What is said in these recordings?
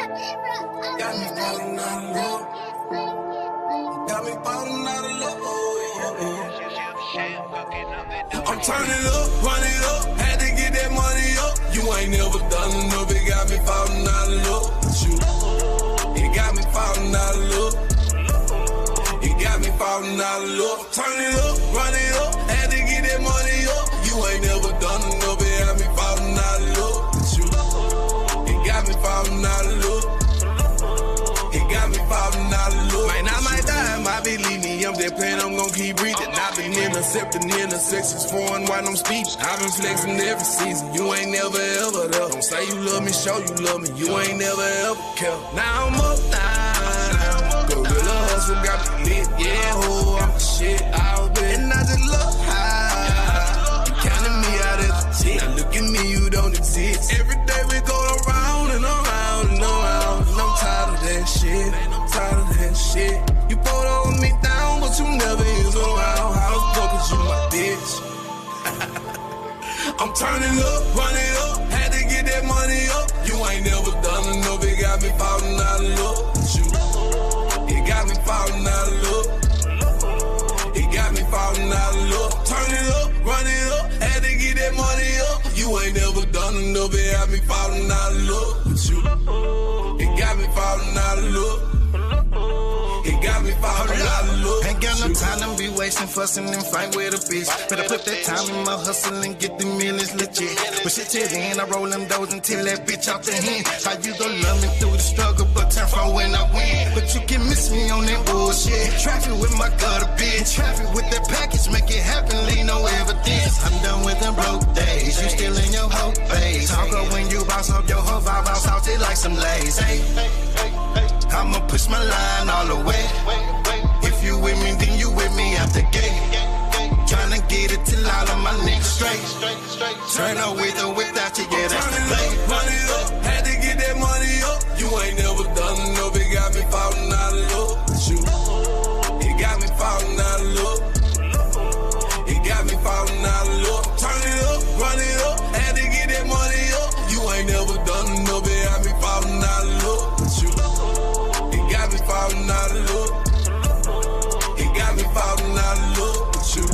Got me falling out of love. Got me falling out of love. I'm turning up, running up, had to get that money up. You ain't never done enough, it got me falling out of love with you. It got me falling out of love. It got me falling out of love. Turn it up, run it up, had to get that money up. You ain't never done enough, it got me falling out of love with you. It got me falling out of love. It got me falling out of love. Man, I might die, might believe me. I'm that plan, I'm gon' keep breathing. I've been intercepting intersections, foreign while I'm speaking. I've been flexing every season. You ain't never ever there. Don't say you love me, show you love me. You ain't never ever care. Now I'm up now. Gorilla hustle got me lit, yeah, ho, I'm the shit out there. And I just love how you counting me out as a chick. Now look at me, you don't exist. Every day we go around and around and around. And I'm tired of that shit. I'm tired of that shit. You pulled on me down, but you never is around. How the fuck is you my bitch? I'm turning up, running up, had to get that money up. You ain't never done enough, it got me falling out of love with you. It got me falling out of love. It got me falling out of love. Turn it up, run it up, had to get that money up. You ain't never done enough, it got me falling out of love with you. It got me falling out of love. It got me falling out of love. Ain't got no time to be wasting, fussing and fight with a bitch. Better put that time in my hustle and get the millions legit. But shit till then, I roll them doors until that bitch out the hand. How you gon' love me through the struggle, but turn from when I win? But you can miss me on that bullshit. Traffic with my gutter bitch. Traffic with that package, make it happen, leave no evidence. I'm done with them broke days. You still in your hoe phase. Talk up when you bounce up your hoe vibe, bounce out it like some lays. Hey, I'ma push my line all the way. If you with me, then you with me out the gate. Tryna get it till all of my niggas straight. Turn up with or without you, yeah, that's the play. Run it up, had to get that money up. You ain't never done enough, it got me falling out of love with you. It got me falling out of love. It got me falling out of love. Turn it up, run it up, had to get that money up. You ain't never done enough, it got me falling out of love with you. It got me falling out of love. It got me falling out of love with you.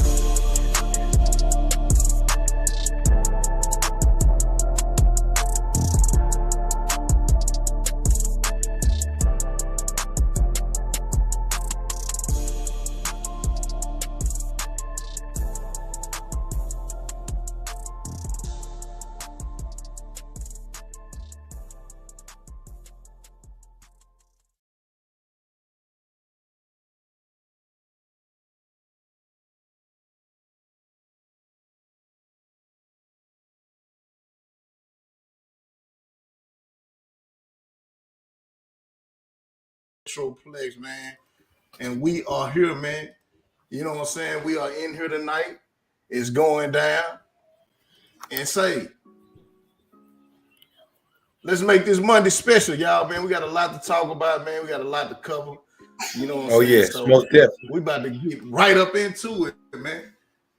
Metroplex, man, and we are here, man. You know what I'm saying? We are in here tonight. It's going down. And say, let's make this Monday special, y'all, man. We got a lot to talk about, man. We got a lot to cover. You know what I'm saying? Yes, so most definitely. We about to get right up into it, man.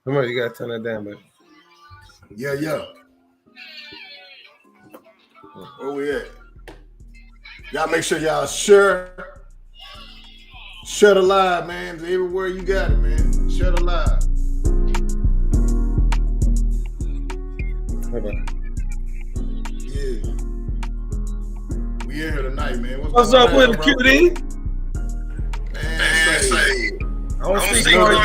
Come on, you gotta turn that down, man. Yeah. Where we at? Y'all make sure y'all share the live, man. Everywhere you got it, man. Share the live. Hold on. Yeah. We in here tonight, man. What's up with the QD? Man, say. I don't see Corey.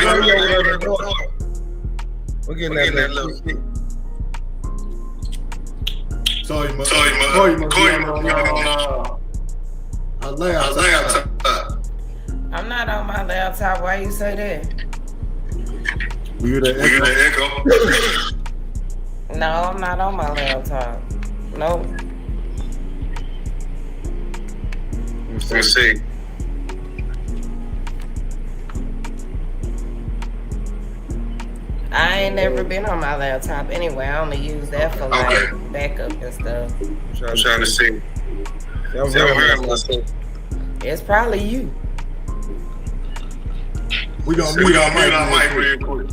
We're getting that little shit. Sorry, I'm not on my laptop. Why you say that? You hear that echo? No, I'm not on my laptop. Nope. Let's see. I ain't never been on my laptop anyway. I only use that for like backup and stuff. I'm trying to see. It's probably you. We gonna mute our mic real quick.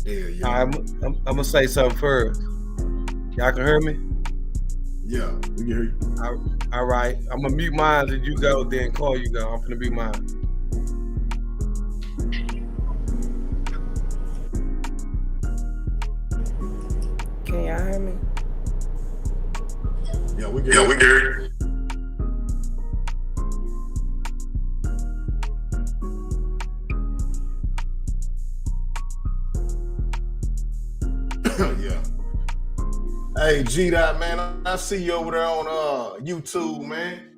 Yeah. I'm gonna say something first. Y'all can hear me? Yeah, we can hear you. All right. I'm gonna mute mine and you go, then call you go. I'm gonna mute mine. Can y'all hear me? Yeah, we can hear you. Yeah. Hey, G-Dot, man, I see you over there on YouTube, man.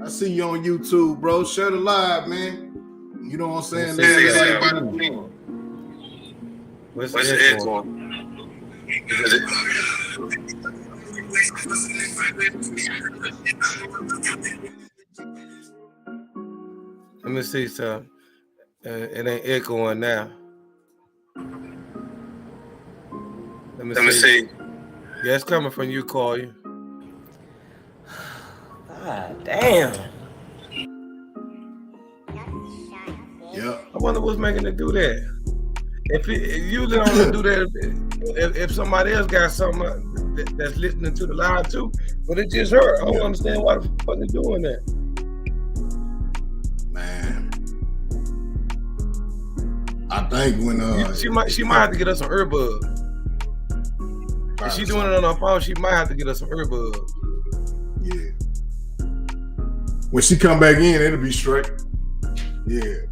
I see you on YouTube, bro. Share the live, man. You know what I'm saying? What's the echo on? Let me see something. It ain't echoing now. Let me see. Yeah, it's coming from you, call you. God damn. Yeah. I wonder what's making it do that. If usually don't do that if somebody else got something that's listening to the live too, but it just hurt. I don't understand why the fuck they doing that. Man, I think when she might have to get us some earbuds. If she's doing it on her phone, she might have to get us some earbuds. Yeah. When she come back in, it'll be straight. Yeah.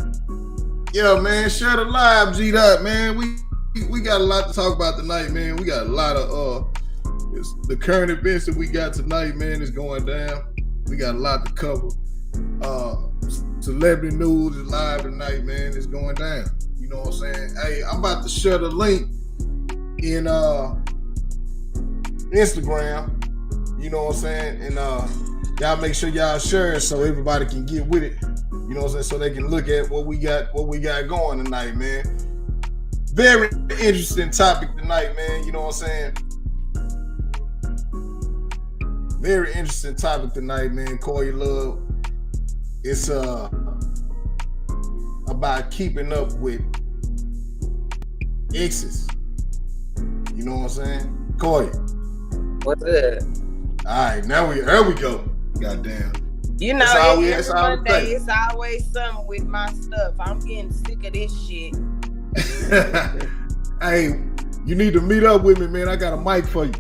Yeah, man, share the live, G-Dot, man. We got a lot to talk about tonight, man. We got a lot of the current events that we got tonight, man, is going down. We got a lot to cover. Celebrity news is live tonight, man. It's going down. You know what I'm saying? Hey, I'm about to share the link in Instagram. You know what I'm saying? And y'all make sure y'all share it so everybody can get with it. You know what I'm saying? So they can look at what we got going tonight, man. Very interesting topic tonight, man. You know what I'm saying? Very interesting topic tonight, man. Call your love. It's about keeping up with exes. You know what I'm saying? Call you. What's good? All right, there we go. Goddamn. You know, every Monday it's always something with my stuff. I'm getting sick of this shit. Hey, you need to meet up with me, man. I got a mic for you.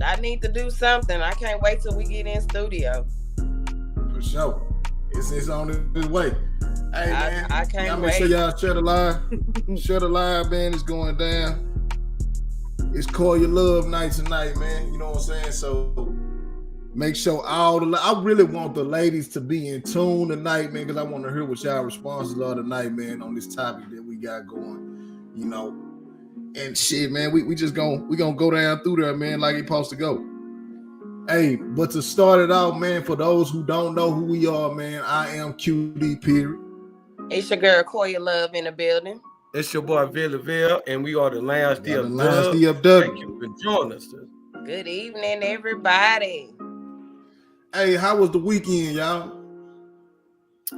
I need to do something. I can't wait till we get in studio. For sure. It's on its way. Hey, man. I can't y'all wait. Make sure y'all share the live. Share the live, man. It's going down. It's Call Your Love night tonight, man. You know what I'm saying? So make sure I really want the ladies to be in tune tonight, man, because I want to hear what y'all responses are tonight, man, on this topic that we got going, you know. And shit, man, we just gonna go down through there, man, like it's supposed to go. Hey, but to start it out, man, for those who don't know who we are, man, I am QD period. It's your girl Call Your Love in the building. It's your boy Villaville, and we are the Lounge DFW. Thank you for joining us. Good evening, everybody. Hey, how was the weekend, y'all?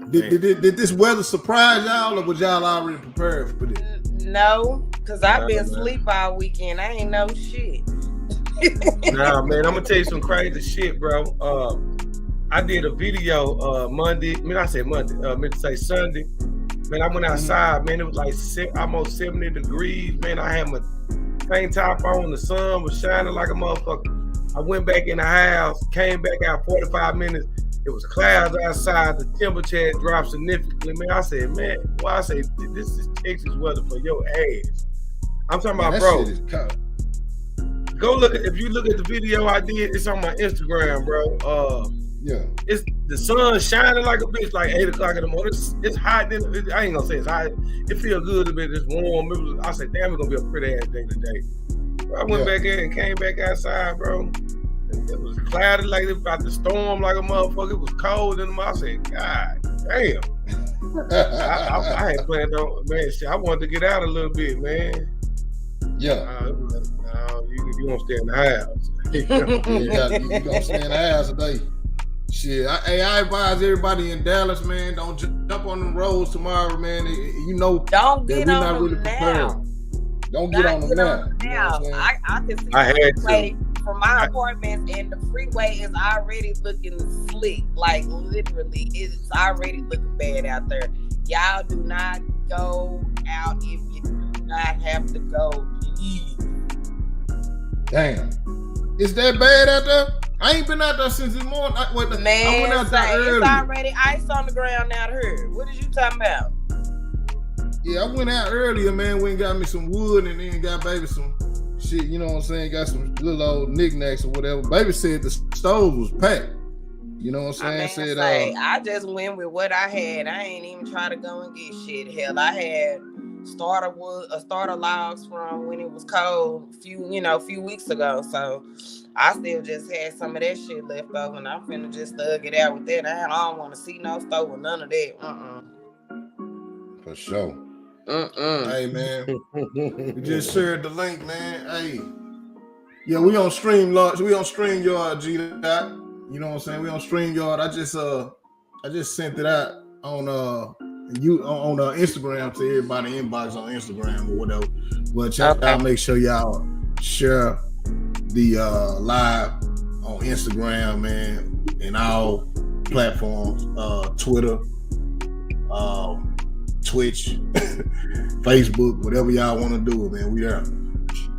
Did this weather surprise y'all, or was y'all already prepared for this? No, because I've been asleep all weekend. I ain't know shit. Nah, man, I'm gonna tell you some crazy shit, bro. I did a video Monday. I mean, I said Monday. Meant to say Sunday. Man, I went outside. Man, it was like almost 70 degrees. Man, I had my tank top on. The sun was shining like a motherfucker. I went back in the house, came back out 45 minutes. It was clouds outside. The temperature had dropped significantly. Man, I said, man, well, I say, this is Texas weather for your ass. I'm talking about, bro. Go look if you look at the video I did, it's on my Instagram, bro. Yeah. It's the sun shining like a bitch, like 8 o'clock in the morning. It's hot. I ain't gonna say it's hot. It feels good a bit. It's warm. I said, damn, it's gonna be a pretty ass day today. I went back in and came back outside, bro. It was cloudy like it was about to storm like a motherfucker. It was cold in the mouth. I said, God damn. I had planned on, man, shit, I wanted to get out a little bit, man. Yeah. No, you won't stay in the house. You gonna stay in the house today. Shit, I advise everybody in Dallas, man, don't jump on the roads tomorrow, man. You know, don't get on them now. Don't get on them now. You know what I'm saying? I can see I had the to. freeway from my apartment, and the freeway is already looking slick. Like literally, it's already looking bad out there. Y'all do not go out if you do not have to go. Please. Damn. Is that bad out there? I ain't been out there since this morning. I went out there early. It's already ice on the ground out here. What is you talking about? Yeah, I went out earlier, man. Went and got me some wood and then got baby some shit, you know what I'm saying? Got some little old knickknacks or whatever. Baby said the stove was packed. You know what I'm saying? I just went with what I had. I ain't even try to go and get shit. Hell, I had starter logs from when it was cold a few weeks ago. So I still just had some of that shit left over, and I'm finna just thug it out with that. I don't want to see no stove or none of that. For sure. Hey man, we just shared the link, man. Hey, yeah, we on StreamYard. We on StreamYard, G-Dot. You know what I'm saying? We on StreamYard. I just sent it out on Instagram to everybody inbox on Instagram or whatever. But y'all make sure y'all share the live on Instagram, man, and all platforms, Twitter, Twitch, Facebook, whatever y'all want to do, man. We are.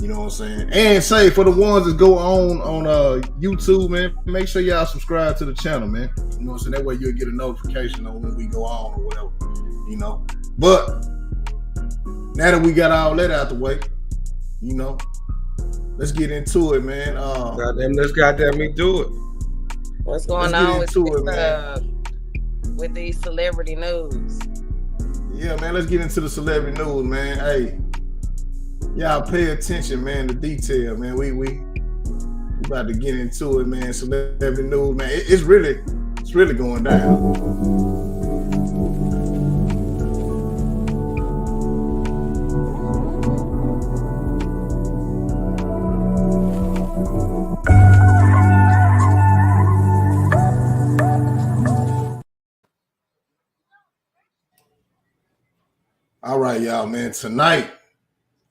You know what I'm saying? And say for the ones that go on YouTube, man, make sure y'all subscribe to the channel, man. You know what I'm saying? That way you'll get a notification on when we go on or whatever, you know. But now that we got all that out the way, you know, let's get into it, man. Let's goddamn me do it. What's going on with these celebrity news? Yeah, man, let's get into the celebrity news, man. Hey, y'all pay attention, man, to detail, man. We about to get into it, man. Celebrity news, man. It's really going down. All right, y'all, man. Tonight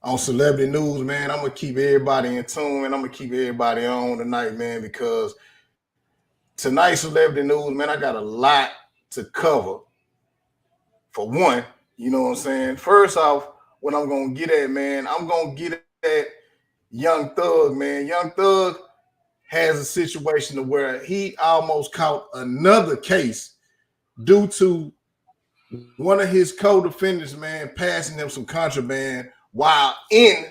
on Celebrity News, man, I'm going to keep everybody in tune, and I'm going to keep everybody on tonight, man, because tonight's Celebrity News, man, I got a lot to cover. For one, you know what I'm saying? First off, what I'm going to get at, man, I'm going to get at Young Thug, man. Young Thug has a situation where he almost caught another case due to one of his co-defendants, man, passing him some contraband while in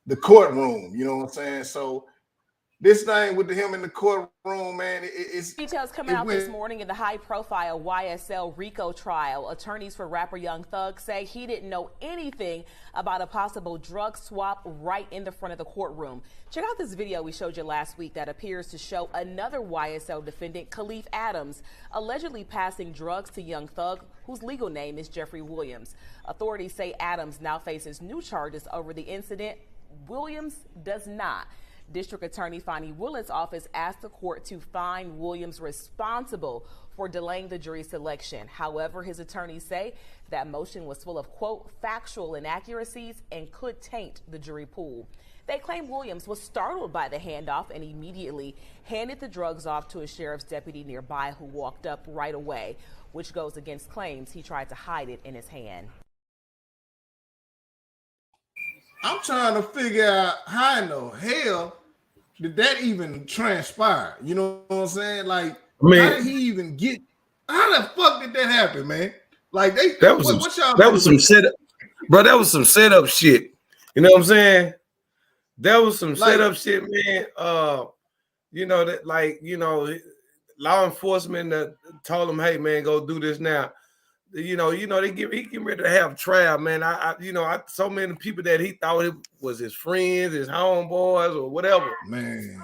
the courtroom. You know what I'm saying? So this thing with him in the courtroom, man, it's details coming out this morning in the high-profile YSL RICO trial. Attorneys for rapper Young Thug say he didn't know anything about a possible drug swap right in the front of the courtroom. Check out this video we showed you last week that appears to show another YSL defendant, Khalif Adams, allegedly passing drugs to Young Thug, whose legal name is Jeffrey Williams. Authorities say Adams now faces new charges over the incident. Williams does not. District Attorney Fonnie Willard's office asked the court to find Williams responsible for delaying the jury selection. However, his attorneys say that motion was full of, quote, factual inaccuracies and could taint the jury pool. They claim Williams was startled by the handoff and immediately handed the drugs off to a sheriff's deputy nearby who walked up right away, which goes against claims he tried to hide it in his hand. I'm trying to figure out how in the hell did that even transpire? You know what I'm saying? Like, how did he even get? How the fuck did that happen, man? Like, that was some setup, bro. That was some setup shit. You know what I'm saying? That was some setup shit, man. You know that, like, you know, law enforcement told him, "Hey, man, go do this now." You know, he getting ready to have trial, man. I so many people that he thought it was his friends, his homeboys, or whatever. Man,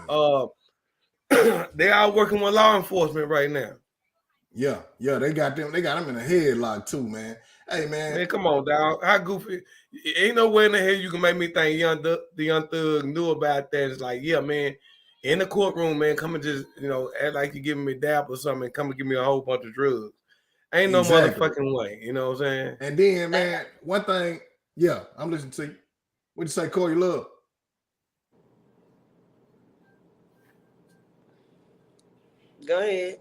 they are working with law enforcement right now. Yeah, they got him in a headlock too, man. Hey, man, come on, dog. How goofy? Ain't no way in the hell you can make me think the Young Thug knew about that. It's like, yeah, man, in the courtroom, man, come and just, you know, act like you're giving me dap or something, and come and give me a whole bunch of drugs. Ain't no motherfucking way, you know what I'm saying? And then, man, one thing, yeah, I'm listening to you. What'd you say, Corey Love? Go ahead.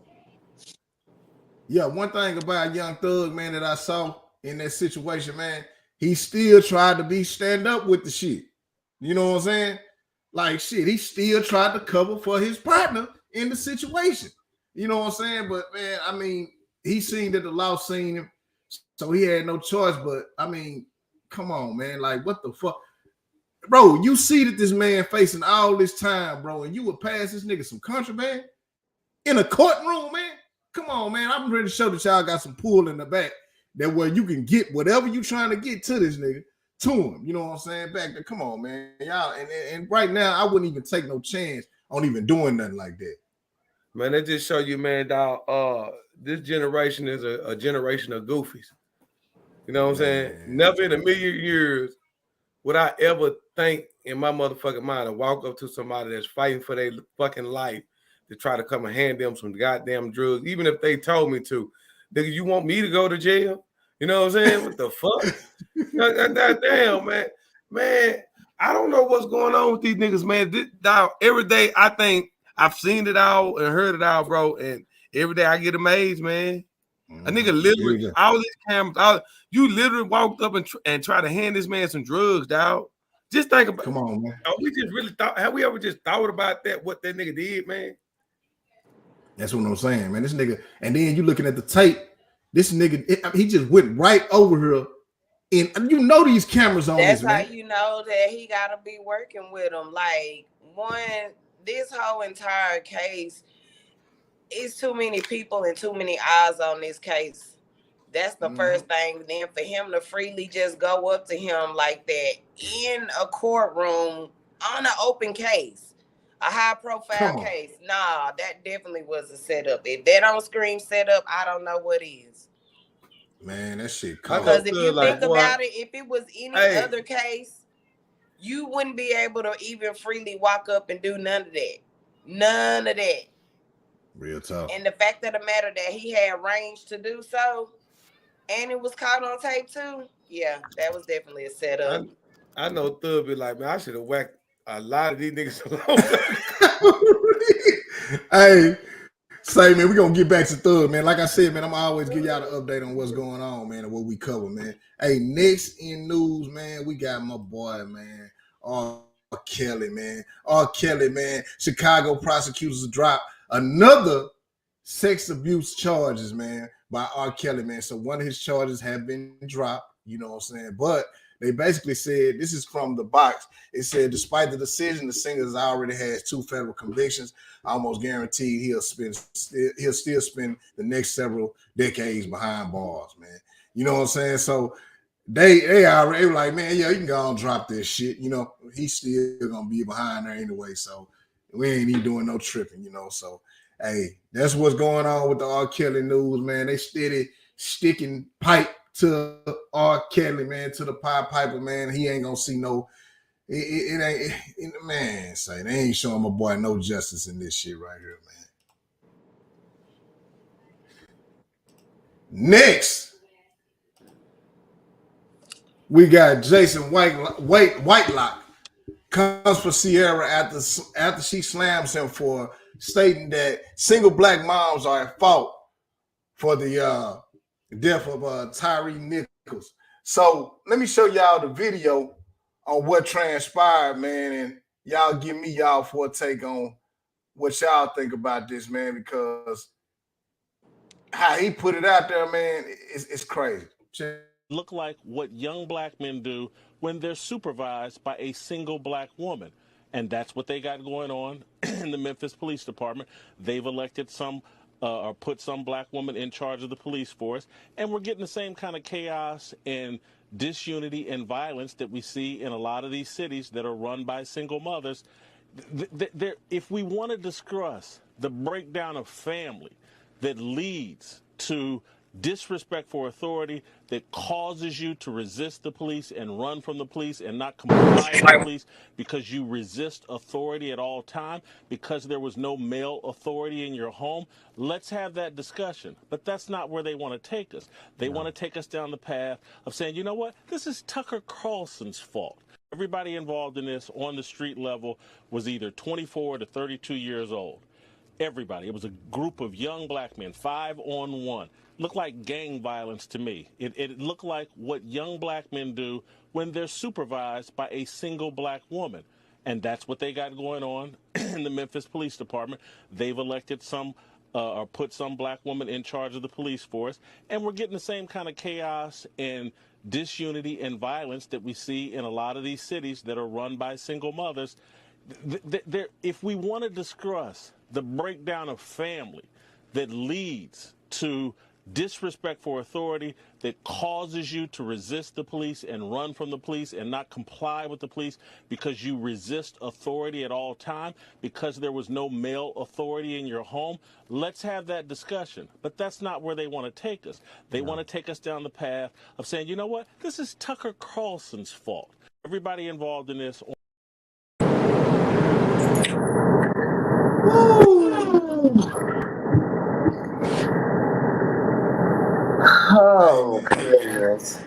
Yeah, one thing about Young Thug, man, that I saw in that situation, man, he still tried to be stand up with the shit. You know what I'm saying? Like shit, he still tried to cover for his partner in the situation. You know what I'm saying? But man, I mean, he seen that the law seen him, so he had no choice. But I mean, come on, man, like what the fuck, bro? You see that this man facing all this time, bro, and you would pass this nigga some contraband in a courtroom, man. Come on, man. I'm ready to show that y'all got some pull in the back that where you can get whatever you trying to get to this nigga to him. You know what I'm saying? Back there, come on, man. Y'all, and right now, I wouldn't even take no chance on even doing nothing like that. Man, they just show you, man, dog, this generation is a generation of goofies. You know what I'm saying? Never in a million years would I ever think in my motherfucking mind to walk up to somebody that's fighting for their fucking life to try to come and hand them some goddamn drugs, even if they told me to. Nigga, you want me to go to jail? You know what I'm saying? What the fuck? Damn, man. Man, I don't know what's going on with these niggas, man. Dog, every day I think I've seen it all and heard it all, bro. And every day I get amazed, man. A nigga literally, all these cameras, you literally walked up and tried to hand this man some drugs, dog. Just think about. Come on, man. We just really thought. Have we ever just thought about that? What that nigga did, man? That's what I'm saying, man. This nigga, and then you looking at the tape. This nigga, he just went right over here, and you know these cameras on. That's this, how man. you know that he gotta be working with them. Like this whole entire case. It's too many people and too many eyes on this case. That's the first thing. Then for him to freely just go up to him like that in a courtroom on an open case, a high profile case. Nah, that definitely was a setup. If that don't scream setup, I don't know what is. Man, that shit. Because if you think about it, if it was any other case, you wouldn't be able to even freely walk up and do none of that. None of that. Real tough. And the fact of the matter that he had range to do so, and it was caught on tape too. Yeah, that was definitely a setup. I know Thug be like, man, I should have whacked a lot of these niggas alone. Hey, say, man, we're going to get back to Thug, man. Like I said, man, I'm going to always give y'all the update on what's going on, man, and what we cover, man. Hey, next in news, man, we got my boy, man, R. Kelly, man. R. Kelly, man. Chicago prosecutors drop another sex abuse charges, man, by R. Kelly, man. So one of his charges have been dropped, you know what I'm saying? But they basically said, this is from the box. It said, despite the decision, the singer already has 2 federal convictions. Almost guaranteed he'll still spend the next several decades behind bars, man. You know what I'm saying? So they already were like, man, yeah, you can go and drop this shit. You know, he's still gonna be behind there anyway. So we ain't even doing no tripping, you know. So hey, that's what's going on with the R. Kelly news, man. They steady sticking pipe to R. Kelly, man, to the Pied Piper, man. He ain't gonna see no. It ain't, man. Say they ain't showing my boy no justice in this shit right here, man. Next, we got Jason Whitelock comes for Sierra after she slams him for stating that single black moms are at fault for the death of Tyree Nichols. So let me show y'all the video on what transpired, man, and y'all give me y'all for a take on what y'all think about this, man, because how he put it out there, man, it's crazy. Look like what young black men do when they're supervised by a single black woman. And that's what they got going on in the Memphis Police Department. They've elected some or put some black woman in charge of the police force. And we're getting the same kind of chaos and disunity and violence that we see in a lot of these cities that are run by single mothers. If we want to discuss the breakdown of family that leads to disrespect for authority, that causes you to resist the police and run from the police and not comply with the police because you resist authority at all time, because there was no male authority in your home, let's have that discussion. But that's not where they want to take us. They want to take us down the path of saying, you know what, this is Tucker Carlson's fault. Everybody involved in this on the street level was either 24 to 32 years old. Everybody. It was a group of young black men, 5-on-1. Looked like gang violence to me. It looked like what young black men do when they're supervised by a single black woman. And that's what they got going on in the Memphis Police Department. They've elected some or put some black woman in charge of the police force. And we're getting the same kind of chaos and disunity and violence that we see in a lot of these cities that are run by single mothers. If we want to discuss the breakdown of family that leads to disrespect for authority, that causes you to resist the police and run from the police and not comply with the police because you resist authority at all time, because there was no male authority in your home, let's have that discussion. But that's not where they want to take us. They want to take us down the path of saying, you know what, this is Tucker Carlson's fault. Everybody involved in this. Oh, goodness.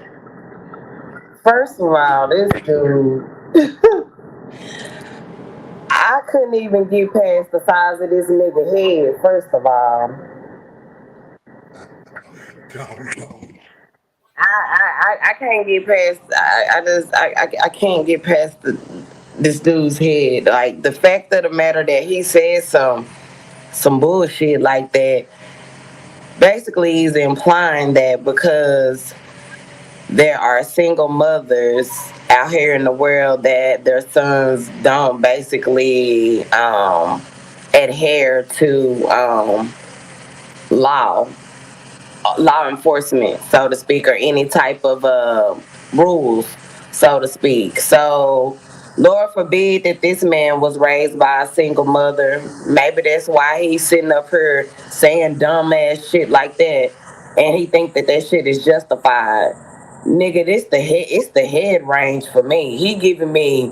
First of all, this dude, I couldn't even get past the size of this nigga head, first of all. I can't get past, I can't get past this dude's head. Like, the fact of the matter that he said some bullshit like that, basically he's implying that because there are single mothers out here in the world that their sons don't basically adhere to law enforcement, so to speak, or any type of rules, so to speak. So Lord forbid that this man was raised by a single mother. Maybe that's why he's sitting up here saying dumb ass shit like that, and he think that shit is justified. Nigga, it's the head range for me. He giving me,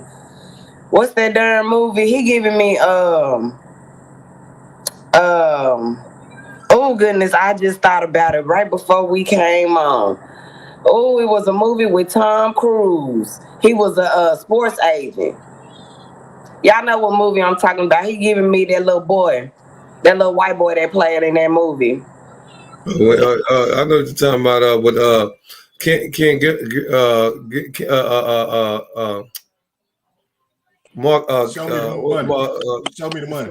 what's that darn movie? He giving me oh goodness, I just thought about it right before we came on. Oh, it was a movie with Tom Cruise. He was a sports agent. Y'all know what movie I'm talking about. He giving me that little boy, that little white boy that played in that movie. I know what you're talking about. With can't get Mark. Show me the money. Show me the money.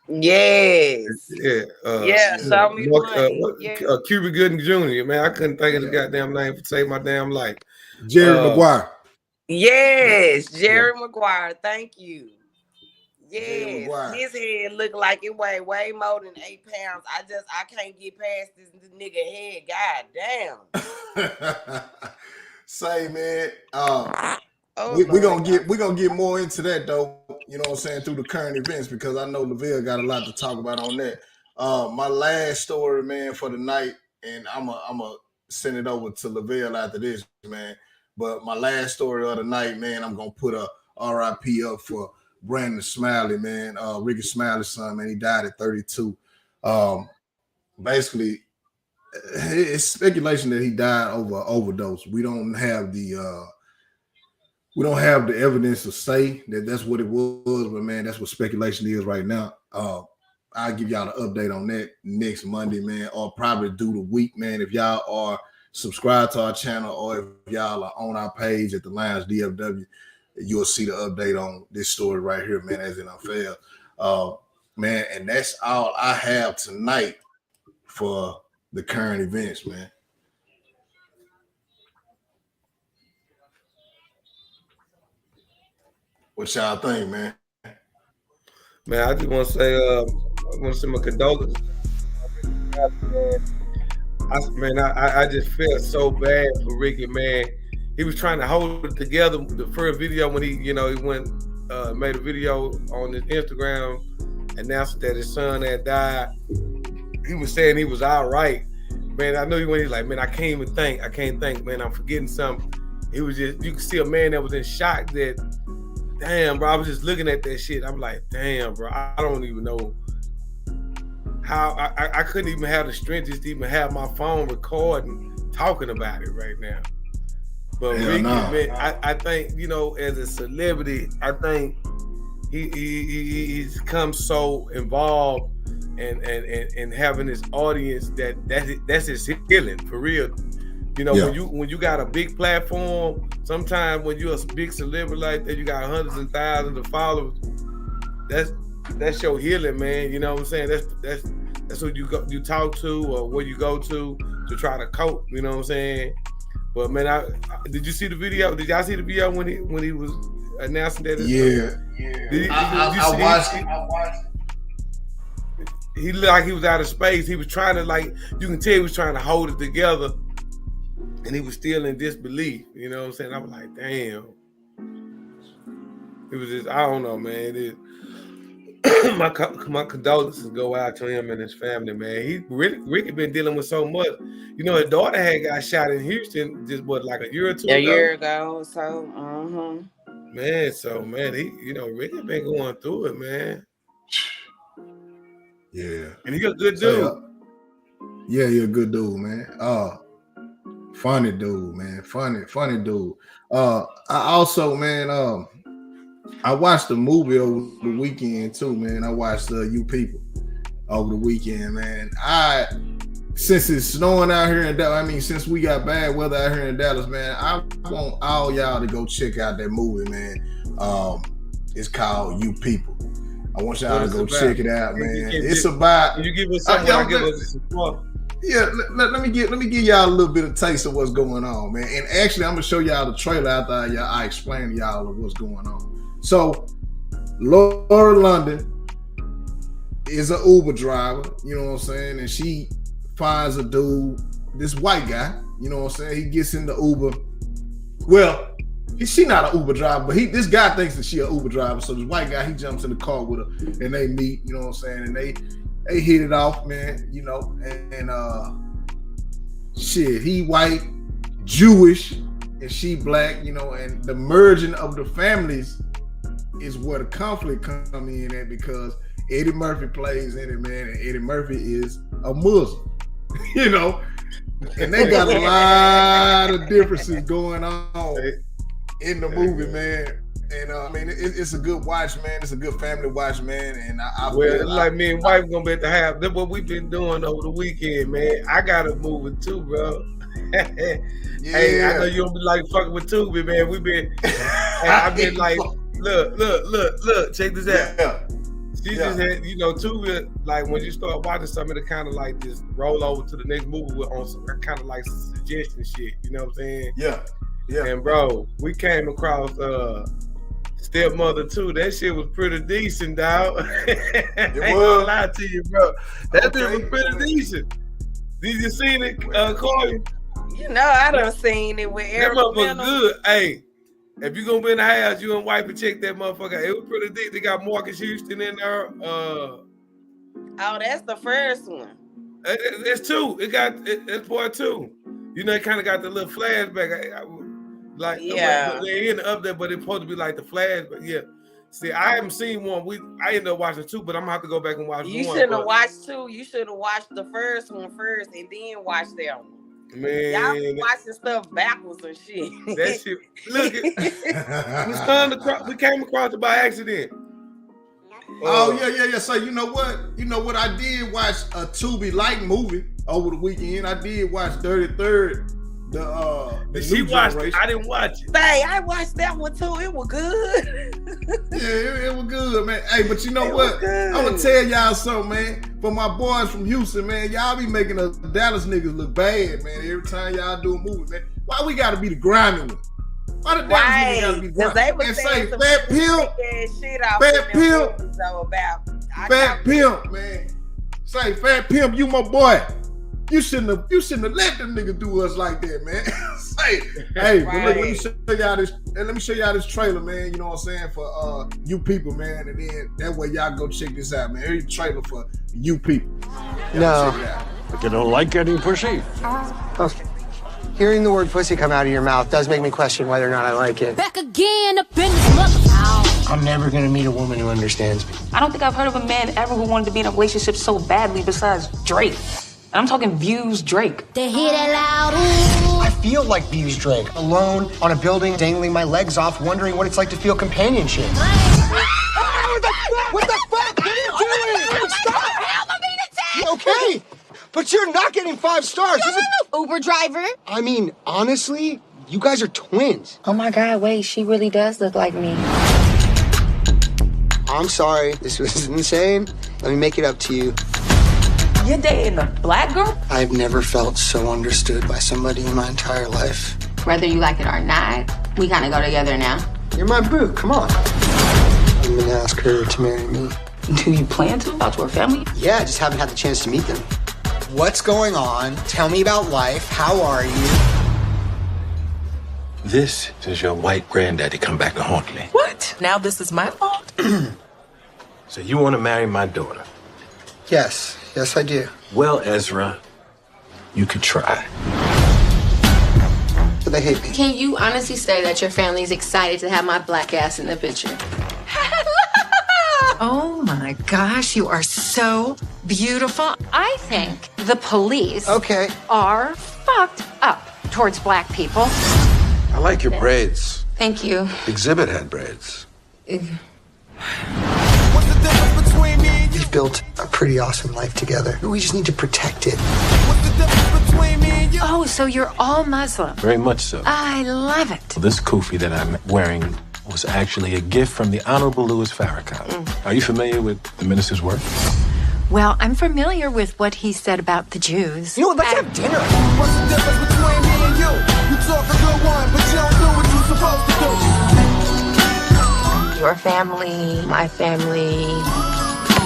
Yes. Yeah. Show me the money. Cuba Gooding Jr. Man, I couldn't think of the goddamn name to save my damn life. Jerry Maguire. Yes, Jerry Maguire. Thank you. Yes, his head looked like it weighed way more than 8 pounds. I can't get past this nigga head. God damn. Say, man. We're gonna get more into that though. You know what I'm saying, through the current events, because I know Lavelle got a lot to talk about on that. My last story, man, for the night, and I'm a send it over to Lavelle after this, man. But my last story of the night, man, I'm gonna put a RIP up for Brandon Smiley, man. Ricky Smiley's son, man. He died at 32. Basically, it's speculation that he died over an overdose. We don't have the evidence to say that that's what it was, but man, that's what speculation is right now. I'll give y'all an update on that next Monday, man, or probably do the week, man. If y'all are subscribed to our channel or if y'all are on our page at the Lions DFW, you'll see the update on this story right here, man, as it unveiled. Man, and that's all I have tonight for the current events, man. What y'all think, man? Man, I just want to say, I want to send my condolences. I just felt so bad for Ricky, man. He was trying to hold it together. The first video when he went made a video on his Instagram, announced that his son had died. He was saying he was all right. Man, I know when he's like, man, I can't even think. I can't think, man. I'm forgetting something. It was just, you could see a man that was in shock that, damn, bro, I was just looking at that shit. I'm like, damn, bro, I don't even know how I couldn't even have the strength just to even have my phone recording, talking about it right now. But Ricky, man, I think, you know, as a celebrity, I think he's come so involved and having his audience that's his healing for real. You know, when you got a big platform, sometimes when you're a big celebrity like that, you got hundreds and thousands of followers. That's your healing, man. You know what I'm saying? That's what you talk to or where you go to try to cope. You know what I'm saying? But man, did you see the video? Did y'all see the video when he was announcing that? I watched it. He looked like he was out of space. He was trying to, like, you can tell he was trying to hold it together, and he was still in disbelief. You know what I'm saying? I was like, damn. It was just, I don't know, man. It is. my condolences go out to him and his family, man. Ricky been dealing with so much. You know, his daughter had got shot in Houston just like a year or two ago. A year ago, so man. So man, Ricky been going through it, man. Yeah, and he a good dude. Yeah, he a good dude, man. Funny dude, man. Funny dude. I also, man, I watched the movie over the weekend too, man. I watched You People over the weekend, man. Since it's snowing out here in Dallas, since we got bad weather out here in Dallas, man, I want all y'all to go check out that movie, man. It's called You People. I want y'all to go check it out, man. It's about. Can you give us something? I give us support. Yeah, let me give y'all a little bit of taste of what's going on, man. And actually, I'm gonna show y'all the trailer after I explain to y'all of what's going on. So, Laura London is an Uber driver, you know what I'm saying? And she finds a dude, this white guy, you know what I'm saying? He gets in the Uber. Well, she not an Uber driver, but this guy thinks that she an Uber driver. So this white guy, he jumps in the car with her and they meet, you know what I'm saying? And they hit it off, man, you know, and he white, Jewish, and she black, you know, and the merging of the families is where the conflict come in at, because Eddie Murphy plays in it, man, and Eddie Murphy is a Muslim, you know, and they got a lot of differences going on in the movie, man. And it's a good watch, man. It's a good family watch, man. And like me and wife gonna be at the house. That's what we've been doing over the weekend, man. I gotta move it too, bro. Hey, I know you don't be like fucking with Tubi, man. We've been, I've been like, look, check this out. Yeah. She just had, you know, Tubi, like when you start watching something, it kind of like just roll over to the next movie on some kind of like suggestion shit. You know what I'm saying? Yeah. And bro, we came across Stepmother 2. That shit was pretty decent, dog. It ain't gonna lie to you, bro. That shit was pretty decent. Did you see it, Corey? You know, I done seen it with Eric. That motherfucker good. Hey, if you gonna be in the house, you and wife and check that motherfucker. It was pretty deep. They got Marcus Houston in there. Oh, that's the first one. It's two. It's part 2. You know, it kind of got the little flashback. They ended up there, but it's supposed to be like the flash. But yeah, see, I haven't seen one. I ended up watching 2, but I'm gonna have to go back and watch one. You shouldn't have watched 2. You should have watched the first one first and then watch that one. Man, y'all be watching stuff backwards and shit. That shit. Look, we came across it by accident. Oh yeah. So you know what? I did watch a Tubi light movie over the weekend. I did watch 33rd. She watched it. I didn't watch it. Hey, I watched that one too. It was good. It was good, man. Hey, but you know what? I'm gonna tell y'all something, man. For my boys from Houston, man, y'all be making us Dallas niggas look bad, man. Every time y'all do a movie, man. Why we gotta be the grimy one? Why the Dallas niggas gotta be grimy? They were and saying say fat pimp, man. Say fat pimp, you my boy. You shouldn't have let them niggas do us like that, man. Hey, but look, let me show y'all this trailer, man. You know what I'm saying, for You People, man. And then that way y'all go check this out, man. Here's the trailer for You People. No. Check it out. But you don't like getting pussy. Okay. Hearing the word pussy come out of your mouth does make me question whether or not I like it. Back again up in this mother. I'm never gonna meet a woman who understands me. I don't think I've heard of a man ever who wanted to be in a relationship so badly besides Drake. I'm talking Views Drake. They hear that loud. Ooh. I feel like Views Drake, alone on a building, dangling my legs off, wondering what it's like to feel companionship. What the fuck? What are you doing? Stop! Help me to take. Okay, but you're not getting 5 stars. Uber driver. I mean, honestly, you guys are twins. Oh my God, wait, she really does look like me. I'm sorry, this was insane. Let me make it up to you. You're dating a black girl? I've never felt so understood by somebody in my entire life. Whether you like it or not, we kind of go together now. You're my boo, come on. I'm gonna ask her to marry me. Do you plan to? About your family? Yeah, I just haven't had the chance to meet them. What's going on? Tell me about life. How are you? This is your white granddaddy come back to haunt me. What? Now this is my fault? So you want to marry my daughter? Yes, I do. Well, Ezra, you could try. But they hate me. Can you honestly say that your family's excited to have my black ass in the picture? Oh my gosh, you are so beautiful. I think the police are fucked up towards black people. I like your braids. Thank you. Exhibit had braids. We've built a pretty awesome life together. We just need to protect it. Oh, so you're all Muslim. Very much so. I love it. This kufi that I'm wearing was actually a gift from the Honorable Louis Farrakhan. Are you familiar with the minister's work? Well, I'm familiar with what he said about the Jews. You know what, let's have dinner. What's the difference between me and you? You talk a good one, but you don't do what you're supposed to do. Your family, my family.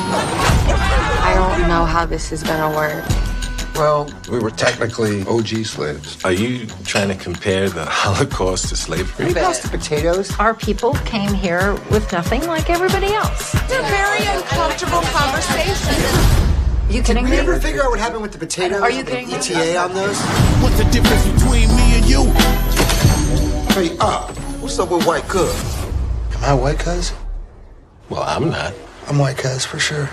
I don't know how this is gonna work. Well, we were technically OG slaves. Are you trying to compare the Holocaust to slavery? Can you pass the potatoes? Our people came here with nothing like everybody else. It's a very uncomfortable conversation. You kidding Did me? you ever figure out what happened with the potatoes? Are you kidding me? ETA on those? What's the difference between me and you? Hey, what's up with white cuz? Am I white cuz? Well, I'm not. I'm white cuz for sure.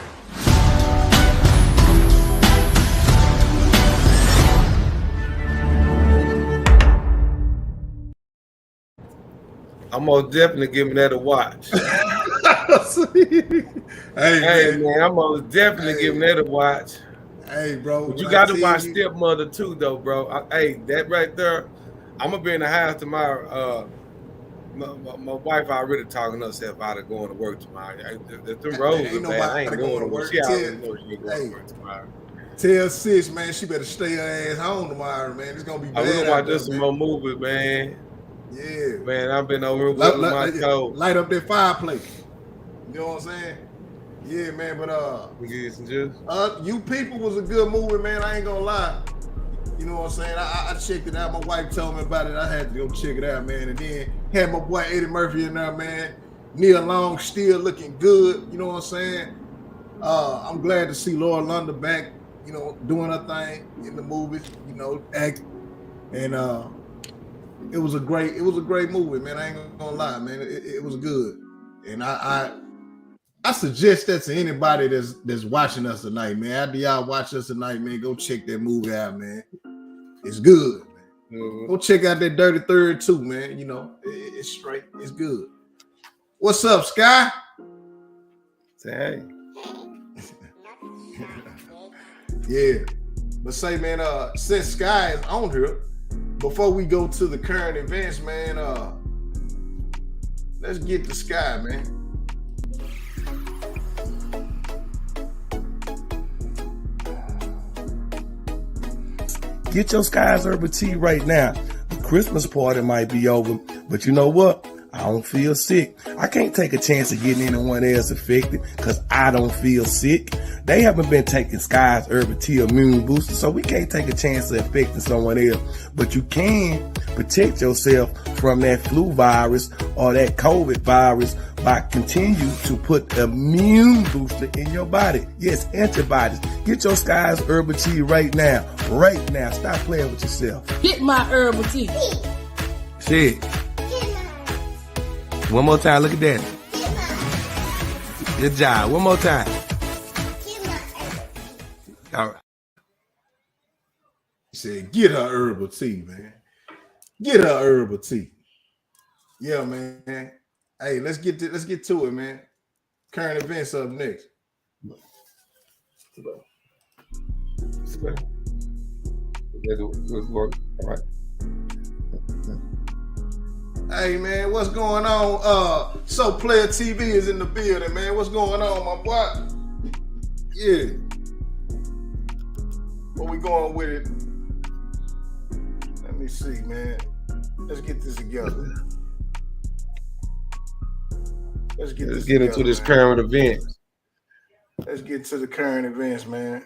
I'm most definitely giving that a watch. Hey man, I'm most definitely giving that a watch. Hey, bro. But you got to watch Stepmother too, though, bro. That right there. I'm gonna be in the house tomorrow. My wife already talking herself out of going to work tomorrow. The roads are bad. I ain't going to work. She already knows she ain't going to work tomorrow. Tell sis, man, she better stay her ass home tomorrow, man. It's gonna be bad. We're gonna watch us some more movies, man. Yeah, man, I've been over with my toe. Light up that fireplace. You know what I'm saying? Yeah, man. But we get some juice. You People was a good movie, man. I ain't gonna lie. You know what I'm saying? I checked it out. My wife told me about it. I had to go check it out, man. And then had my boy Eddie Murphy in there, man. Nia Long still looking good. You know what I'm saying? I'm glad to see Laura London back. You know, doing her thing in the movies. You know, acting. And it was a great movie, man. I ain't gonna lie, man. It was good, and I suggest that to anybody that's watching us tonight, man. After y'all watch us tonight, man, go check that movie out, man. It's good, man. Mm-hmm. Go check out that Dirty Third too, man. You know, it's straight. It's good. What's up, Sky? Say hey. Yeah, but say, man, since Sky is on here. Before we go to the current events, man, let's get to Sky, man. Get your Sky's Herbal Tea right now. The Christmas party might be over, but you know what? I don't feel sick. I can't take a chance of getting anyone else affected because I don't feel sick. They haven't been taking Sky's Herbal Tea Immune Booster, so we can't take a chance of affecting someone else. But you can protect yourself from that flu virus or that COVID virus by continue to put immune booster in your body. Yes, antibodies. Get your Sky's Herbal Tea right now. Right now. Stop playing with yourself. Get my herbal tea. Shit. One more time, look at that. Good job. One more time. All right. He said, get her herbal tea, man. Get her herbal tea. Yeah, man. Hey, let's get to it, man. Current events up next. All right. Hey, man, what's going on? So Player TV is in the building, man. What's going on, my boy? Yeah. Where we going with it? Let me see, man. Let's get this together. Let's get into this current events. Let's get to the current events, man.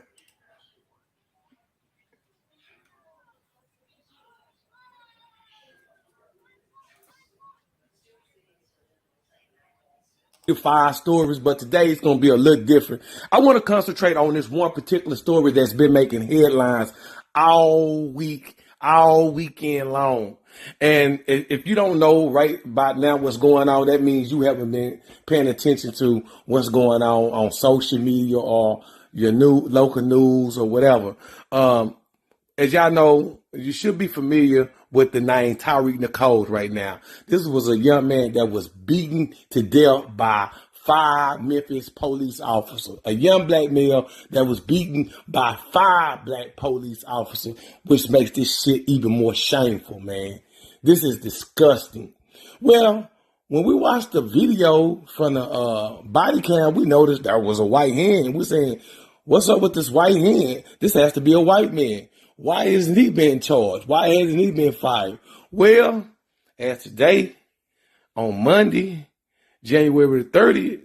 Five stories, but today it's going to be a little different. I want to concentrate on this one particular story that's been making headlines all weekend long. And if you don't know right by now what's going on, that means you haven't been paying attention to what's going on social media or your local news or whatever. As y'all know, you should be familiar with the name Tyreek Nichols right now. This was a young man that was beaten to death by 5 Memphis police officers. A young black male that was beaten by 5 black police officers, which makes this shit even more shameful, man. This is disgusting. Well, when we watched the video from the body cam, we noticed there was a white hand. We're saying, what's up with this white hand? This has to be a white man. Why isn't he being charged? Why hasn't he been fired? Well, as today, on Monday, January 30th,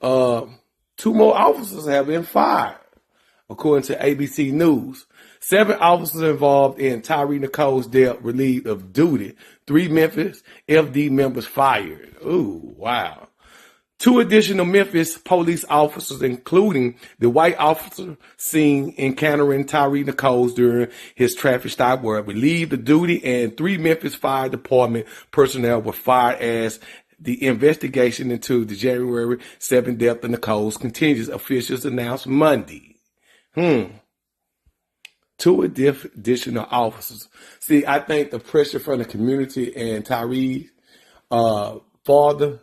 2 more officers have been fired, according to ABC News. 7 officers involved in Tyreek Nichols' death relieved of duty. 3 Memphis FD members fired. Ooh, wow. 2 additional Memphis police officers, including the white officer seen encountering Tyreek Nichols during his traffic stop, were relieved of duty, and 3 Memphis Fire Department personnel were fired as the investigation into the January 7th death of Nichols continues, officials announced Monday. 2 additional officers. See, I think the pressure from the community and Tyreek's father,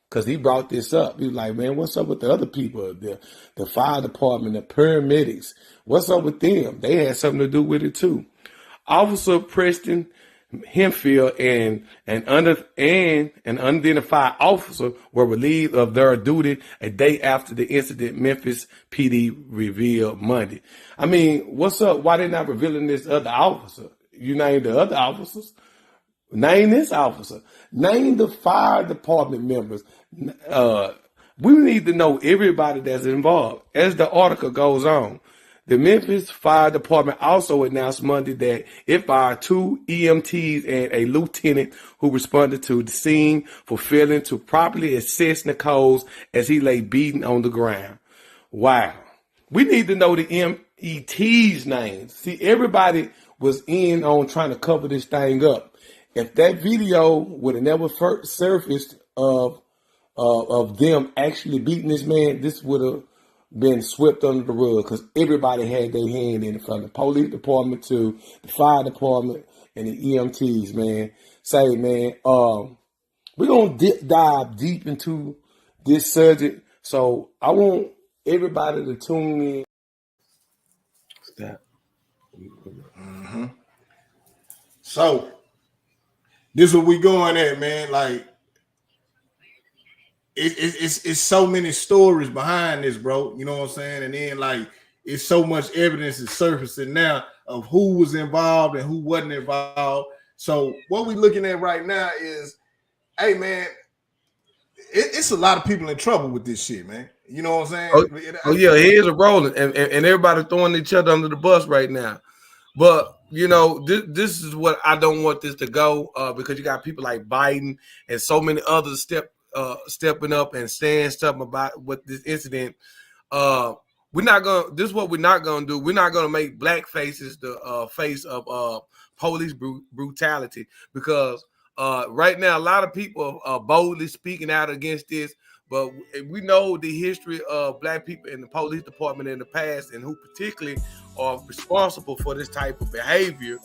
because he brought this up. He was like, man, what's up with the other people? The fire department, the paramedics. What's up with them? They had something to do with it too. Officer Preston Hempfield and an unidentified officer were relieved of their duty a day after the incident, Memphis PD revealed Monday. I mean, what's up? Why they not revealing this other officer? You named the other officers. Name this officer. Name the fire department members. We need to know everybody that's involved. As the article goes on, the Memphis Fire Department also announced Monday that it fired 2 EMTs and a lieutenant who responded to the scene for failing to properly assess Nichols as he lay beaten on the ground. Wow. We need to know the MET's names. See, everybody was in on trying to cover this thing up. If that video would have never surfaced of them actually beating this man, this would have been swept under the rug because everybody had their hand in it, from the police department to the fire department and the EMTs, man. Say, man, we're going to dive deep into this subject. So I want everybody to tune in. Mm-hmm. So this is what we going at, man. Like, it's so many stories behind this, bro. You know what I'm saying? And then, like, it's so much evidence is surfacing now of who was involved and who wasn't involved. So what we looking at right now is, hey, man, it's a lot of people in trouble with this shit, man. You know what I'm saying? Oh yeah, heads are rolling, and everybody throwing each other under the bus right now. But you know, this is what I don't want this to go, because you got people like Biden and so many others stepping up and saying something about what this incident. We're not gonna. This is what we're not gonna do. We're not gonna make black faces the face of police brutality, because right now a lot of people are boldly speaking out against this. But we know the history of black people in the police department in the past, and who particularly are responsible for this type of behavior.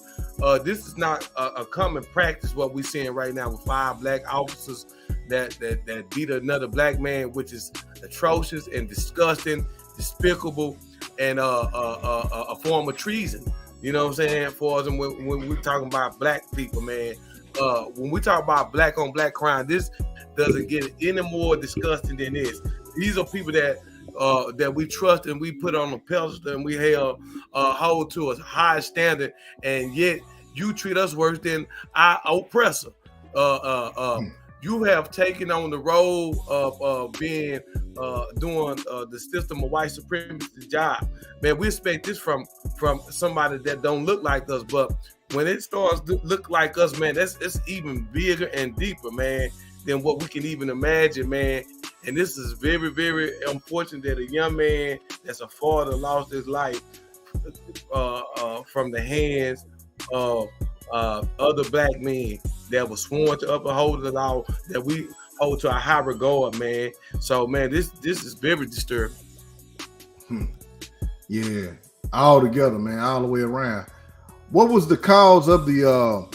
This is not a common practice. What we're seeing right now with 5 black officers that beat another black man, which is atrocious and disgusting, despicable, and a form of treason. You know what I'm saying? For us, and when we're talking about black people, man, when we talk about black on black crime, this doesn't get any more disgusting than this. These are people that we trust and we put on a pedestal and we hold to a high standard, and yet you treat us worse than our oppressor. You have taken on the role of being doing the system of white supremacy job. Man, we expect this from somebody that don't look like us, but when it starts to look like us, man, it's even bigger and deeper, man, than what we can even imagine, man. And this is very, very unfortunate that a young man that's a father lost his life from the hands of other black men that was sworn to uphold the law, that we hold to a high regard, man. So, man, this is very disturbing. Yeah, all together, man, all the way around. What was the cause of the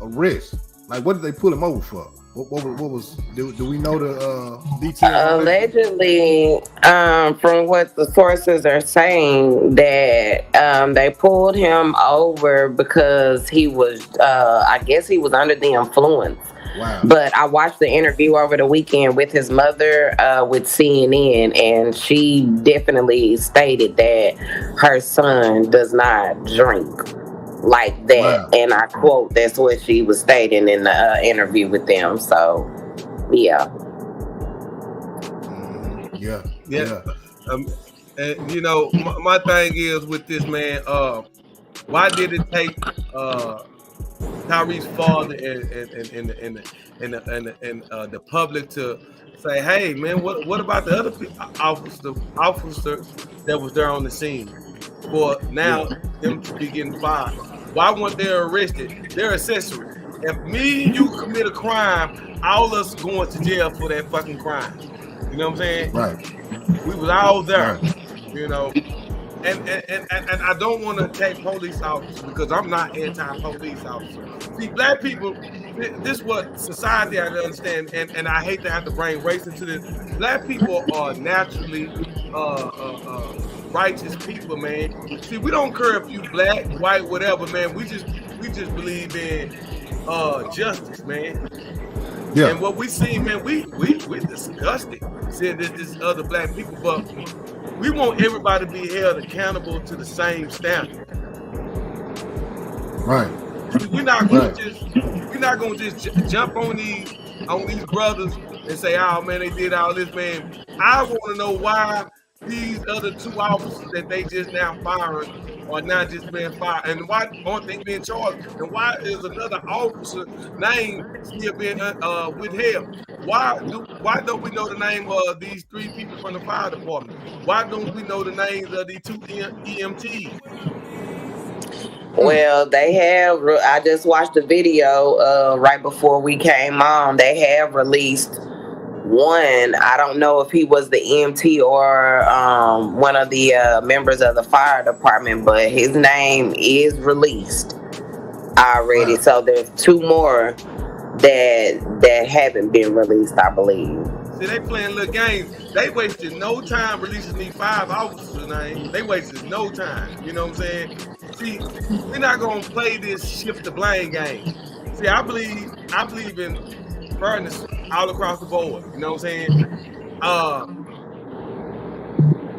arrest? Like, what did they pull him over for? What was? Do we know the details? Allegedly, from what the sources are saying, that they pulled him over because he was, I guess he was under the influence. Wow. But I watched the interview over the weekend with his mother with CNN, and she definitely stated that her son does not drink like that. Wow. And I quote, that's what she was stating in the interview with them. So, yeah. Yeah. And you know, my thing is with this, man, why did it take Tyrese's father and the public to say, hey, man, what about the other officers that was there on the scene for now them to be getting fired? Why weren't they arrested? They're accessory. If me and you commit a crime, all of us going to jail for that fucking crime. You know what I'm saying? Right. We was all there, you know. And I don't want to attack police officers because I'm not anti-police officer. See, black people, this is what society I understand, and I hate to have to bring race into this. Black people are naturally righteous people, man. See, we don't care if you black, white, whatever, man. We just believe in justice, man. Yeah. And what we see, man, we're disgusted seeing this other black people, but we want everybody to be held accountable to the same standard. Right. See, we're not going to just jump on these brothers and say, oh man, they did all this, man. I want to know why these other 2 officers that they just now firing are not just being fired, and why aren't they being charged? And why is another officer name still being withheld? Why don't we know the name of these 3 people from the fire department? Why don't we know the names of these 2 EMTs? Well, they have. I just watched the video right before we came on. They have released one. I don't know if he was the EMT or one of the members of the fire department, but his name is released already. Wow. So there's 2 more that haven't been released, I believe. See, they playing little games. They wasted no time releasing these 5 officers' names. They wasted no time. You know what I'm saying? See, we're not gonna play this shift the blame game. See, I believe in fairness all across the board. You know what I'm saying?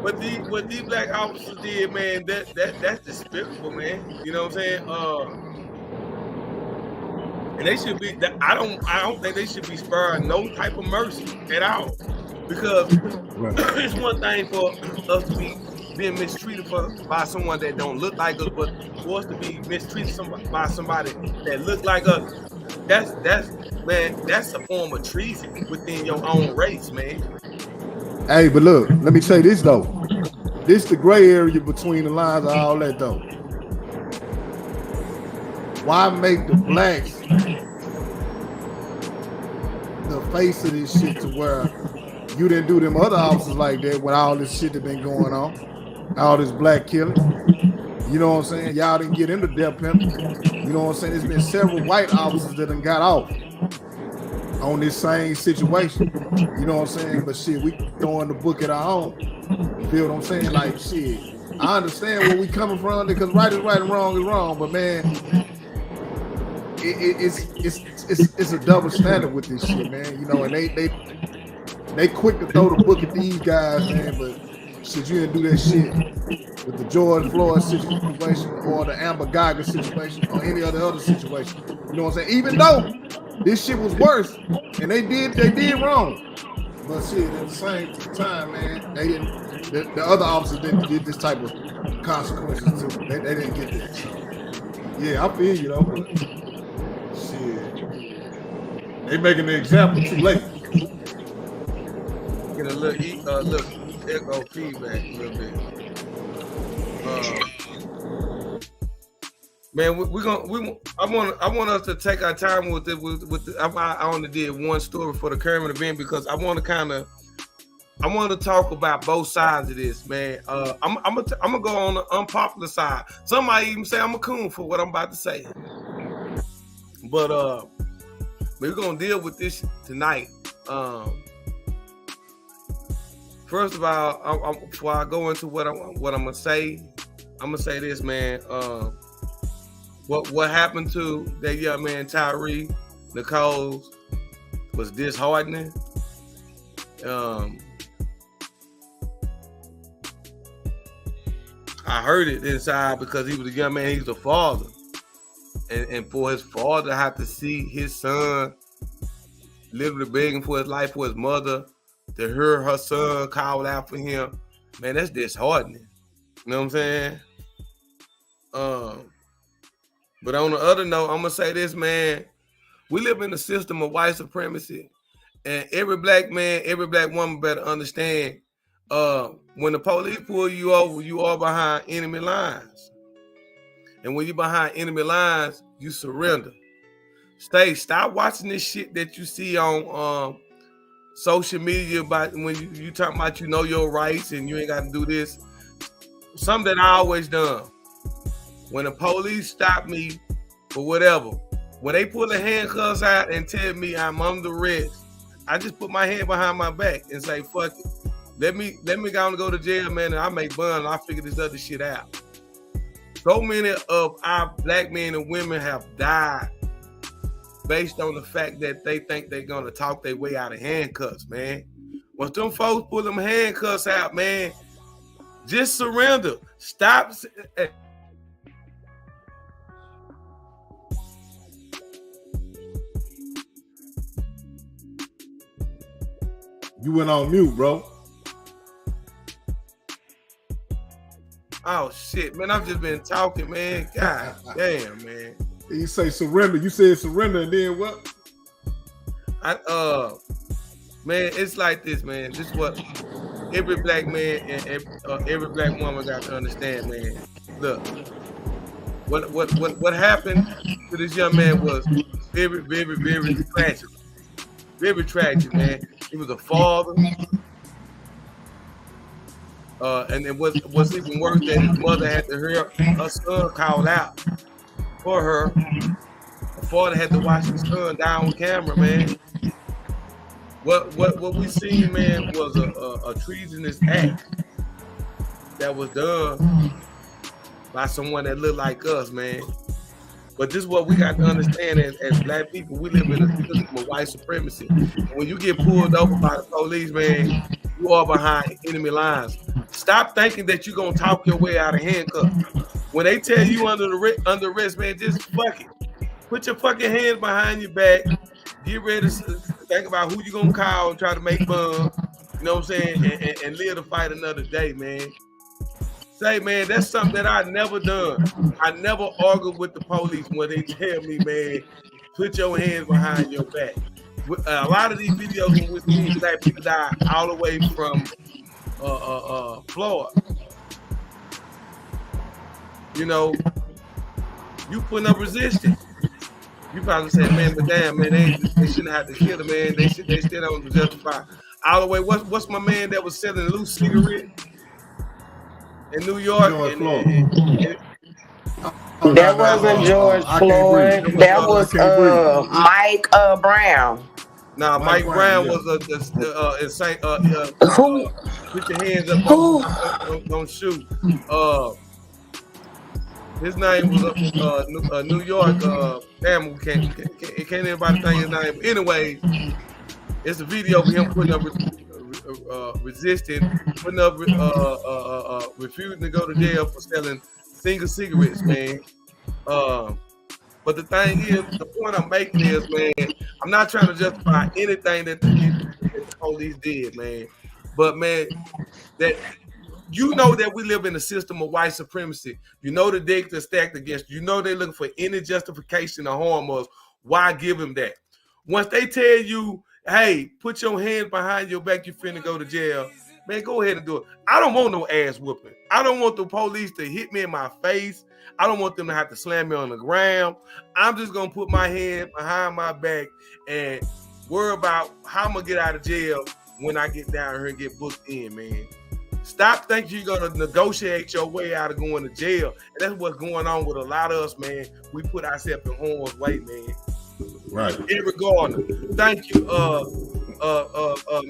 What these black officers did, man, that's despicable, man. You know what I'm saying? And they should be. I don't think they should be spared no type of mercy at all, because it's one thing for us to be being mistreated by someone that don't look like us, but for us to be mistreated by somebody that look like us, that's a form of treason within your own race, man. Hey, but look, let me say this though. This the gray area between the lines of all that though. Why make the blacks the face of this shit to where you didn't do them other officers like that with all this shit that been going on, all this black killing. You know what I'm saying? Y'all didn't get into death penalty. You know what I'm saying? There's been several white officers that done got off on this same situation. You know what I'm saying? But shit, we throwing the book at our own. You feel what I'm saying? Like shit, I understand where we coming from because right is right and wrong is wrong. But man, it's a double standard with this shit, man. You know, and they quick to throw the book at these guys, man. But shit, you didn't do that shit with the George Floyd situation or the Amber Geiger situation or any other situation. You know what I'm saying? Even though this shit was worse and they did wrong. But shit, at the same time, man, they didn't. The other officers didn't get this type of consequences too. They didn't get that. So, yeah, I feel you though. But shit, they making the example too late. Get a little echo feedback a little bit. Man, I want us to take our time with it. I only did one story for the current event because I want to talk about both sides of this, man. I'm gonna go on the unpopular side. Some might even say I'm a coon for what I'm about to say, but we're gonna deal with this tonight. First of all, before I go into what I'm gonna say, I'm gonna say this, man. What happened to that young man Tyree Nichols was disheartening. I heard it inside because he was a young man. He was a father, and for his father to have to see his son literally begging for his life for his mother, to hear her son call out for him, man, that's disheartening. You know what I'm saying? But on the other note, I'm gonna say this, man. We live in a system of white supremacy, and every black man, every black woman better understand. When the police pull you over, you are behind enemy lines, and when you're behind enemy lines, you surrender. Stop watching this shit that you see on social media about when you talking about you know your rights and you ain't got to do this. Something that I always done. When the police stop me for whatever, when they pull the handcuffs out and tell me I'm under arrest, I just put my hand behind my back and say, fuck it. Let me go to jail, man, and I make bun and I figure this other shit out. So many of our black men and women have died based on the fact that they think they're gonna talk their way out of handcuffs, man. Once them folks pull them handcuffs out, man, just surrender. Stop. You went on mute, bro. Oh shit, man! I've just been talking, man. God damn, man. You say surrender. You said surrender, and then what? Man, it's like this, man. This is what every black man and every black woman got to understand, man. Look, what happened to this young man was very, very, very tragic. Very tragic, man. He was a father. And it was even worse that his mother had to hear her son call out for her. The father had to watch his son die on camera, man. What we seen, man, was a treasonous act that was done by someone that looked like us, man. But this is what we got to understand as black people. We live in a system of white supremacy. When you get pulled over by the police, man, you are behind enemy lines. Stop thinking that you're gonna talk your way out of handcuffs. When they tell you under arrest, man, just fuck it. Put your fucking hands behind your back. Get ready to think about who you gonna call and try to make fun. You know what I'm saying? And live to fight another day, man. Say, man, that's something that I never done. I never argued with the police when they tell me, man, put your hands behind your back. A lot of these videos in which these black people die all the way from Florida. You know, you putting up resistance. You probably said, man, but damn, man, they shouldn't have to kill the man. They still don't justify. all the way. What's my man that was selling loose cigarettes in New York? That wasn't George Floyd. That was Mike Brown. Nah, Mike Brown was in Saint. Who? Put your hands up. Don't shoot. His name was New York. Damn, can't anybody think his name? Anyway, it's a video of him putting up resisting, putting up refusing to go to jail for selling single cigarettes, man. But the thing is, the point I'm making is, man, I'm not trying to justify anything that the police did, man. But man, that you know that we live in a system of white supremacy. You know the decks are stacked against you. You know they're looking for any justification to harm us. Why give them that? Once they tell you, hey, put your hands behind your back, you finna go to jail, man, go ahead and do it. I don't want no ass whooping. I don't want the police to hit me in my face. I don't want them to have to slam me on the ground. I'm just gonna put my hand behind my back and worry about how I'm gonna get out of jail when I get down here and get booked in, man. Stop thinking you're gonna negotiate your way out of going to jail. And that's what's going on with a lot of us, man. We put ourselves in harm's way, man. Right. Irregardless. Thank you,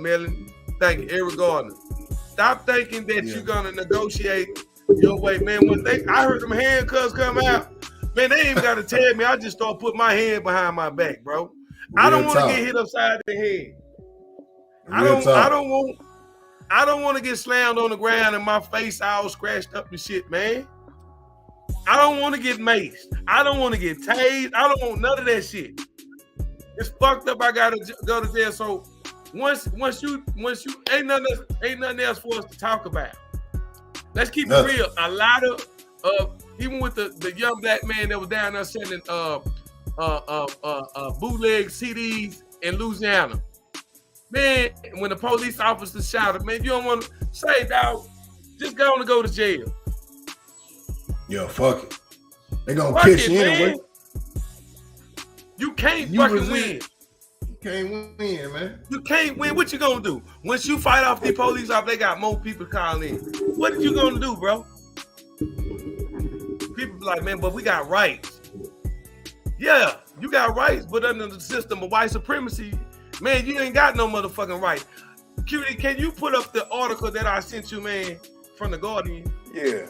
Melanie. Thank you, irregardless. Stop thinking that you're gonna negotiate your way, man. When I heard them handcuffs come out, man, they ain't gotta tell me. I just start putting my hand behind my back, bro. I don't want to get hit upside the head. I don't want to get slammed on the ground and my face all scratched up and shit, man. I don't want to get maced. I don't want to get tased. I don't want none of that shit. It's fucked up. I gotta go to jail. So once you ain't nothing else for us to talk about. Let's keep it real. A lot of even with the young black man that was down there selling bootleg CDs in Louisiana. Man, when the police officer shouted, man, you don't want to say, dog, just go on and go to jail. Yeah, fuck it. They gonna catch you anyway. You can't fucking win. You can't win, man. You can't win. What you gonna do? Once you fight off the police off, they got more people calling in. What are you gonna do, bro? People be like, man, but we got rights. Yeah, you got rights, but under the system of white supremacy, man, you ain't got no motherfucking right. Cutie, can you put up the article that I sent you, man, from the Guardian? Yeah.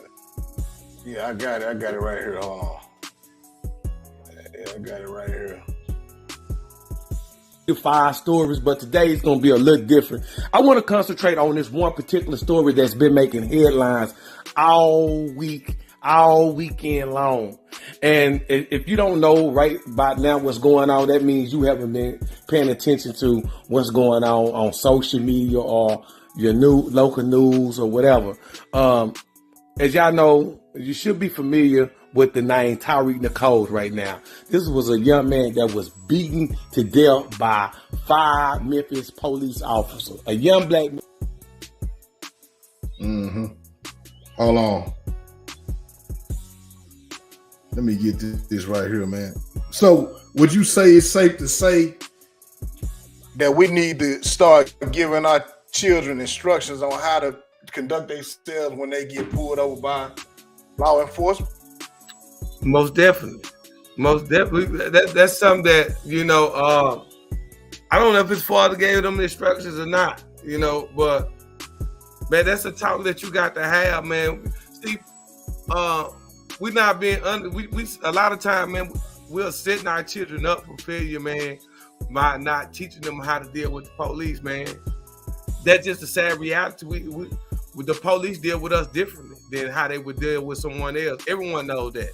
Yeah, I got it. I got it right here. Hold on. Yeah, I got it right here. 5 stories, but today it's going to be a little different. I want to concentrate on this one particular story that's been making headlines all weekend long. And if you don't know right by now what's going on, that means you haven't been paying attention to what's going on social media or your local news or whatever. As y'all know, you should be familiar with the name Tyreek Nichols right now. This was a young man that was beaten to death by 5 Memphis police officers. A young black man. Mm-hmm. Hold on. Let me get this right here, man. So, would you say it's safe to say that we need to start giving our children instructions on how to conduct themselves when they get pulled over by law enforcement? Most definitely. That's something that, I don't know if his father gave them instructions or not, but man, that's a talk that you got to have, man. See, we not being we a lot of time, man, we're setting our children up for failure, man, by not teaching them how to deal with the police, man. That's just a sad reality. We the police deal with us differently than how they would deal with someone else. Everyone knows that.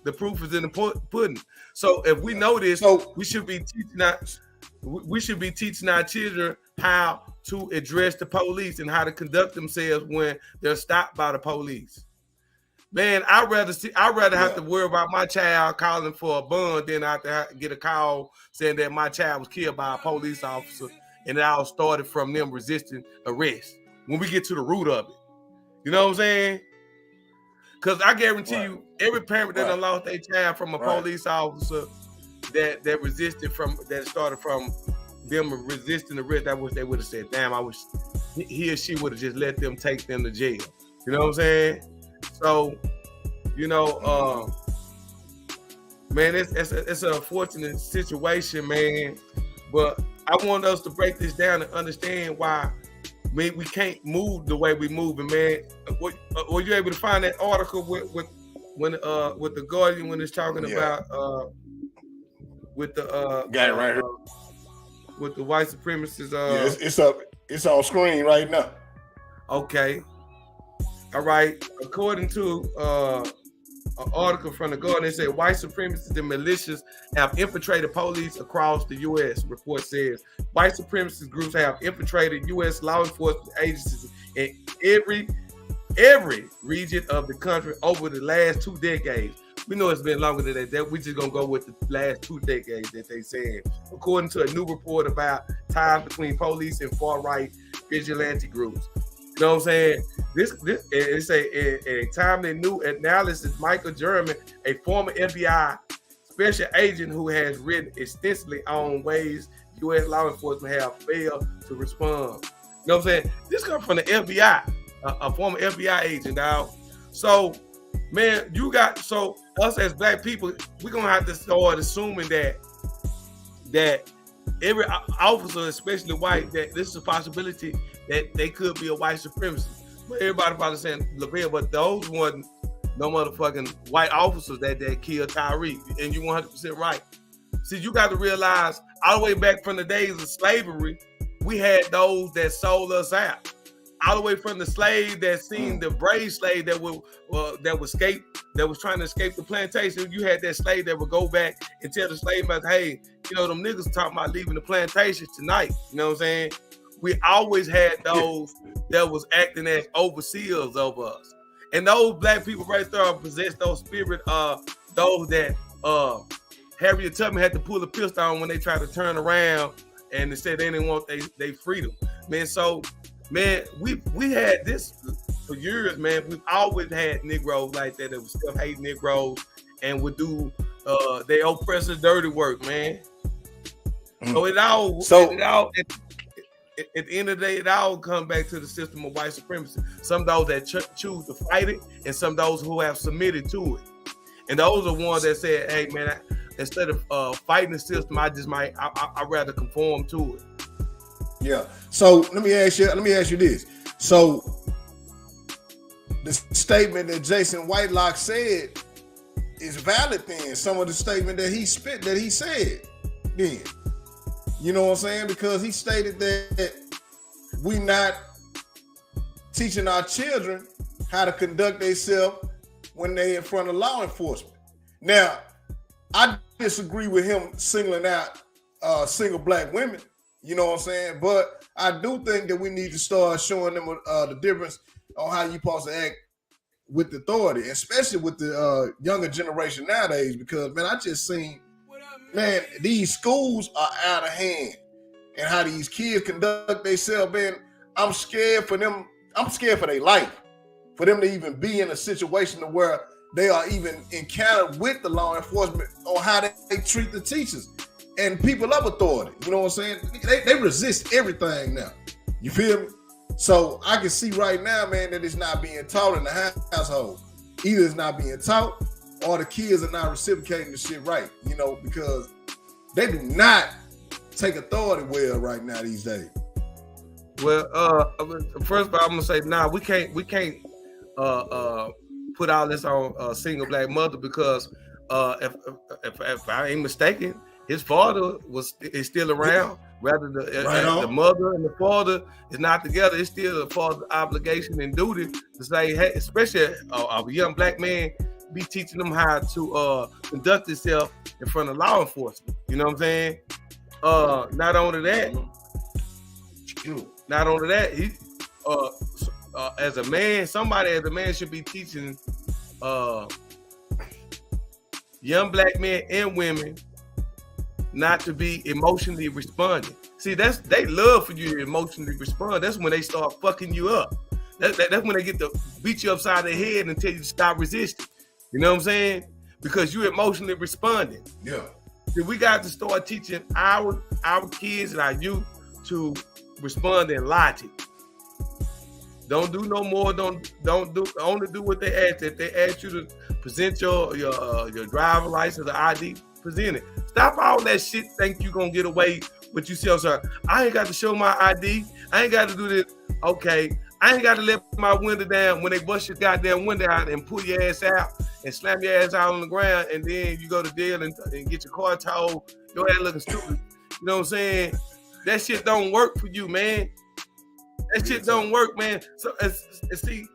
The proof is in the pudding. So if we know this, we should be teaching our children how to address the police and how to conduct themselves when they're stopped by the police. Man, I'd rather have to worry about my child calling for a bond than I have to get a call saying that my child was killed by a police officer, and it all started from them resisting arrest. When we get to the root of it, you know what I'm saying? Because I guarantee you, every parent that done lost their child from a police officer that resisted that started from them resisting arrest, I wish they would have said, damn, I wish he or she would have just let them take them to jail. You know what I'm saying? So, you know, man, it's an unfortunate situation, man. But I want us to break this down and understand why we can't move the way we move. And man, were you able to find that article with the Guardian when it's talking about with the got it right here with the white supremacists? It's up. It's on screen right now. Okay. All right. According to an article from the Guardian, they said white supremacists and militias have infiltrated police across the U.S. Report says white supremacist groups have infiltrated U.S. law enforcement agencies in every region of the country over the last 2 decades. We know it's been longer than that. We just gonna go with the last 2 decades that they said, according to a new report about ties between police and far-right vigilante groups. You know what I'm saying? It's a timely new analysis. Michael German, a former FBI special agent who has written extensively on ways U.S. law enforcement have failed to respond. You know what I'm saying? This comes from the FBI, a former FBI agent, dog. So, man, us as black people, we're gonna have to start assuming that every officer, especially white, that this is a possibility that they could be a white supremacist. But everybody probably saying LaVelle, but those wasn't no motherfucking white officers that killed Tyreek. And you 100% right. See, you got to realize all the way back from the days of slavery, we had those that sold us out. All the way from the slave that seen the brave slave that was trying to escape the plantation. You had that slave that would go back and tell the slave master, hey, you know, them niggas talking about leaving the plantation tonight. You know what I'm saying? We always had those that was acting as overseers over us. And those black people right there possess those spirit, those that Harriet Tubman had to pull a pistol on when they tried to turn around and they said they didn't want they freedom. Man, so man, we had this for years, man. We've always had Negroes like that would still hate Negroes and would do their oppressors' dirty work, man. So at the end of the day, it all comes back to the system of white supremacy. Some those that choose to fight it, and some those who have submitted to it. And those are ones that said, "Hey, man, instead of fighting the system, I'd rather conform to it." Yeah. So let me ask you this. So the statement that Jason Whitelock said is valid. Then some of the statement that he said. Then. You know what I'm saying? Because he stated that we not teaching our children how to conduct themselves when they in front of law enforcement. Now, I disagree with him singling out single black women. You know what I'm saying? But I do think that we need to start showing them the difference on how you supposed to act with authority, especially with the younger generation nowadays. Because, man, I just seen, man, these schools are out of hand, and how these kids conduct themselves, man, I'm scared for them. I'm scared for their life, for them to even be in a situation where they are even encountered with the law enforcement on how they treat the teachers and people of authority. You know what I'm saying? They resist everything now. You feel me? So I can see right now, man, that it's not being taught in the household. Either it's not being taught, or the kids are not reciprocating the shit right, you know, because they do not take authority well right now these days. Well, first of all, I'm gonna say, we can't put all this on a single black mother, because if I ain't mistaken, his father is still around. Rather the mother and the father is not together, it's still the father's obligation and duty to say, hey, especially a young black man, be teaching them how to conduct himself in front of law enforcement. You know what I'm saying? Not only that, he as a man should be teaching young black men and women not to be emotionally responding. See, they love for you to emotionally respond. That's when they start fucking you up. That's when they get to beat you upside the head and tell you to stop resisting. You know what I'm saying? Because you're emotionally responding. Yeah. We got to start teaching our kids and our youth to respond in logic. Don't do no more. Don't do. Only do what they ask. If they ask you to present your driver license or ID, present it. Stop all that shit. Think you gonna get away with you self. I ain't got to show my ID. I ain't got to do this. Okay. I ain't got to let my window down when they bust your goddamn window out and pull your ass out and slam your ass out on the ground, and then you go to jail and get your car towed. Your ass looking stupid. You know what I'm saying? That shit don't work for you, man. That shit don't work, man. So, see,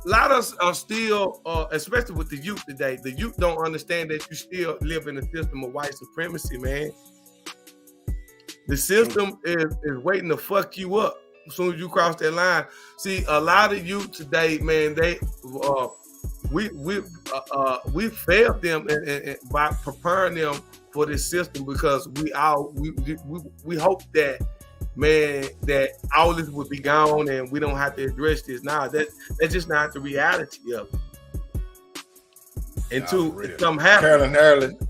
a lot of us are still, especially with the youth today, the youth don't understand that you still live in a system of white supremacy, man. The system is waiting to fuck you up as soon as you cross that line. See, a lot of youth today, man, we failed them by preparing them for this system, because we hope that, man, that all this would be gone and we don't have to address this. Now that's just not the reality of it. And something happened.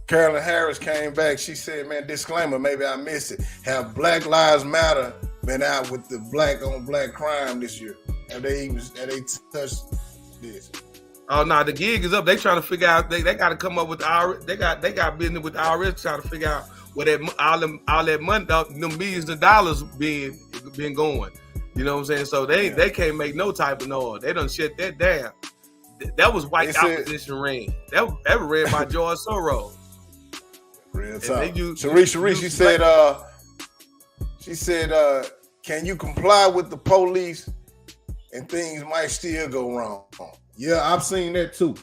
Carolyn Harris came back. She said, man, disclaimer, maybe I missed it. Have Black Lives Matter been out with the black on black crime this year? Have they touched this? Oh no, the gig is up. They trying to figure out. They got to come up with the IRS. They got business with the IRS trying to figure out where all that money, them millions of dollars been going. You know what I'm saying? So they can't make no type of noise. They done shut that down. That was white opposition reign. That was ran by George Soros. Real talk. Sharice, she said, can you comply with the police and things might still go wrong? Yeah, I've seen that too.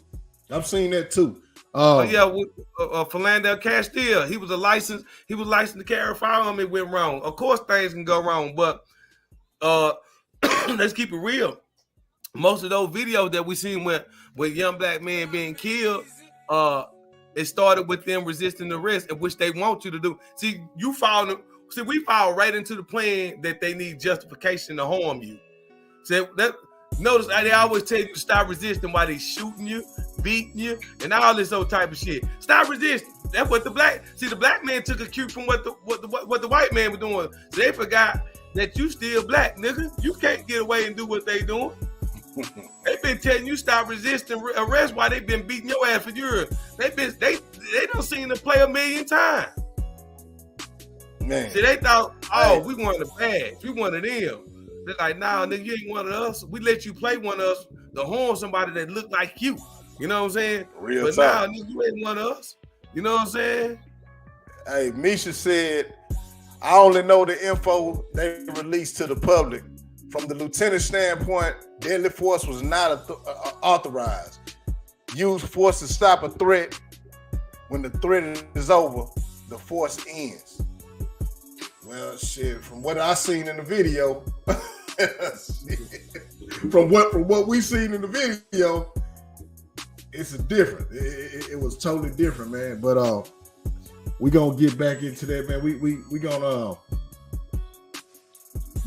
Philando Castile, he was licensed to carry a firearm. It went wrong. Of course, things can go wrong, but let's keep it real. Most of those videos that we seen with young black men being killed, it started with them resisting arrest, in which they want you to do. See, we fall right into the plan that they need justification to harm you. Notice they always tell you to stop resisting while they shooting you, beating you, and all this old type of shit. Stop resisting. That's what the black man took a cue from what the white man was doing. So they forgot that you still black, nigga. You can't get away and do what they doing. They've been telling you stop resisting arrest while they've been beating your ass for years. They don't seen the play a million times. Man. See, they thought, we wanted a badge. We wanted them. They're like, nah, nigga, you ain't one of us. We let you play one of us to harm somebody that look like you. You know what I'm saying? Real but talk. Nah, nigga, you ain't one of us. You know what I'm saying? Hey, Misha said, I only know the info they released to the public. From the lieutenant standpoint, deadly force was not authorized. Use force to stop a threat. When the threat is over, the force ends. Well, shit, from what I seen in the video, from what we seen in the video, it's different. It was totally different, man. But we gonna get back into that, man. We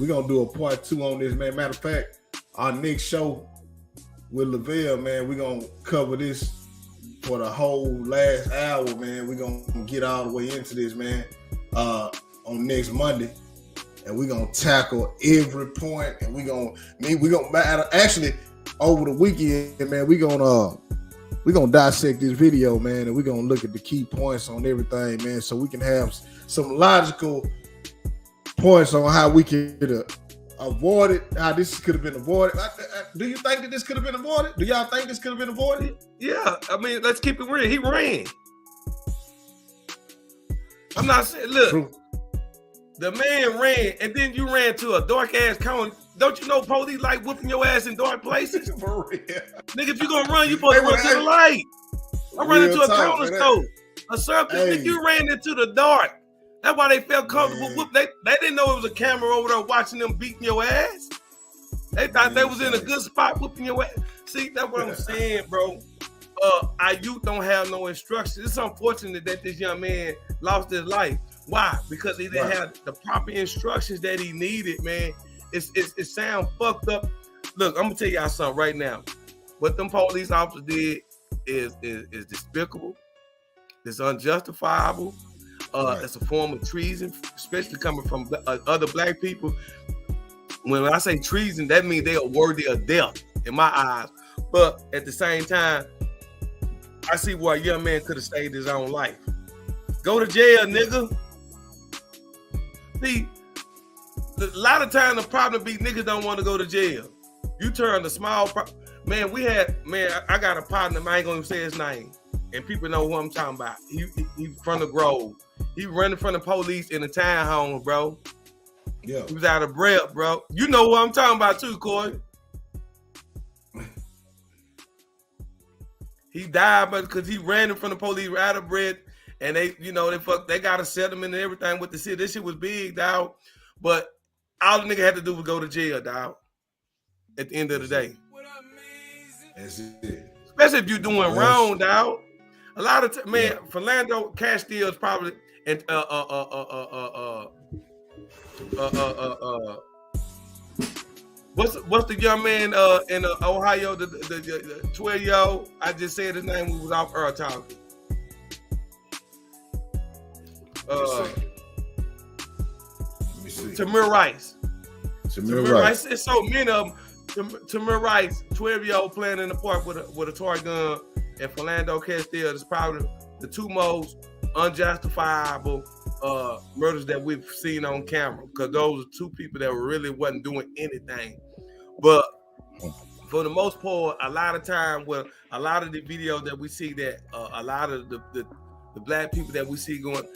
gonna do a part 2 on this, man. Matter of fact, our next show with Lavelle, man, we gonna cover this for the whole last hour, man. We gonna get all the way into this, man, on next Monday, and we gonna tackle every point, and we gonna actually over the weekend, man. We gonna dissect this video, man, and we gonna look at the key points on everything, man, so we can have some logical points on how we could avoid it, how this could have been avoided. Do you think that this could have been avoided? Do y'all think this could have been avoided? Yeah, I mean, let's keep it real. He ran. I'm not saying, look, True. The man ran, and then you ran to a dark ass corner. Don't you know police like whooping your ass in dark places? For real. Nigga, if you gonna run, you supposed to run to the light. I'm running to a corner store or something. If you ran into the dark, that's why they felt comfortable. They didn't know it was a camera over there watching them beating your ass. They thought they was in a good spot whooping your ass. See, that's what I'm saying, bro. Our youth don't have no instructions. It's unfortunate that this young man lost his life. Why? Because he didn't have the proper instructions that he needed, man. It sounds fucked up. Look, I'm gonna tell y'all something right now. What them police officers did is despicable. It's unjustifiable. It's a form of treason, especially coming from other black people. When I say treason, that means they are worthy of death in my eyes. But at the same time, I see why a young man could have saved his own life. Go to jail, nigga. See, a lot of times the problem be niggas don't want to go to jail. You turn the small man. I got a partner. I ain't gonna even say his name, and people know who I'm talking about. He from the Grove. He running from the police in a townhome, bro. Yeah, he was out of breath, bro. You know what I'm talking about too, Corey. He died, but because he ran in front of the police, out of breath, and they got a settlement and everything with the city. This shit was big, dog. But all the nigga had to do was go to jail, dog. At the end of the day, that's it. Especially if you're doing wrong, dog. A lot of Philando Castile is probably and what's the young man in Ohio, the 12-year-old? I just said his name. We was off Earl talking. Let me see. Tamir Rice. Tamir Rice. It's so many of them. Tamir Rice, 12-year-old playing in the park with a toy gun, and Philando Castile is probably the two most unjustifiable murders that we've seen on camera, because those are two people that really wasn't doing anything. But for the most part, a lot of time, a lot of the videos that we see that a lot of the black people that we see going,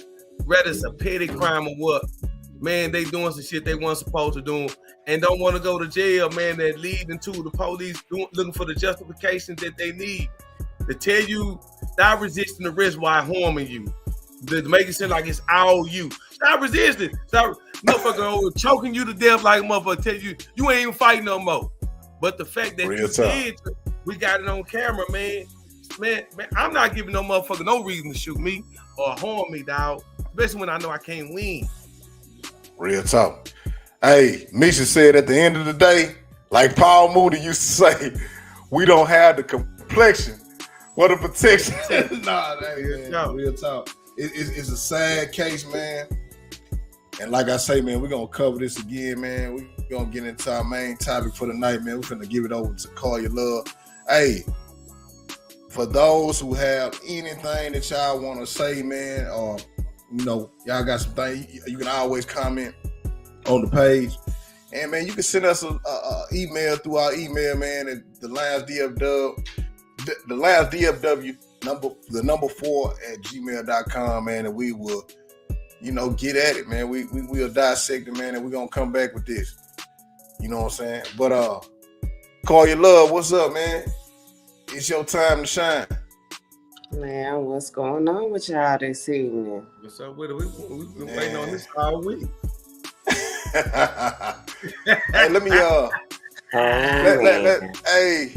whether it's a petty crime or what, man, they doing some shit they weren't supposed to do and don't want to go to jail, man, that lead into the police looking for the justifications that they need to tell you stop resisting arrest while harming you. To make it seem like it's all you. Stop resisting. Stop motherfucker choking you to death like a motherfucker tell you ain't even fighting no more. But the fact that you did, we got it on camera, man. Man, I'm not giving no motherfucker no reason to shoot me or harm me, dog. Especially when I know I can't win. Real talk. Hey, Misha said at the end of the day, like Paul Mooney used to say, we don't have the complexion or the protection. Nah, that ain't real talk. It's a sad case, man. And like I say, man, we're going to cover this again, man. We're going to get into our main topic for the night, man. We're going to give it over to Call Your Love. Hey, for those who have anything that y'all want to say, man, or, y'all got some things, you can always comment on the page. And, man, you can send us an email through our email, man, at the last DFW number 4 at gmail.com, man, and we will, get at it, man. We'll dissect it, man, and we're gonna come back with this. You know what I'm saying? But Call Your Love, what's up, man? It's your time to shine. Man, what's going on with y'all this evening? What's up with it? We've been waiting on this all week. Hey, let me hey.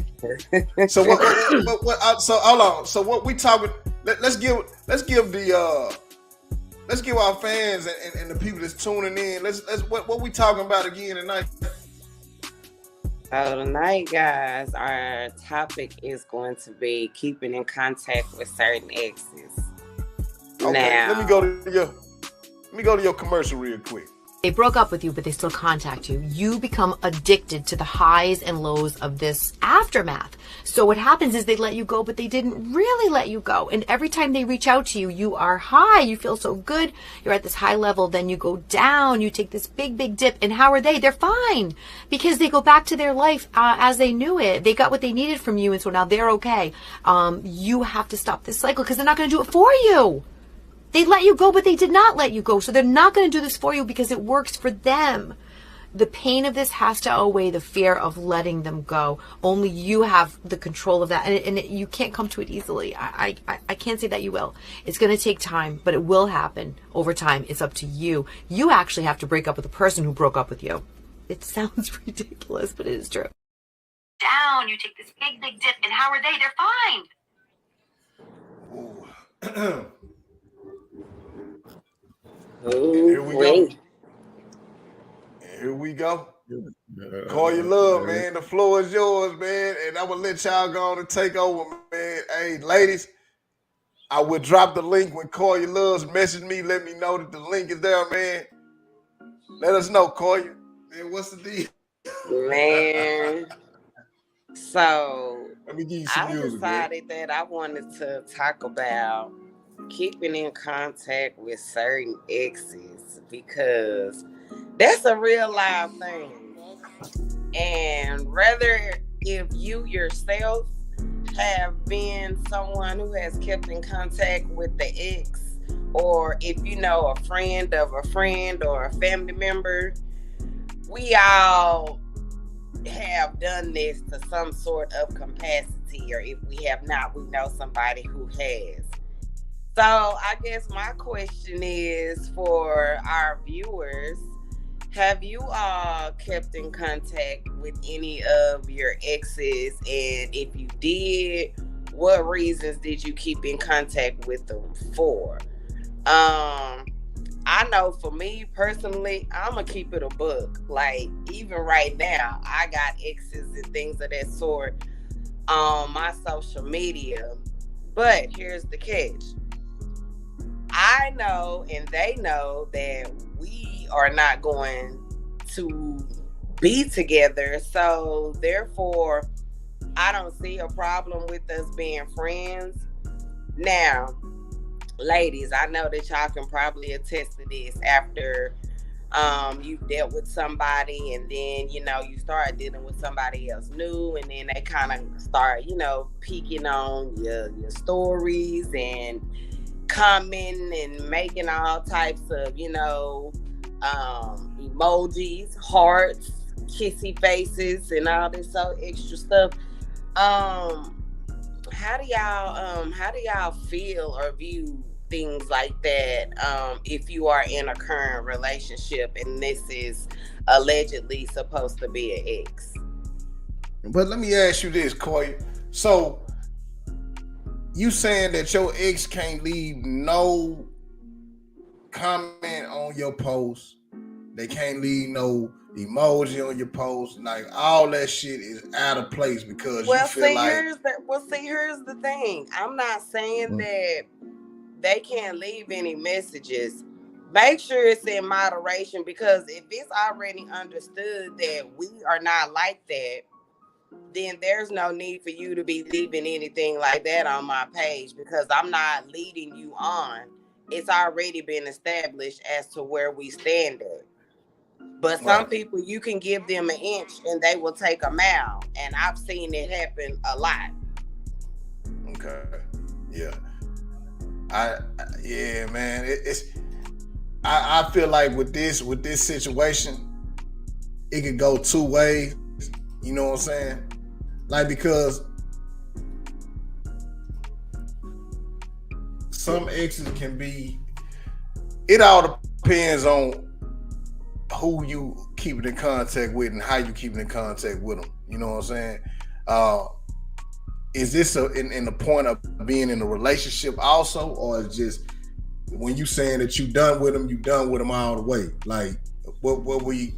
So what? So hold on. So what we talking? Let's give our fans and the people that's tuning in. Let's what we talking about again tonight? So tonight, guys, our topic is going to be keeping in contact with certain exes. Okay, now, let me go to your commercial real quick. They broke up with you, but they still contact you. You become addicted to the highs and lows of this aftermath. So what happens is they let you go, but they didn't really let you go. And every time they reach out to you, you are high. You feel so good. You're at this high level. Then you go down. You take this big, big dip. And how are they? They're fine because they go back to their life as they knew it. They got what they needed from you. And so now they're okay. You have to stop this cycle because they're not going to do it for you. They let you go, but they did not let you go. So they're not going to do this for you because it works for them. The pain of this has to outweigh the fear of letting them go. Only you have the control of that. And you can't come to it easily. I can't say that you will. It's going to take time, but it will happen over time. It's up to you. You actually have to break up with the person who broke up with you. It sounds ridiculous, but it is true. Down, you take this big, big dip. And how are they? They're fine. Here we go. Here we go. Call Your Love, man. The floor is yours, man. And I'm going to let y'all go on and take over, man. Hey, ladies, I will drop the link when Koya Loves message me. Let me know that the link is there, man. Let us know, Koya. Man, what's the deal? Man. So let me give you some I music, decided that I wanted to talk about keeping in contact with certain exes because that's a real life thing. And whether if you yourself have been someone who has kept in contact with the ex, or if you know a friend of a friend or a family member, we all have done this to some sort of capacity, or if we have not, we know somebody who has. So I guess my question is for our viewers, have you all kept in contact with any of your exes? And if you did, what reasons did you keep in contact with them for? I know for me personally, I'm gonna keep it a book. Like even right now, I got exes and things of that sort on my social media. But here's the catch. I know and they know that we are not going to be together. So therefore, I don't see a problem with us being friends. Now, ladies, I know that y'all can probably attest to this after you've dealt with somebody and then you start dealing with somebody else new, and then they kind of start peeking on your stories and commenting and making all types of emojis, hearts, kissy faces, and all this so extra stuff. How do y'all feel or view things like that if you are in a current relationship and this is allegedly supposed to be an ex? But let me ask you this, Koya. So you saying that your ex can't leave no comment on your post? They can't leave no emoji on your post. Like all that shit is out of place because you feel like. Here's the thing. I'm not saying that they can't leave any messages. Make sure it's in moderation, because if it's already understood that we are not like that, then there's no need for you to be leaving anything like that on my page, because I'm not leading you on. It's already been established as to where we stand at. But some people, you can give them an inch and they will take a mile. And I've seen it happen a lot. Okay. Yeah. Yeah, man. I feel like with this situation, it could go two ways. You know what I'm saying? Like, because some exes can be, it all depends on who you keep in contact with and how you keep in contact with them. You know what I'm saying? Is this in the point of being in a relationship also, or is just when you saying that you done with them all the way? Like what we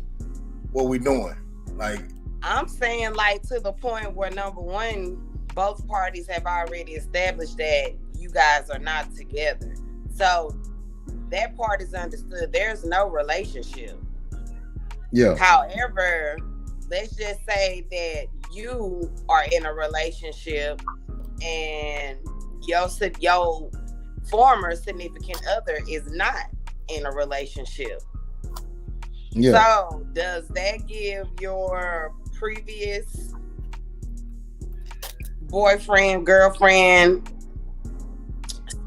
doing? Like, I'm saying, like, to the point where, number one, both parties have already established that you guys are not together. So that part is understood. There's no relationship. Yeah. However, let's just say that you are in a relationship and your former significant other is not in a relationship. Yeah. So does that give your previous boyfriend, girlfriend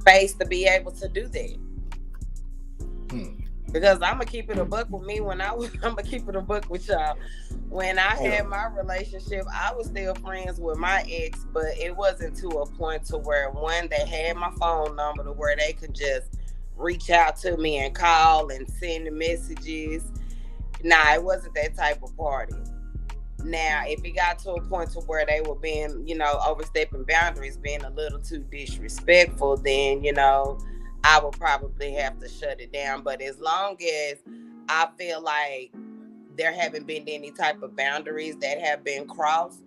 space to be able to do that? Because I'm gonna keep it a buck with me. I'm gonna keep it a buck with y'all. When I had my relationship, I was still friends with my ex, but it wasn't to a point to where, one, they had my phone number to where they could just reach out to me and call and send messages. Nah, it wasn't that type of party. Now, if it got to a point to where they were being, overstepping boundaries, being a little too disrespectful, then, I would probably have to shut it down. But as long as I feel like there haven't been any type of boundaries that have been crossed,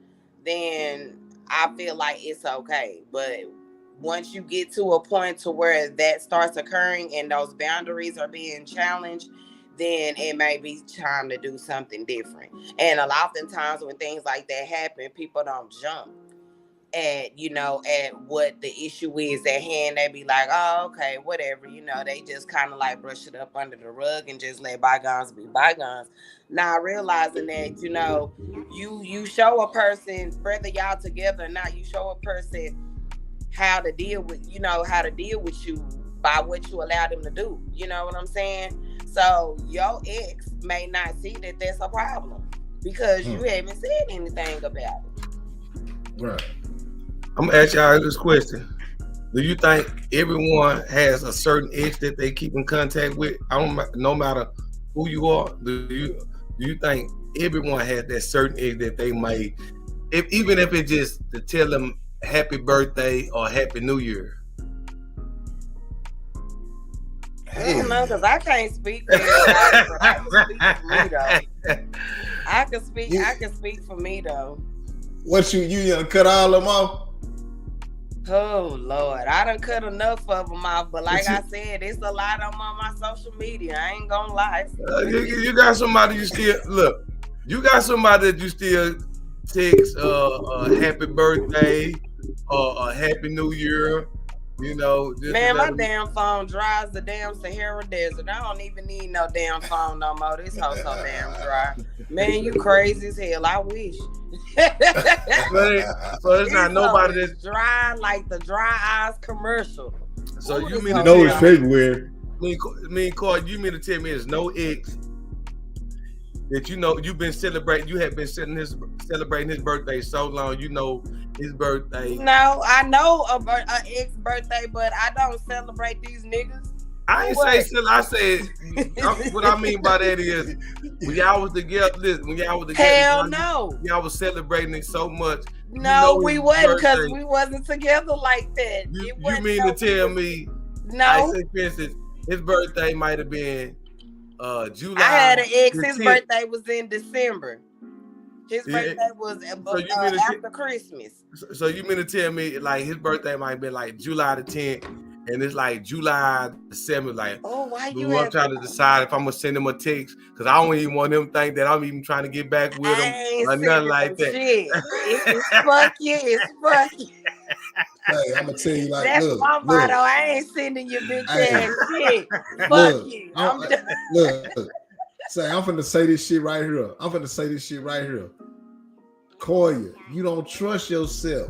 then I feel like it's okay. But once you get to a point to where that starts occurring and those boundaries are being challenged, then it may be time to do something different. And a lot of times when things like that happen, people don't jump at, you know, at what the issue is at hand. They be like, oh, okay, whatever, you know, they just kind of like brush it up under the rug and just let bygones be bygones. Now realizing that, you know, you show a person, whether y'all together or not, you show a person how to deal with you by what you allow them to do. You know what I'm saying? So your ex may not see that that's a problem because you haven't said anything about it. Right. I'm gonna ask y'all this question: do you think everyone has a certain ex that they keep in contact with? No matter who you are. Do you think everyone has that certain ex that they might, even if it's just to tell them happy birthday or happy New Year? I don't know, because I can't speak for everybody, but I can speak for me though. I can speak for me though. What you gonna cut all of them off? Oh Lord, I done cut enough of them off, but like I said, it's a lot of them on my social media. I ain't gonna lie. You got somebody you still look. You got somebody that you still text happy birthday or a happy New Year. You know, man, my damn phone dry as the damn Sahara Desert. I don't even need no damn phone no more. This house so damn dry. Man, you crazy as hell. I wish. So it's not nobody that's dry like the dry eyes commercial. So Ooh, you mean to know it's February? Me, Carl, you mean to tell me there's no ex that you know you've been celebrating? You have been celebrating his birthday so long. You know his birthday. No, I know a ex birthday, but I don't celebrate these niggas. I ain't I said what I mean by that is when y'all was together. Hell no. Y'all was celebrating it so much. No, we wasn't, because we wasn't together like that. You mean to tell me? No. I say, for instance, his birthday might have been July. I had an ex. His birthday was in December. His birthday was after Christmas. So you mean to tell me like his birthday might be like July the 10th, and it's like July the 7th? Like, why you? I'm trying to decide if I'm gonna send him a text because I don't even want him to think that I'm even trying to get back with him or nothing like that. Shit. It's fuck you. It's fuck you. Hey, I'm gonna tell you like that's look, my motto. I ain't sending you bitch ass shit. Fuck you. Look. Say, I'm finna say this shit right here. Koya, you don't trust yourself.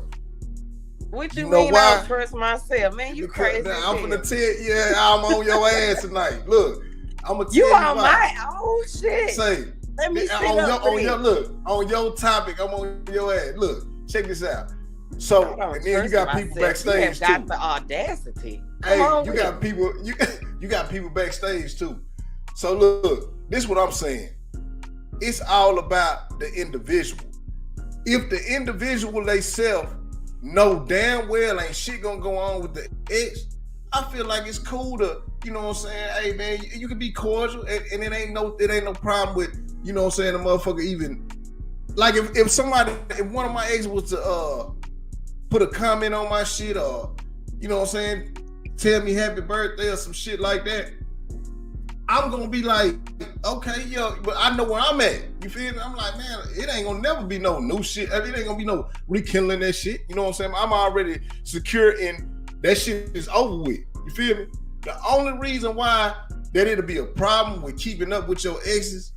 What you mean I don't trust myself? Man, you crazy. I'm finna tell you, I'm on your ass tonight. Look, I'm gonna tell you you on my shit. Say, let me on your topic, I'm on your ass. Look, check this out. So, and then you got people backstage too. You got the audacity. Hey, you got people. You got people backstage too. So look, this is what I'm saying. It's all about the individual. If the individual they self know damn well ain't shit gonna go on with the ex, I feel like it's cool to, you know what I'm saying? Hey man, you can be cordial and it ain't no problem with, you know what I'm saying, the motherfucker even like if one of my exes was to put a comment on my shit or, you know what I'm saying, tell me happy birthday or some shit like that, I'm gonna be like, okay, yo, but I know where I'm at. You feel me? I'm like, man, it ain't gonna never be no new shit. It ain't gonna be no rekindling that shit. You know what I'm saying? I'm already secure and that shit is over with. You feel me? The only reason why that it'll be a problem with keeping up with your exes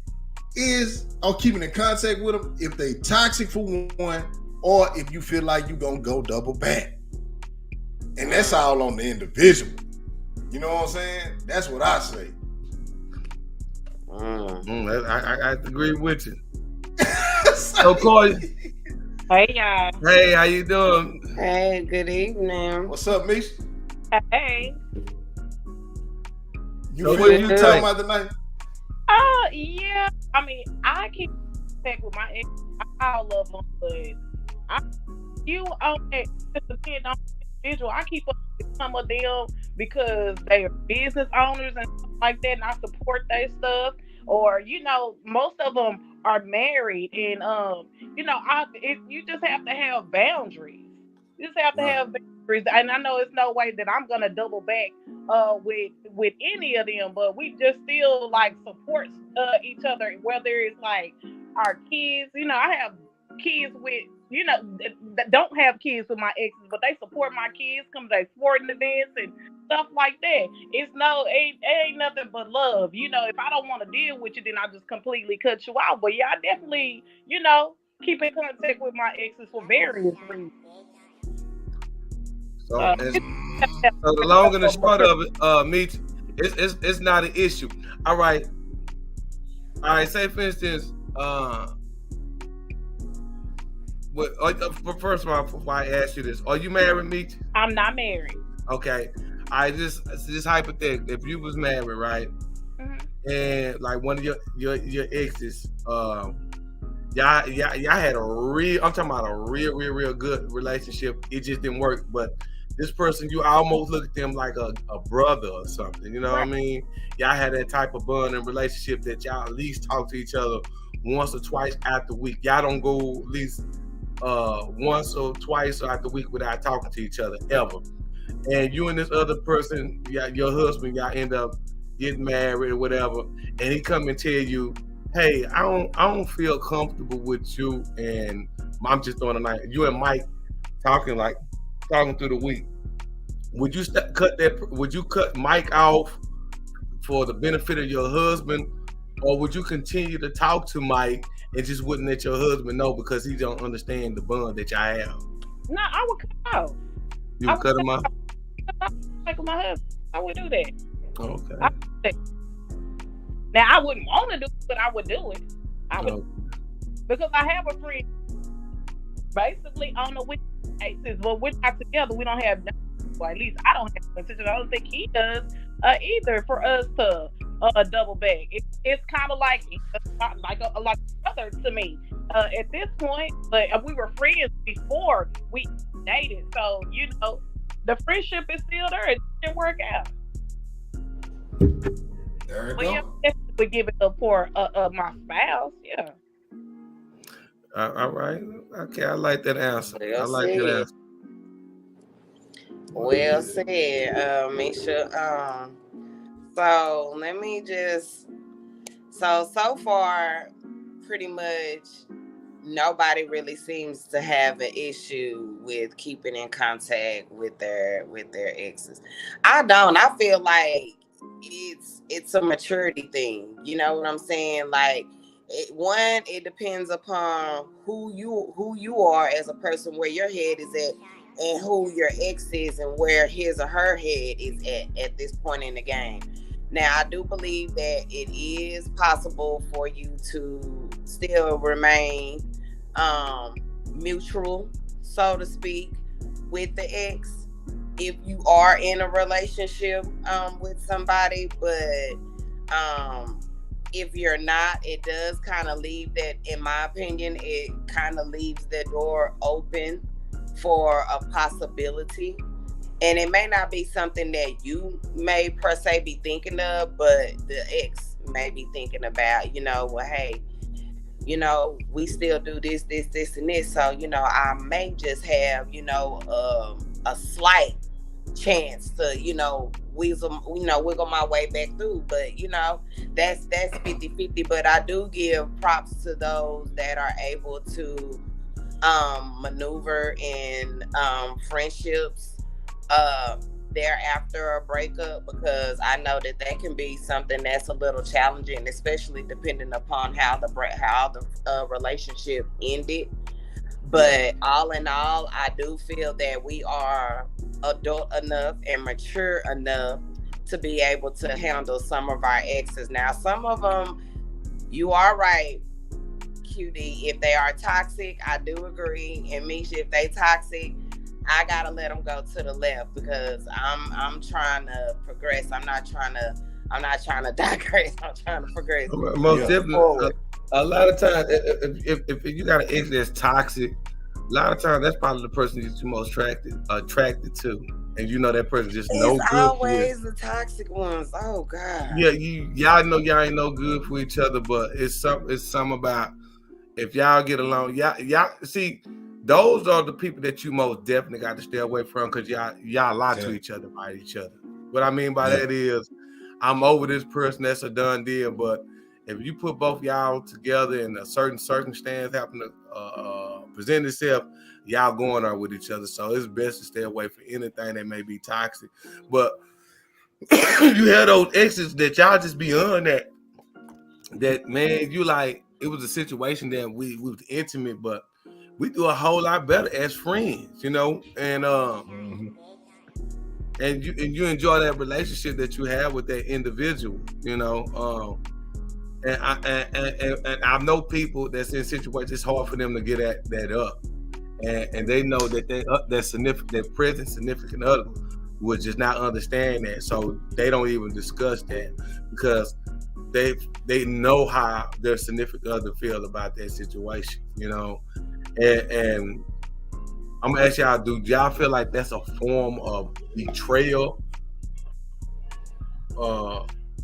is, or keeping in contact with them, if they toxic for one, or if you feel like you gonna go double back. And that's all on the individual. You know what I'm saying? That's what I say. I agree with you. So, Corey. Hey, y'all. Hey, how you doing? Hey, good evening. What's up, Mish? Hey. What are you talking about tonight? Yeah. I mean, I keep in contact with my ex. I love them, but it depends on the individual. I keep up with some of them because they are business owners and stuff like that, and I support their stuff. Or, you know, most of them are married, and you know, you just have to have boundaries. You just have to have boundaries. And I know it's no way that I'm gonna double back with any of them, but we just still like support each other, whether it's like our kids. You know, I have kids with, you know, that don't have kids with my exes, but they support my kids, come to their sporting events and stuff like that. It's it ain't nothing but love. You know, if I don't want to deal with you, then I just completely cut you out. But yeah, I definitely, you know, keep in contact with my exes for various reasons. So, so the long and the short of it, Meech, it's not an issue. All right. Say for instance, first of all, before I ask you this, are you married, Meech? I'm not married. Okay. Just hypothetical. If you was married, right, and like one of your exes, y'all had a real, I'm talking about a real good relationship. It just didn't work, but this person, you almost look at them like a brother or something. You know what I mean? Y'all had that type of bond and relationship that y'all at least talk to each other once or twice out the week. Y'all don't go at least once or twice out the week without talking to each other ever. And you and this other person, your husband, y'all end up getting married or whatever, and he come and tell you, hey, I don't feel comfortable with you, and I'm just throwing a night. You and Mike talking through the week. Would you Would you cut Mike off for the benefit of your husband, or would you continue to talk to Mike and just wouldn't let your husband know because he don't understand the bond that y'all have? No, I would cut him off. You would cut him off? Like my husband, I would do that. Okay. Now I wouldn't want to do it, but I would do it. I would, because I have a friend basically on the weekend basis, but we're not together. We don't have, well, at least I don't have attention. I don't think he does either. For us to double back, it's kind of like a brother to me at this point. But we were friends before we dated, so you know the friendship is still there. It didn't work out. There you but go. Yeah, definitely give it up for my spouse. Yeah. All right. Okay, I like that answer. Well I like said. that answer. Well said, Misha. So let me just. So far, pretty much nobody really seems to have an issue with keeping in contact with their exes. I don't. I feel like it's a maturity thing. You know what I'm saying? Like, it depends upon who you are as a person, where your head is at, and who your ex is, and where his or her head is at this point in the game. Now, I do believe that it is possible for you to still remain mutual, so to speak, with the ex if you are in a relationship with somebody. But if you're not, it does kind of leave that, in my opinion, it kind of leaves the door open for a possibility. And it may not be something that you may per se be thinking of, but the ex may be thinking about, well, hey, we still do this, and this. So, I may just have, a slight chance to, wiggle my way back through. But, that's 50-50. But I do give props to those that are able to maneuver in friendships thereafter a breakup, because I know that can be something that's a little challenging, especially depending upon how the relationship ended. But all in all, I do feel that we are adult enough and mature enough to be able to handle some of our exes. Now, some of them, you are right, QD, if they are toxic, I do agree. And Misha, if they toxic, I gotta let them go to the left, because I'm trying to progress. I'm not trying to digress. I'm trying to progress. Most definitely. A lot of times, if you got an ex that's toxic, a lot of times that's probably the person you're most attracted to, and that person just no good. It's always the toxic ones. Oh God. Yeah, y'all know y'all ain't no good for each other, but it's some about if y'all get along. Y'all see. those are the people that you most definitely got to stay away from because y'all lie to each other by each other. What I mean by that is, I'm over this person, that's a done deal. But if you put both y'all together and a certain circumstance happen to present itself, y'all going on with each other. So it's best to stay away from anything that may be toxic. But you have those exes that y'all just beyond that. That man, you like it was a situation that we was intimate, but we do a whole lot better as friends, you know, and and you enjoy that relationship that you have with that individual, you know. And I know people that's in situations it's hard for them to get that up, and they know that that significant, that present significant other would just not understand that, so they don't even discuss that because they know how their significant other feel about that situation, you know. And I'm gonna ask y'all, do y'all feel like that's a form of betrayal?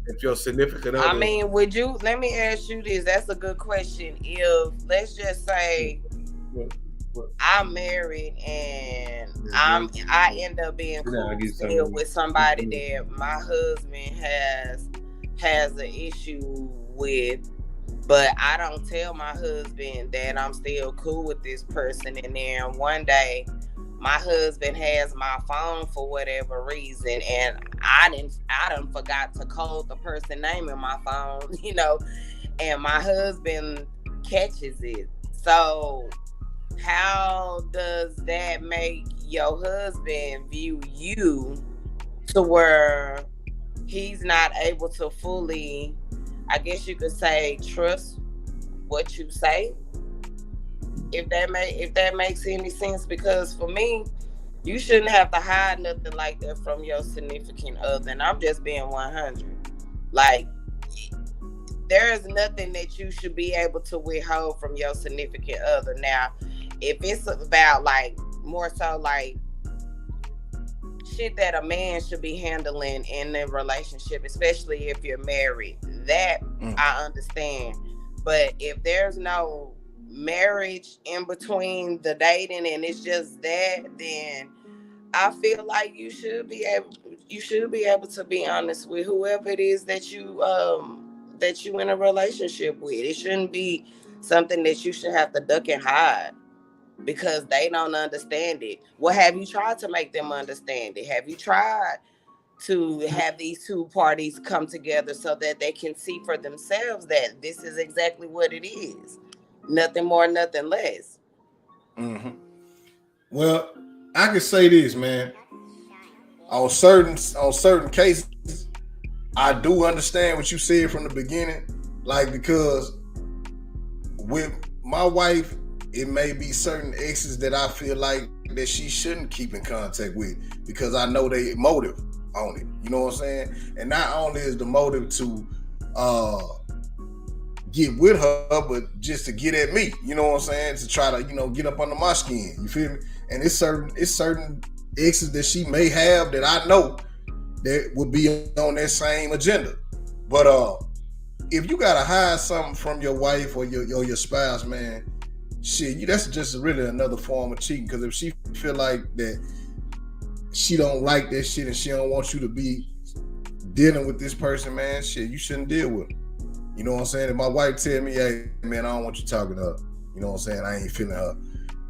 If your significant other, I mean, let me ask you this, that's a good question. If let's just say I'm married and I end up being cool still with somebody that my husband has an issue with, but I don't tell my husband that I'm still cool with this person, and then one day my husband has my phone for whatever reason, and I done forgot to code the person name in my phone, you know, and my husband catches it. So how does that make your husband view you to where he's not able to fully, I guess you could say, trust what you say? If that makes any sense, because for me, you shouldn't have to hide nothing like that from your significant other. And I'm just being 100. Like, there is nothing that you should be able to withhold from your significant other. Now, if it's about like more so like shit that a man should be handling in a relationship, especially if you're married, that I understand. But if there's no marriage in between the dating and it's just that, then I feel like you should be able to be honest with whoever it is that you in a relationship with. It shouldn't be something that you should have to duck and hide because they don't understand it. Well, have you tried to make them understand it? Have you tried to have these two parties come together so that they can see for themselves that this is exactly what it is? Nothing more, nothing less. Mm-hmm. Well, I can say this, man. On certain cases, I do understand what you said from the beginning. Like, because with my wife, it may be certain exes that I feel like that she shouldn't keep in contact with because I know they motive on it. You know what I'm saying? And not only is the motive to get with her, but just to get at me, you know what I'm saying? To try to, you know, get up under my skin. You feel me? And it's certain exes that she may have that I know that would be on that same agenda. But if you gotta hide something from your wife or your spouse, man, shit, that's just really another form of cheating. Because if she feel like that she don't like that shit and she don't want you to be dealing with this person, man, shit, you shouldn't deal with her. You know what I'm saying? If my wife tell me, hey, man, I don't want you talking to her. You know what I'm saying? I ain't feeling her.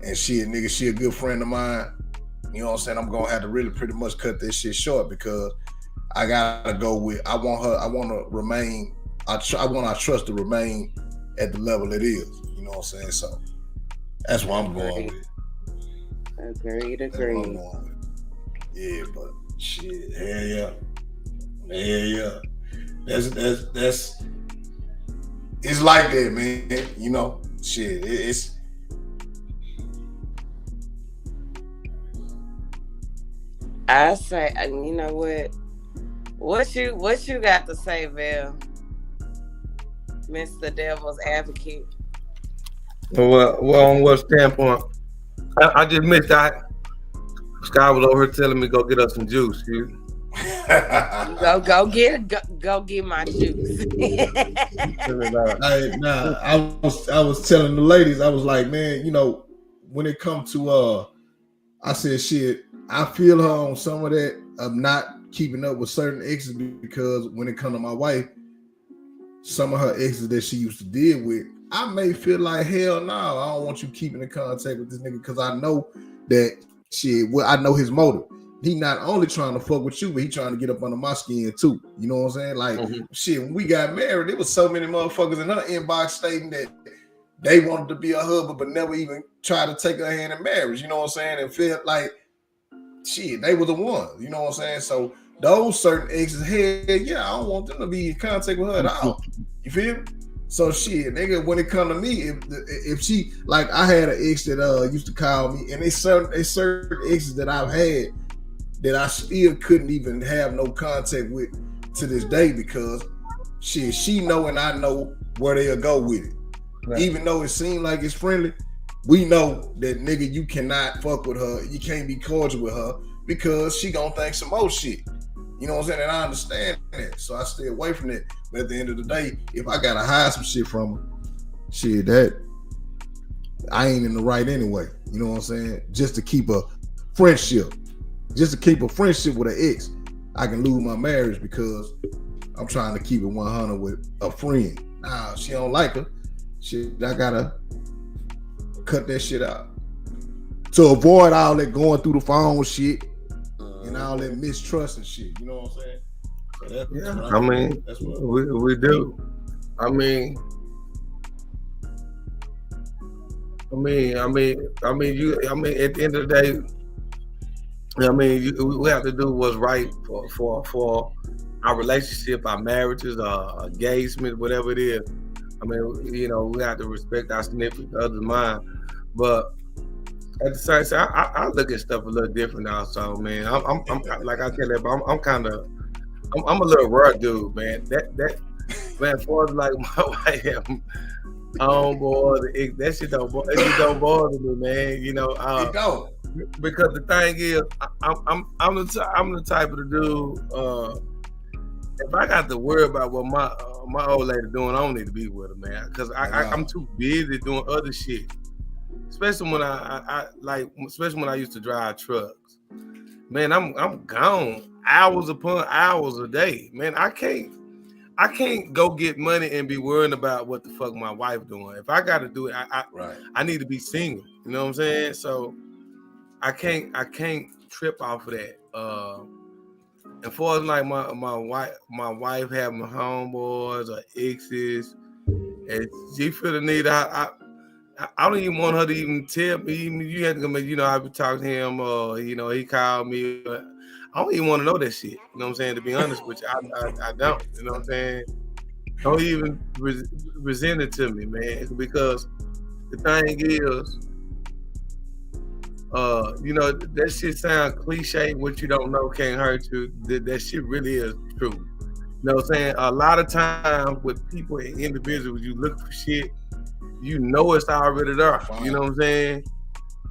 And she a good friend of mine. You know what I'm saying? I'm going to have to really pretty much cut this shit short because I got to go with, I want to remain, I want our trust to remain at the level it is. You know what I'm saying? So that's what I'm going with. Agreed. Yeah, but shit, hell yeah. That's it's like that, man. You know, shit. It's I say, you know what you got to say, Val, Mr. Devil's Advocate? Well, on what standpoint? I just missed that. Sky was over here telling me go get us some juice. Go get my juice. I was telling the ladies, I was like, man, you know, when it comes to I said shit, I feel her on some of that of not keeping up with certain exes because when it comes to my wife, some of her exes that she used to deal with, I may feel like hell no, I don't want you keeping in contact with this nigga because I know that shit. Well, I know his motive. He not only trying to fuck with you, but he trying to get up under my skin too. You know what I'm saying? Like shit, when we got married, there was so many motherfuckers in her inbox stating that they wanted to be a husband, but never even tried to take her hand in marriage. You know what I'm saying? And felt like shit, they were the one. You know what I'm saying? So those certain exes, hell yeah, I don't want them to be in contact with her at all. You feel me? So shit, nigga, when it come to me, if she like, I had an ex that used to call me, and it's certain exes that I've had that I still couldn't even have no contact with to this day because shit, she know and I know where they'll go with it. Right. Even though it seemed like it's friendly, we know that nigga, you cannot fuck with her. You can't be cordial with her because she gonna think some more shit. You know what I'm saying? And I understand that. So I stay away from that. But at the end of the day, if I gotta hide some shit from her, shit, that I ain't in the right anyway. You know what I'm saying? Just to keep a friendship. Just to keep a friendship with an ex. I can lose my marriage because I'm trying to keep it 100 with a friend. Nah, she don't like her. Shit, I gotta cut that shit out. To avoid all that going through the phone shit and all that mistrust and shit. You know what I'm saying? So yeah, I mean, that's what we do. I mean, at the end of the day, I mean, we have to do what's right for our relationship, our marriages, our engagement, whatever it is. I mean, you know, we have to respect our significant other's mind, but at the same time, I look at stuff a little different also, man. I'm like I tell you, I'm a little raw dude, man. That man, for like my wife, homeboy, that shit don't bother me, man. You know, it don't. Because the thing is, I'm the type of the dude. If I got to worry about what my old lady doing, I don't need to be with her, man. Because I'm too busy doing other shit. Especially when especially when I used to drive trucks. Man, I'm gone hours upon hours a day. Man, I can't go get money and be worrying about what the fuck my wife doing. If I got to do it, I need to be single. You know what I'm saying? So I can't trip off of that. And for like my wife having homeboys or exes, and she feel the need. I don't even want her to even tell me. You have to go, you know, I be talking to him, or you know, he called me. I don't even want to know that shit. You know what I'm saying? To be honest with you, I don't. You know what I'm saying? Don't even resent it to me, man. Because the thing is, you know, that shit sound cliche. What you don't know can't hurt you. That shit really is true. You know what I'm saying? A lot of times with people and individuals, you look for shit, you know it's already there. You know what I'm saying?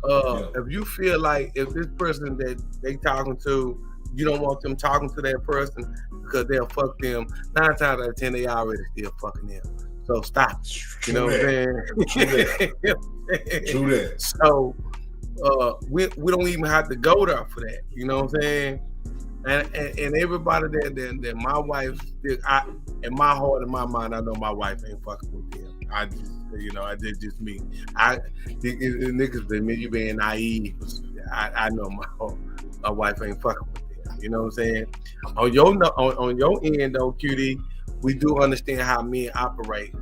If you feel like if this person that they talking to, you don't want them talking to that person because they'll fuck them, 9 times out of 10 they already still fucking them. So stop. You know what I'm saying? True that. So we don't even have to go there for that. You know what I'm saying? And everybody that my wife, in my heart and my mind, I know my wife ain't fucking with them. I just, you know, I did just me. Niggas that me, you being naive. I know my wife ain't fucking with them. You know what I'm saying? On your end though, QD, we do understand how men operate.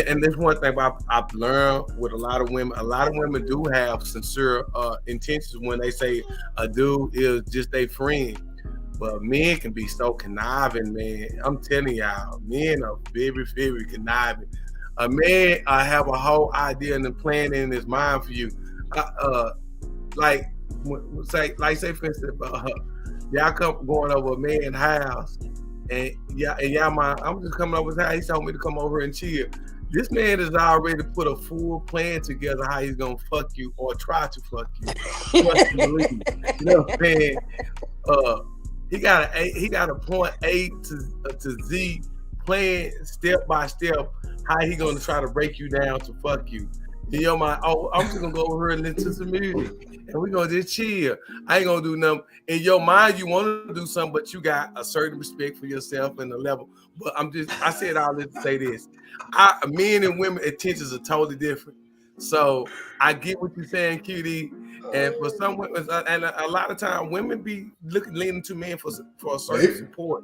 And there's one thing I've learned with a lot of women. A lot of women do have sincere intentions when they say a dude is just their friend. But men can be so conniving, man. I'm telling y'all, men are very, very conniving. A man have a whole idea and a plan in his mind for you. Say for instance, y'all come going over a man's house, and y'all mind, I'm just coming over his house. He told me to come over and chill. This man has already put a full plan together how he's gonna fuck you or try to fuck you. You know what I'm saying? He got a point A to Z plan step by step how he gonna try to break you down to fuck you. Yo, I'm just gonna go over here and listen to some music, and we gonna just chill. I ain't gonna do nothing. In your mind, you want to do something, but you got a certain respect for yourself and the level. But I said all this to say this: men and women intentions are totally different. So I get what you're saying, QD. And for some women, and a lot of times, women be leaning to men for a certain support.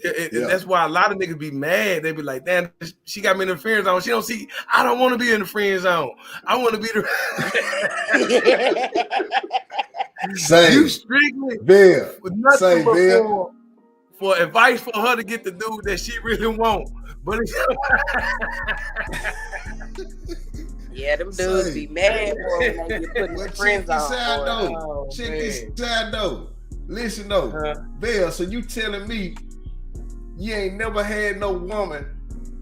And that's why a lot of niggas be mad. They be like, damn, she got me in the friend zone. She don't see, I don't want to be in the friend zone. I want to be the Same. You strictly Bill. with nothing Say, but Bill. for advice for her to get the dude that she really want. But yeah, them dudes be mad for when they get put in the friend zone. Check this out though. Listen though, Bill. So you telling me you ain't never had no woman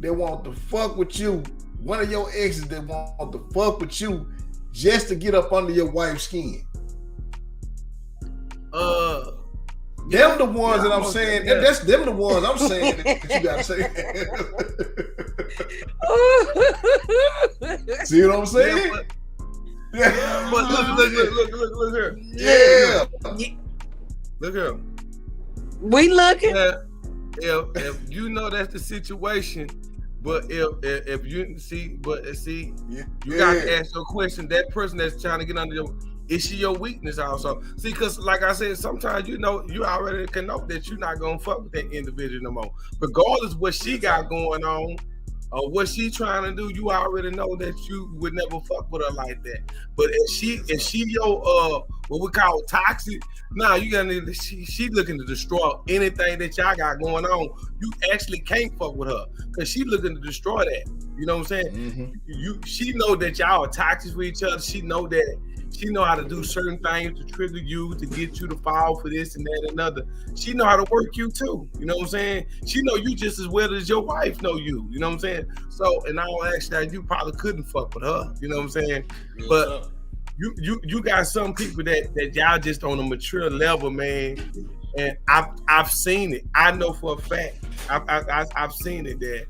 that want to fuck with you, one of your exes that want to fuck with you just to get up under your wife's skin? Them the ones that I'm saying. That's them the ones I'm saying that you gotta say. See what I'm saying? Yeah, but look here. Yeah. Look here. We looking. If you know that's the situation, but if you see, you gotta ask your question. That person that's trying to get under your, is she your weakness also? See, because like I said, sometimes you already can know that you're not gonna fuck with that individual no more, regardless what she got going on or what she trying to do. You already know that you would never fuck with her like that. But if she your what we call toxic, you gotta need. She looking to destroy anything that y'all got going on. You actually can't fuck with her because she looking to destroy that. You know what I'm saying? Mm-hmm. She know that y'all are toxic with each other. She know that. She know how to do certain things to trigger you, to get you to fall for this and that and another. She know how to work you too. You know what I'm saying? She know you just as well as your wife know you. You know what I'm saying? So in all actuality, you probably couldn't fuck with her. You know what I'm saying? But you got some people that y'all just on a mature level, man. And I've seen it. I know for a fact. I've seen it that.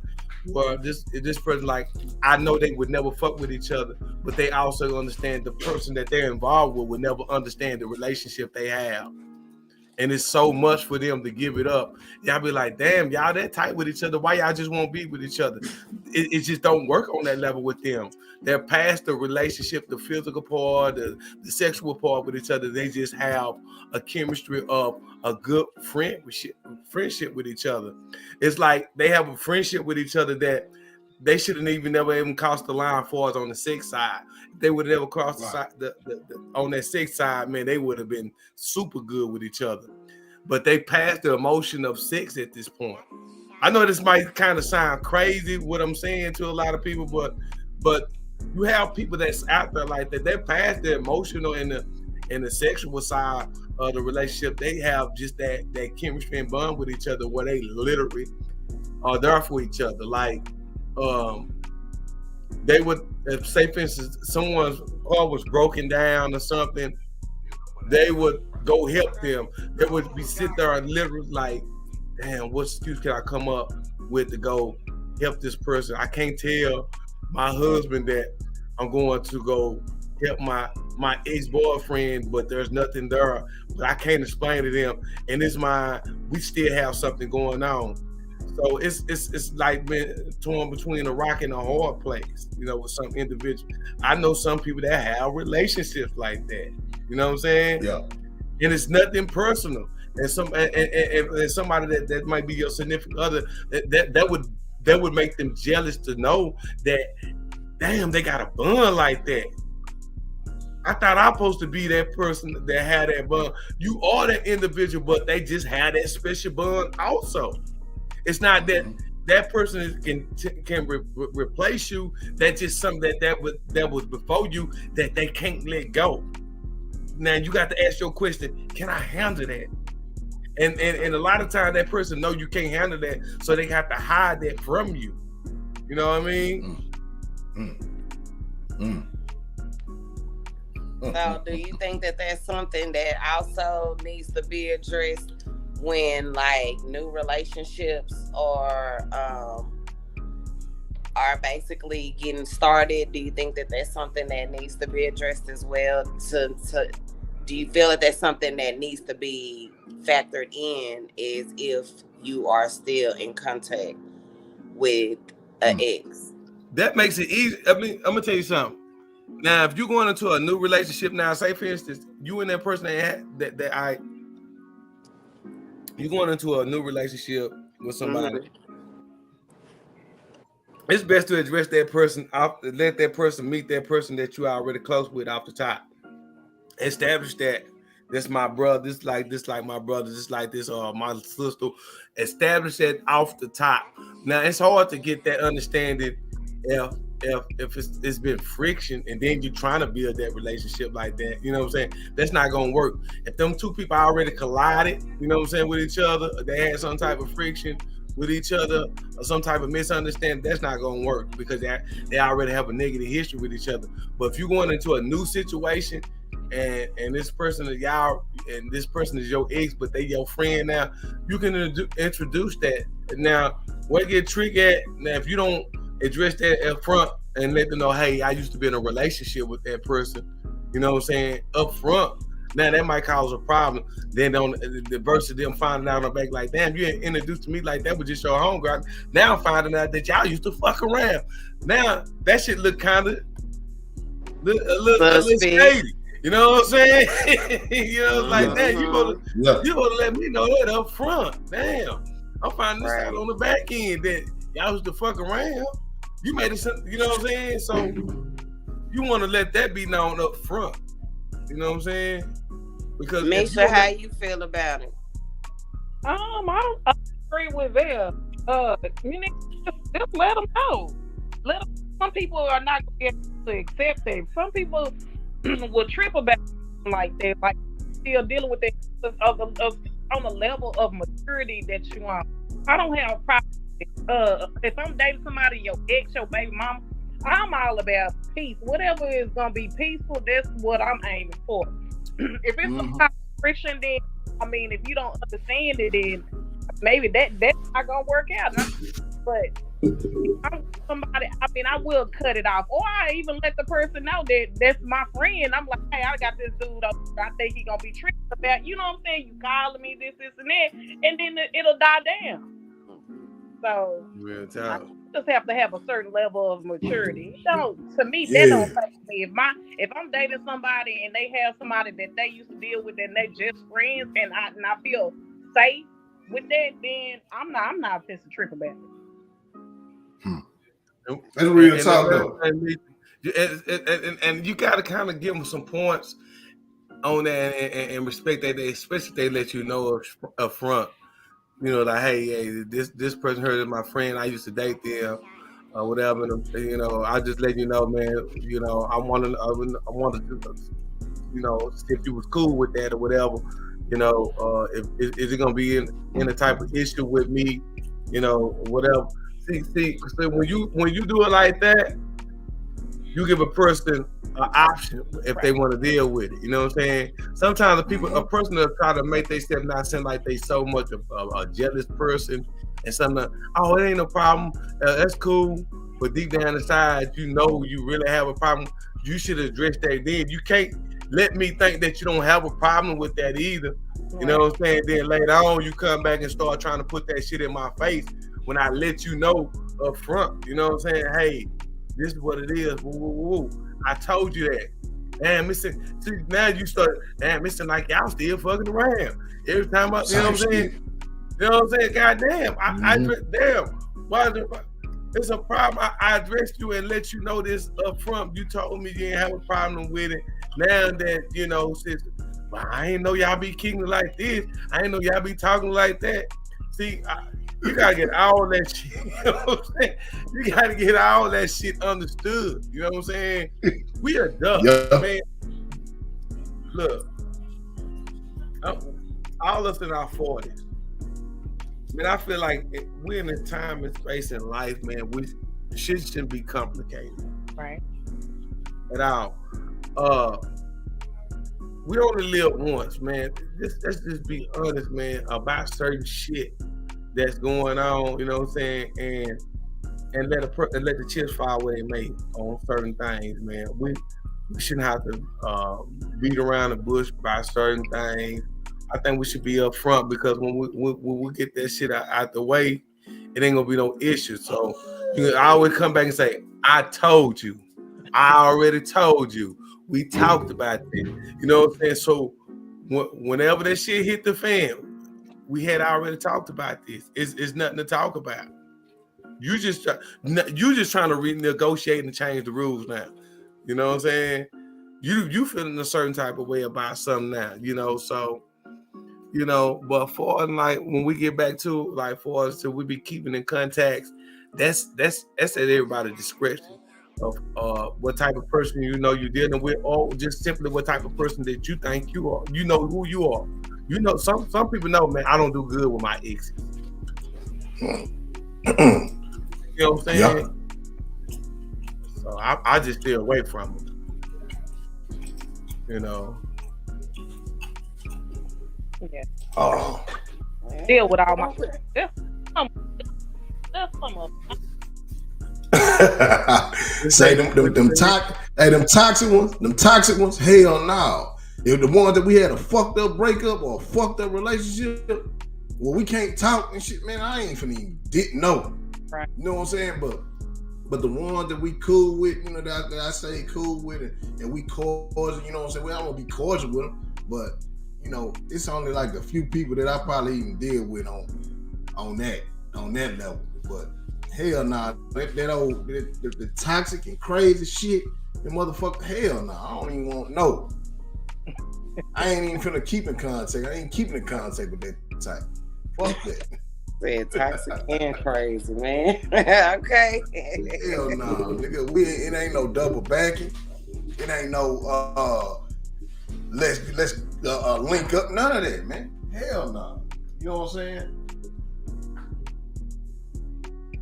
Well, this person, like, I know they would never fuck with each other, but they also understand the person that they're involved with would never understand the relationship they have. And it's so much for them to give it up. Y'all be like, damn, y'all that tight with each other. Why y'all just won't be with each other? It just don't work on that level with them. They're past the relationship, the physical part, the sexual part with each other. They just have a chemistry of a good friendship with each other. It's like they have a friendship with each other that they shouldn't never even crossed the line for us on the sex side. If they would have never crossed the side, on that sex side, man, they would have been super good with each other. But they passed the emotion of sex at this point. I know this might kind of sound crazy what I'm saying to a lot of people, but you have people that's out there like that. They're past the emotional and the sexual side of the relationship. They have just that chemistry and bond with each other where they literally are there for each other. Like they would, if, say for instance, someone's car was broken down or something, they would go help them. They would be sit there and literally like, damn, what excuse can I come up with to go help this person? I can't tell my husband that I'm going to go help my ex-boyfriend, but there's nothing there. But I can't explain to them. And we still have something going on. So it's like been torn between a rock and a hard place, with some individual. I know some people that have relationships like that. You know what I'm saying? Yeah. And it's nothing personal. And somebody that might be your significant other, that would make them jealous to know that, damn, they got a bond like that. I thought I'm supposed to be that person that had that bond. You are that individual, but they just had that special bond also. It's not that that person can replace you. That's just something that was before you that they can't let go. Now you got to ask your question: can I handle that? And a lot of times that person know you can't handle that, so they have to hide that from you. You know what I mean? So do you think that that's something that also needs to be addressed when like new relationships are are basically getting started, do you think that that's something that needs to be addressed as well? Do you feel that that's something that needs to be factored in, is if you are still in contact with an ex? That makes it easy. I mean, I'm gonna tell you something. Now, if you're going into a new relationship now, say for instance, you and that person you're going into a new relationship with somebody. It's best to address that person off, let that person meet that person that you are already close with off the top. Establish that this my brother, this like my brother, this like this my sister. Establish that off the top. Now it's hard to get that understanding if it's been friction and then you're trying to build that relationship like that. You know what I'm saying? That's not gonna work. If them two people already collided, you know what I'm saying, with each other, they had some type of friction with each other or some type of misunderstanding, that's not gonna work because they already have a negative history with each other. But if you're going into a new situation and this person is y'all and this person is your ex, but they your friend now, you can introduce that. Now, what get tricky at now if you don't address that up front and let them know, hey, I used to be in a relationship with that person, you know what I'm saying, up front. Now that might cause a problem. Then the versus them finding out on the back like, damn, you ain't introduced to me like that with just your homegirl. Now I'm finding out that y'all used to fuck around. Now that shit look kind of a little shady. You know what I'm saying? You know, like that. You gonna let me know that up front. Damn, I'm finding this out on the back end that y'all used to fuck around. You made it, you know what I'm saying? So you want to let that be known up front. You know what I'm saying? Because make sure how you feel about it. I don't agree with them. You need to just let them know. Some people are not going to be able to accept it. Some people will trip about it like that, like still dealing with it on a level of maturity that you want. I don't have a problem. If I'm dating somebody, your ex, your baby mama, I'm all about peace. Whatever is gonna be peaceful, that's what I'm aiming for. If it's some kind of friction, then I mean, if you don't understand it, then maybe that's not gonna work out. But I'm somebody, I mean, I will cut it off, or I even let the person know that that's my friend. I'm like, hey, I got this dude up. I think he gonna be tricked about. You know what I'm saying? You calling me this, and that, and then it'll die down. So I just have to have a certain level of maturity. To me, that don't affect me. If I'm dating somebody and they have somebody that they used to deal with and they just friends, and I feel safe with that, then I'm not pissed to trip about it. That's real talk though. And you got to kind of give them some points on that and respect that especially if they let you know up front. You know, like, hey, this person heard of my friend. I used to date them, or whatever. And, you know, I just let you know, man. You know, I wanted to, you know, see if you was cool with that or whatever. You know, is it gonna be in a type of issue with me? You know, whatever. See, when you do it like that, you give a person an option if they want to deal with it. You know what I'm saying? Sometimes a person will try to make themselves not seem like they so much a jealous person and something. Oh, it ain't no problem. That's cool. But deep down inside, you know you really have a problem. You should address that then. You can't let me think that you don't have a problem with that either. You know what I'm saying? Then later on, you come back and start trying to put that shit in my face when I let you know up front. You know what I'm saying? Hey, this is what it is. Woo, woo, woo. I told you that. Damn, now you start, damn, Mr. Like y'all still fucking around. Every time you know what I'm saying? You know what I'm saying? Goddamn. It's a problem. I addressed you and let you know this up front. You told me you didn't have a problem with it. Now that, you know, since I ain't know y'all be kicking like this. I ain't know y'all be talking like that. See, you gotta get all that shit. You know what I'm saying? You gotta get all that shit understood. You know what I'm saying? We adults, man. Look, all us in our 40s. Man, I feel like we're in a time and space in life, man. Shit shouldn't be complicated, right? At all. We only live once, man. Let's just be honest, man, about certain shit that's going on, you know what I'm saying? And and let the chips fall where they may on certain things, man. We shouldn't have to beat around the bush by certain things. I think we should be upfront because when we get that shit out the way, it ain't gonna be no issue. So you can always come back and say, "I told you, I already told you, we talked about this." You know what I'm saying? So whenever that shit hit the fan, we had already talked about this. It's nothing to talk about. You just trying to renegotiate and change the rules now. You know what I'm saying? You feeling a certain type of way about something now. You know, so. You know, but for like when we get back to like for us to we be keeping in contacts, that's at everybody's discretion of what type of person you know you're dealing with, or just simply what type of person that you think you are. You know who you are. You know, some people know, man, I don't do good with my exes. You know what I'm saying? Yeah. So I just stay away from them. You know. Yeah. Oh. Deal with all my. Say them toxic ones. Hell no. If the ones that we had a fucked up breakup or a fucked up relationship, well, we can't talk and shit, man. I ain't finna even know. Right. You know what I'm saying? But the ones that we cool with, you know, that I say cool with, and we cordial, you know what I'm saying? Well, I'm gonna be cordial with them, but you know, it's only like a few people that I probably even deal with on that level. But hell nah, the toxic and crazy shit, the motherfucker, hell nah, I don't even want to know. I ain't even finna keep in contact. I ain't keeping in contact with that type. Fuck that. Said toxic and crazy, man. Okay. Hell nah, nigga. It ain't no double backing. It ain't no let's link up. None of that, man. Hell nah. You know what I'm saying?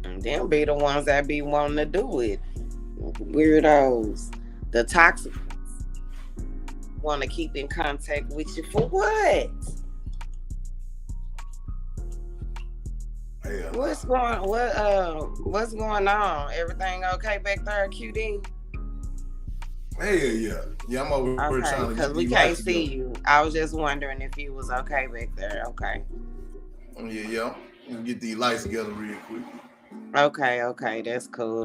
And them be the ones that be wanting to do it. Weirdos. The toxic want to keep in contact with you for what? Hell What's going on? Everything okay back there, QD? Hell yeah. Yeah, I'm over here trying to because we can't see you. I was just wondering if you was okay back there. Okay. Yeah. Let me get these lights together real quick. Okay, that's cool.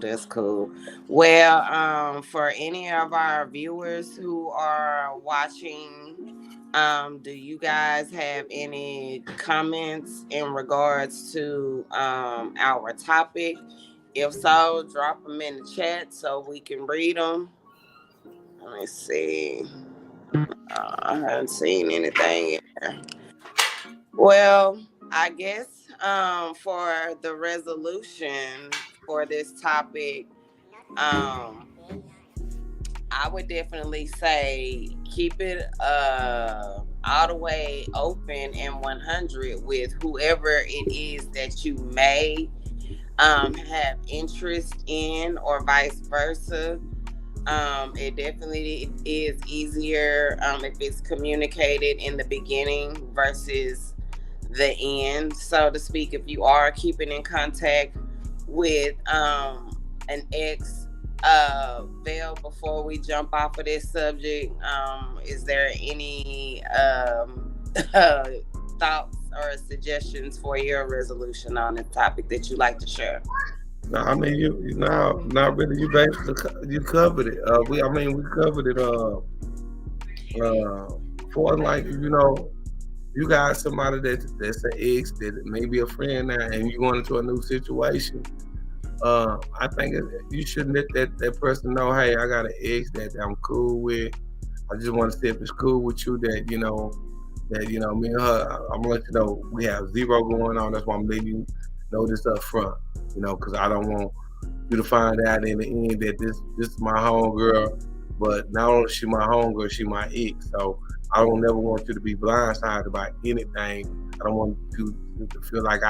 Well, for any of our viewers who are watching, do you guys have any comments in regards to our topic? If so, drop them in the chat so we can read them. Let me see. I haven't seen anything in there. Well, I guess for the resolution for this topic, I would definitely say keep it all the way open and 100 with whoever it is that you may have interest in, or vice versa. It definitely is easier if it's communicated in the beginning versus the end, so to speak. If you are keeping in contact with an ex, Val, before we jump off of this subject, is there any thoughts or suggestions for your resolution on this topic that you like to share? No, I mean not really. You basically you covered it. We covered it. For like, you know, you got somebody that's an ex that may be a friend now, and you going into a new situation. I think you should let that person know, hey, I got an ex that I'm cool with. I just want to see if it's cool with you that me and her, I'm gonna let you know we have zero going on. That's why I'm letting you know this up front, you know, because I don't want you to find out in the end that this is my homegirl, but not only is she my homegirl, she my ex. So I don't never want you to be blindsided by anything. I don't want you to feel like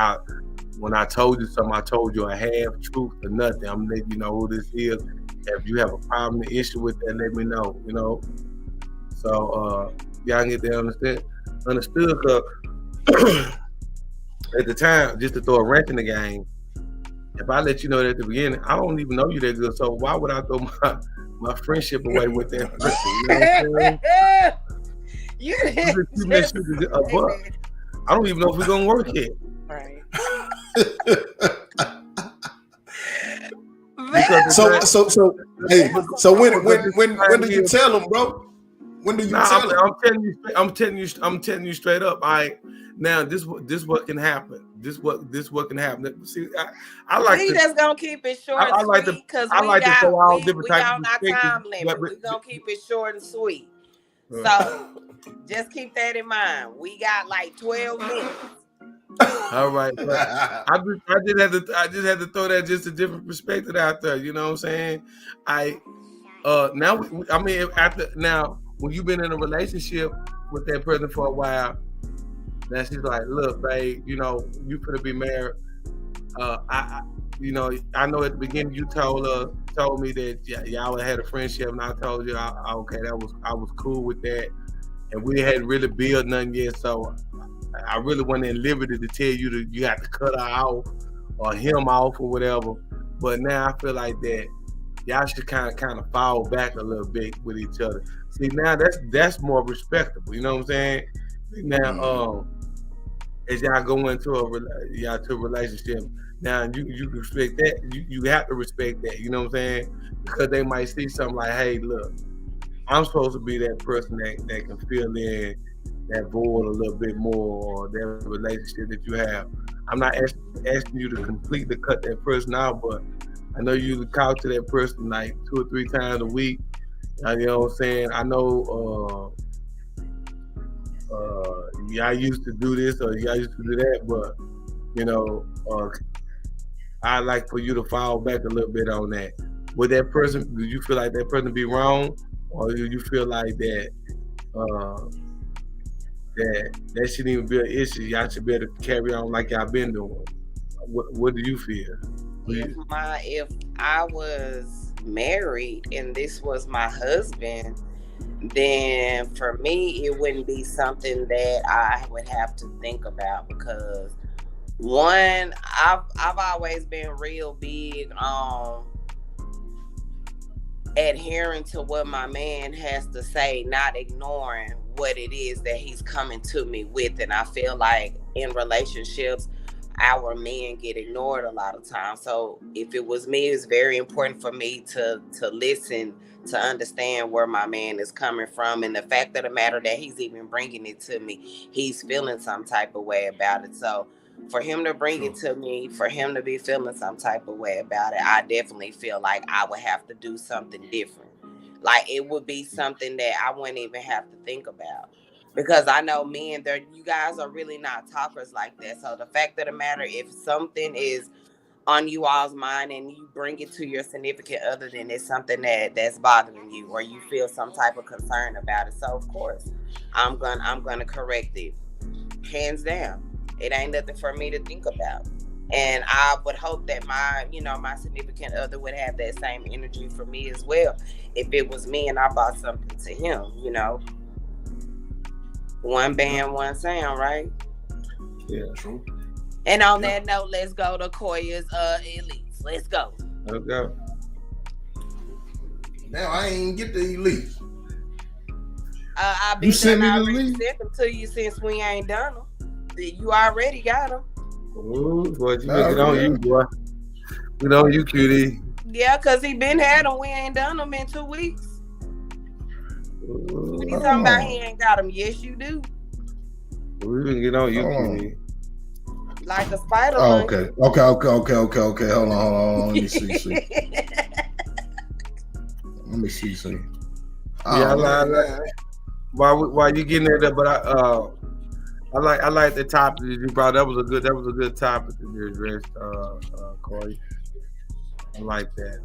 when I told you something, I told you a half truth or nothing. I'm letting you know who this is. If you have a problem, an issue with that, let me know, you know. So y'all get that understood, because at the time, just to throw a wrench in the game, if I let you know that at the beginning, I don't even know you that good. So why would I throw my friendship away with that person? You know what I'm saying? You just a buck. I don't even know if we're gonna work yet. Right. So when do you tell them, bro? When do you tell them? I'm telling you straight up. Now this what can happen. This what can happen. See, I like we just gonna keep it short and sweet because we on our time limit. We're gonna keep it short and sweet. So just keep that in mind. We got like 12 minutes. All right, but I just had to throw that just a different perspective out there. You know what I'm saying? Now when you've been in a relationship with that person for a while, now she's like, look, babe, you know, you could be married. I know at the beginning you told me that y'all had a friendship, and I told you, I was cool with that, and we hadn't really built nothing yet, so I really wasn't in liberty to tell you that you have to cut her off or him off or whatever. But now I feel like that y'all should kind of fall back a little bit with each other. See, now that's more respectable. You know what I'm saying? Now, as y'all go into a relationship, now you respect that. You have to respect that. You know what I'm saying? Because they might see something like, hey, look, I'm supposed to be that person that can fill in that void a little bit more, or that relationship that you have. I'm not asking you to completely cut that person out, but I know you talk to that person like 2 or 3 times a week. You know what I'm saying? I know y'all used to do this or y'all used to do that, but you know, I like for you to fall back a little bit on that. Would that person, do you feel like that person be wrong, or do you feel like that that shouldn't even be an issue? Y'all should be able to carry on like y'all been doing. What do you feel? If I was married and this was my husband, then for me it wouldn't be something that I would have to think about, because one, I've always been real big on adhering to what my man has to say, not ignoring what it is that he's coming to me with. And I feel like in relationships, our men get ignored a lot of times. So if it was me, it's very important for me to listen, to understand where my man is coming from. And the fact of the matter that he's even bringing it to me, he's feeling some type of way about it. So for him to bring it to me, for him to be feeling some type of way about it, I definitely feel like I would have to do something different. Like it would be something that I wouldn't even have to think about. Because I know men, you guys are really not talkers like that. So the fact of the matter, if something is on you all's mind and you bring it to your significant other, then it's something that's bothering you, or you feel some type of concern about it. So of course, I'm gonna correct it, hands down. It ain't nothing for me to think about. And I would hope that my significant other would have that same energy for me as well. If it was me and I bought something to him, one band, one sound, right? Yeah, true. And on that note, let's go to Koya's Elites. Let's go. Let's go. Now I ain't get the Elites. I already sent them to you since we ain't done them. You already got them. Ooh, boy, you make it on you, boy. Get on you, cutie. Yeah, because he been had them. We ain't done them in 2 weeks. What you talking about? He ain't got them. Yes, you do. We can get on you, cutie. Like a spider. Okay. Hold on. Let me see. Yeah, I like while you getting there, but I like the topic that you brought. That was a good topic that you addressed, Corey. I like that.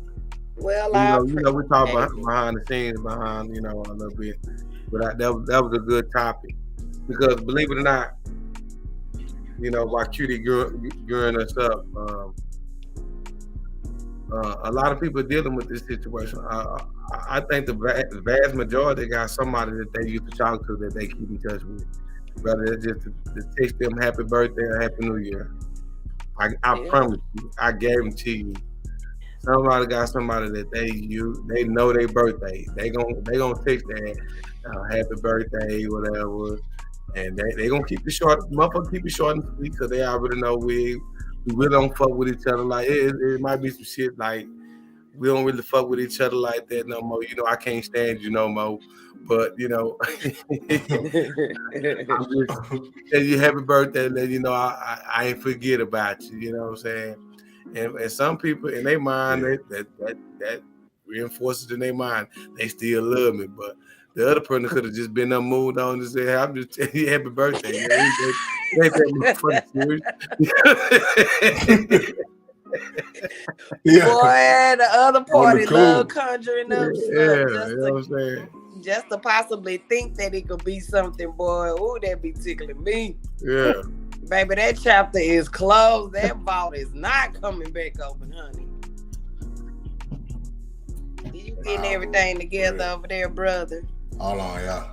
Well, we talk behind the scenes, a little bit, but that was a good topic, because believe it or not, while Cutie gearing us up, a lot of people are dealing with this situation. I think the vast majority got somebody that they used to talk to that they keep in touch with. Whether it's just to text them happy birthday or happy new year. I promise you, I guarantee you. Somebody got somebody that they know their birthday. They gonna text that happy birthday, whatever, and they gonna keep it short. Motherfucker, keep it short and sweet because they already know we really don't fuck with each other. Like it might be some shit like we don't really fuck with each other like that no more. You know, I can't stand you no more. But you know, I'm just tell you happy birthday, and then you know I ain't forget about you. You know what I'm saying? And some people in their mind that reinforces in their mind they still love me, but the other person could have just been moved on and said, "I'm just telling you happy birthday." They ain't that motherfucking serious. Boy, the other party love conjuring up stuff just to possibly think that it could be something, boy. Ooh, that be tickling me. Yeah. Baby, that chapter is closed. That vault is not coming back open, honey. You getting everything together over there, brother? Hold on, y'all.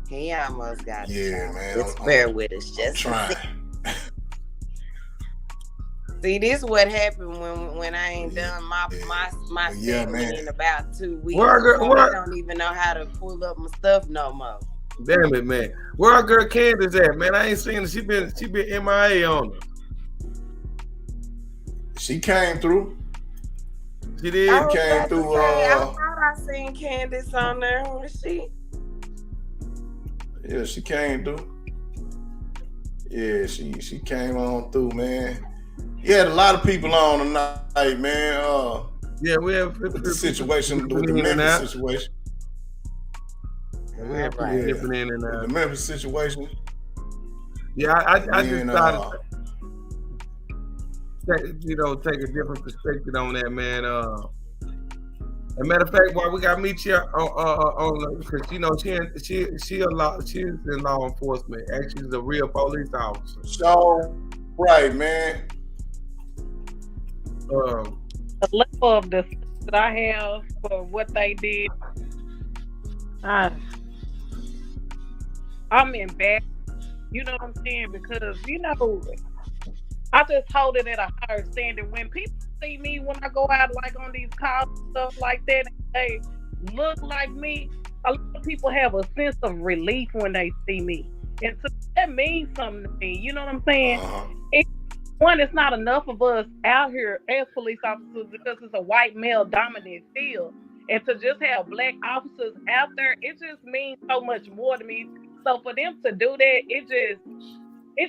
He almost got it. Yeah, man. Just bear with us. Just trying. See, this is what happened when I ain't done my segment in about 2 weeks. I don't even know how to pull up my stuff no more. Damn it, man. Where our girl Candace at, man? I ain't seen her. She been MIA on her. She came through. She did. Came through. I thought I seen Candace on there. Who is she? Yeah, she came through. Yeah, she came on through, man. You had a lot of people on tonight, man. Yeah, we have the situation with the Memphis situation. We have people dipping in and out. The Memphis situation. Yeah, I just started take a different perspective on that, man. As a matter of fact, why we got to meet you on because she's in law enforcement. Actually, she's a real police officer. So, right, man. The level of the that I have for what they did, I'm embarrassed. You know what I'm saying? Because I just hold it at a higher standard. When people see me when I go out like on these calls and stuff like that, and they look like me, a lot of people have a sense of relief when they see me, and so that means something to me. You know what I'm saying? It's not enough of us out here as police officers because it's a white male dominant field, and to just have black officers out there, it just means so much more to me. So for them to do that, it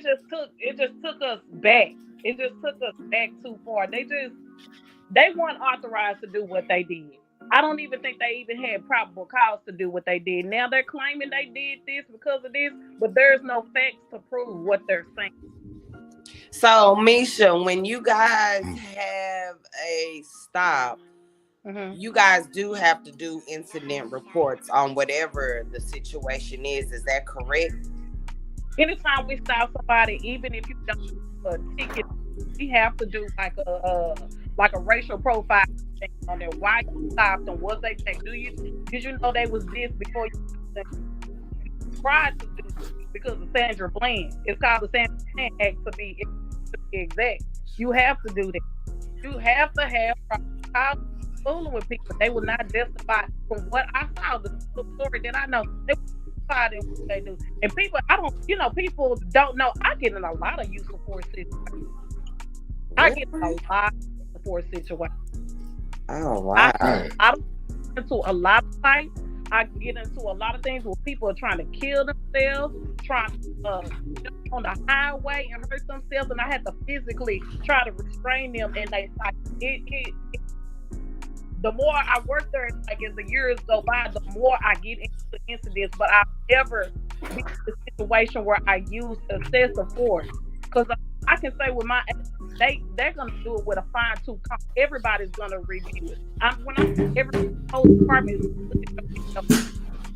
just took us back. It just took us back too far. They weren't authorized to do what they did. I don't even think they even had probable cause to do what they did. Now they're claiming they did this because of this, but there's no facts to prove what they're saying. So, Misha, when you guys have a stop, you guys do have to do incident reports on whatever the situation is. Is that correct? Anytime we stop somebody, even if you don't have a ticket, we have to do like a racial profile thing on there. Why you stopped them? Was they checked? Did you know they was this before you tried to do this because of Sandra Bland? It's called the Sandra Bland Act to be exact. You have to do that. You have to have fooling with people. They will not justify. From what I saw, the story that I know, they justify in what they do. And people don't know. I get in a lot of use of force situations. I get in a lot of force situations. Oh wow! I don't get into a lot of fights. I get into a lot of things where people are trying to kill themselves, trying to jump on the highway and hurt themselves, and I had to physically try to restrain them. And they like the more I work there, like as the years go by, the more I get into the incidents. But I've never been in a situation where I use excessive force, because I can say with my they're gonna do it with a fine tooth comb. Everybody's gonna review it. Every whole department is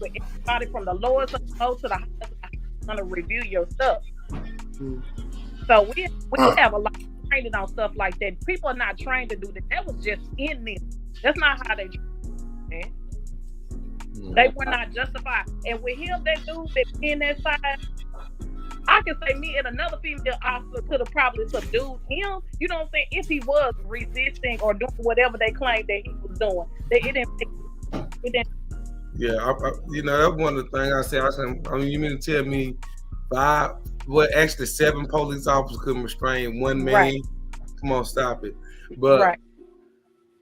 everybody from the lowest to the highest is gonna review your stuff. So we have a lot of training on stuff like that. People are not trained to do that. That was just in them. That's not how they train, man. They were not justified. And with him, that dude that in that side, I can say me and another female officer could have probably subdued him. You know what I'm saying? If he was resisting or doing whatever they claimed that he was doing, it didn't. Yeah, you know, that's one of the things I said. I mean, you mean to tell me actually 7 police officers couldn't restrain one man? Right. Come on, stop it. But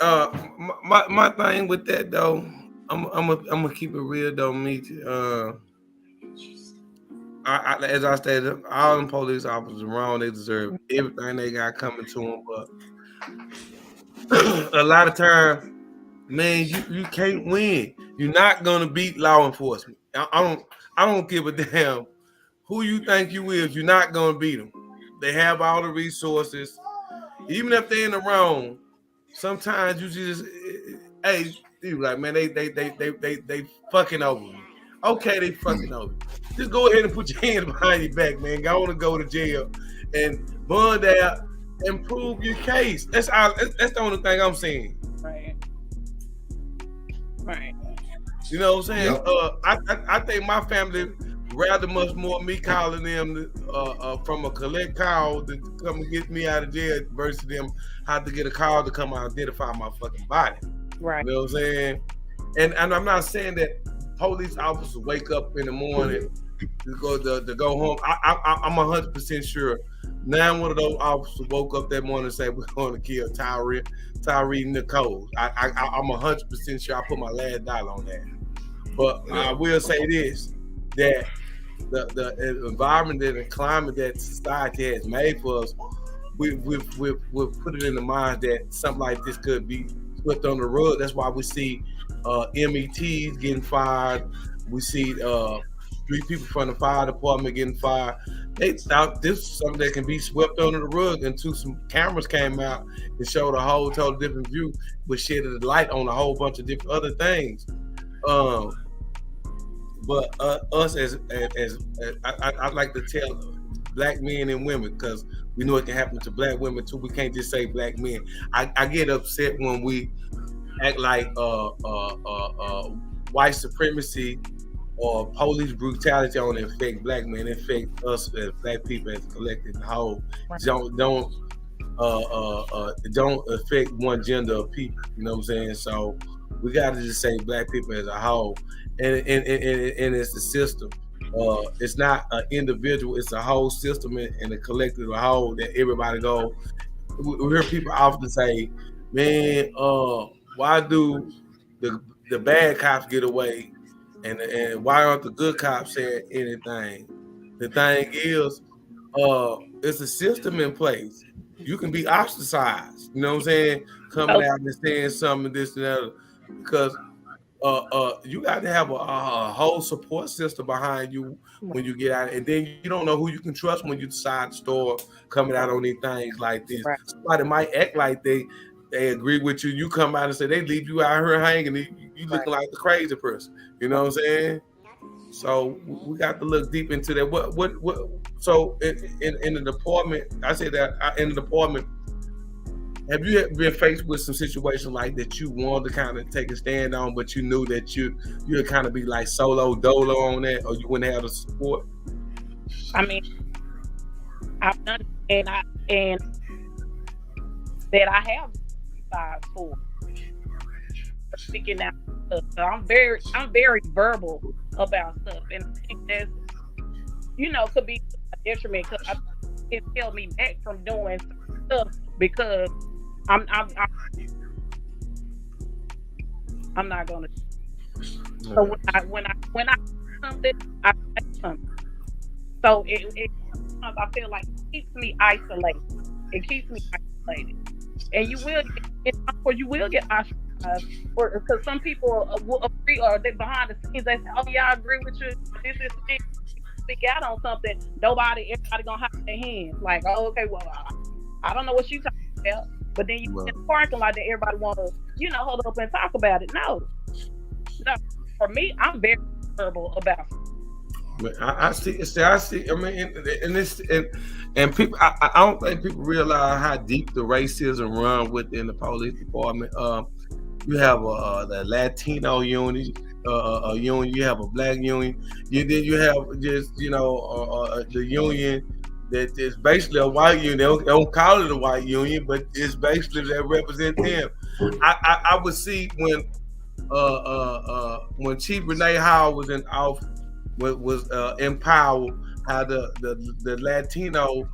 my thing with that though, I'm gonna keep it real though, Meech. As I stated, all them police officers are wrong. They deserve everything they got coming to them. But a lot of times, man, you can't win. You're not gonna beat law enforcement. I don't give a damn who you think you is. You're not gonna beat them. They have all the resources. Even if they're in the wrong, sometimes you just, hey, you like, man, they fucking over me. Okay, they fucking over you. Just go ahead and put your hands behind your back, man. Go on and go to jail and bond out and prove your case. That's the only thing I'm saying. Right. You know what I'm saying? Yep. I think my family rather much more me calling them from a collect call to come and get me out of jail versus them have to get a call to come out and identify my fucking body. Right. You know what I'm saying? And I'm not saying that police officers wake up in the morning to go home. I'm 100% sure. Now one of those officers woke up that morning and said, we're going to kill Tyree Nicole. I'm 100% sure I put my last dollar on that. But I will say this, that the environment and the climate that society has made for us, we've put it in the mind that something like this could be swept on the rug. That's why we see METs getting fired. We see 3 people from the fire department getting fired. They thought this was something that can be swept under the rug until some cameras came out and showed a whole total different view, but shedded the light on a whole bunch of different other things. But us as I like to tell black men and women, because we know it can happen to black women too. We can't just say black men. I get upset when we act like white supremacy or police brutality only affect black men. It affect us as black people as a collective whole. Don't affect one gender of people. You know what I'm saying? So we got to just say black people as a whole, and it's the system. It's not an individual; it's a whole system and a collective as a whole that everybody go. We hear people often say, "Man, why do the bad cops get away, and why aren't the good cops saying anything?" The thing is, it's a system in place. You can be ostracized. You know what I'm saying? Coming out and saying something, this and that, because you got to have a whole support system behind you when you get out, and then you don't know who you can trust when you decide to start coming out on these things like this. Right. Somebody might act like they agree with you. You come out and say they leave you out here hanging. You looking like the crazy person. You know what I'm saying? So we got to look deep into that. What? So in the department, I say that in the department. Have you been faced with some situation like that you wanted to kind of take a stand on, but you knew that you'd kind of be like solo dolo on that, or you wouldn't have the support? I mean, I've done it, and that I have five for speaking out stuff. So I'm very verbal about stuff, and I think that's, could be a detriment because it held me back from doing stuff because I'm not gonna. So when I something, I say something. So it I feel like it keeps me isolated. And you will get ostracized, because some people will agree, or they behind the scenes they say, "Oh yeah, I agree with you. This is thing." Speak out on something. Everybody gonna hide their hands. Like, oh, okay, well, I don't know what you talking about. But then you in the parking lot that everybody want to, hold up and talk about it. No. For me, I'm very verbal about it. I see. I mean, and people. I don't think people realize how deep the racism run within the police department. You have the Latino unit. a union. You have a black union. Then you have just the union that is basically a white union. They don't call it a white union, but it's basically that represent them. I would see when Chief Renee Howard was in office, was in power, how the Latino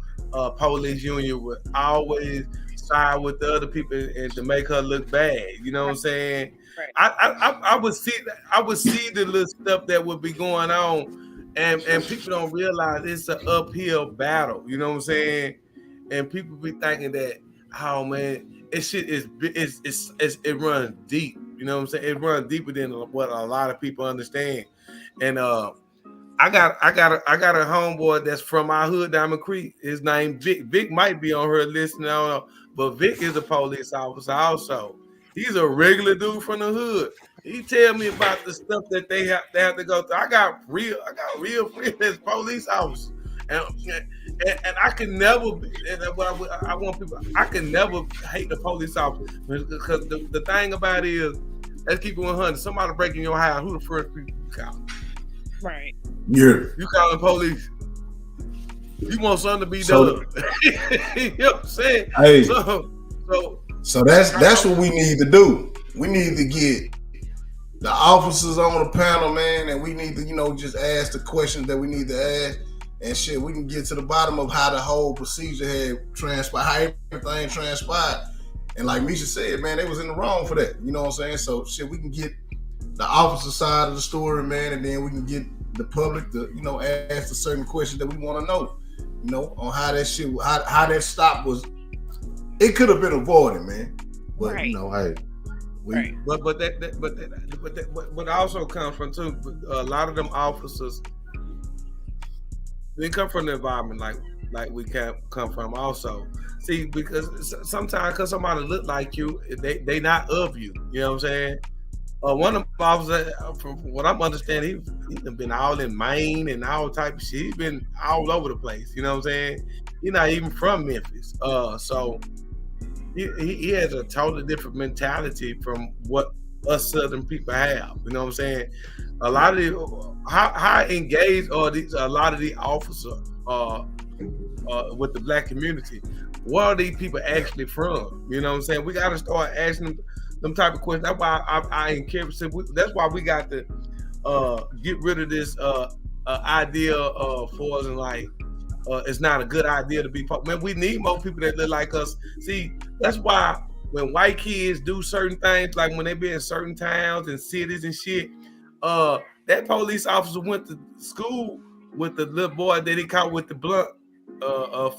police union would always side with the other people and to make her look bad. You know what I'm saying? Right. I would see the little stuff that would be going on, and people don't realize it's an uphill battle. You know what I'm saying? And people be thinking that, oh man, this shit it runs deep. You know what I'm saying? It runs deeper than what a lot of people understand. And I got a homeboy that's from our hood, Diamond Creek. His name Vic. Vic might be on her list now, but Vic is a police officer also. He's a regular dude from the hood. He tell me about the stuff that they have to go through. I got real friends as police officers, and I can never be. And what I want people, I can never hate the police officer, because the thing about it is, let's keep it 100. Somebody breaking your house, who the first people you call? Right. Yeah. You calling police? You want something to be done? You know what I'm saying? Hey. So that's what we need to do. We need to get the officers on the panel, man, and we need to, just ask the questions that we need to ask, and shit, we can get to the bottom of how the whole procedure had transpired, how everything transpired. And like Misha said, man, they was in the wrong for that. You know what I'm saying? So shit, we can get the officer side of the story, man, and then we can get the public to, ask the certain questions that we want to know, on how that shit, how that stop was. It could have been avoided, man. But right. Hey, right. But also comes from too. A lot of them officers, they come from the environment like we can come from. Also, see, because sometimes because somebody look like you, they not of you. You know what I'm saying? One of the officers, from what I'm understanding, he's been all in Maine and all type of shit. He's been all over the place. You know what I'm saying? He's not even from Memphis. So he has a totally different mentality from what us Southern people have. You know what I'm saying? A lot of how engaged are a lot of the officers with the black community? Where are these people actually from? You know what I'm saying? We got to start asking them type of questions. That's why I encourage. That's why we got to get rid of this idea for us, and like it's not a good idea to be. Man, we need more people that look like us. See, that's why when white kids do certain things, like when they be in certain towns and cities and shit, that police officer went to school with the little boy that he caught with the blunt. Hold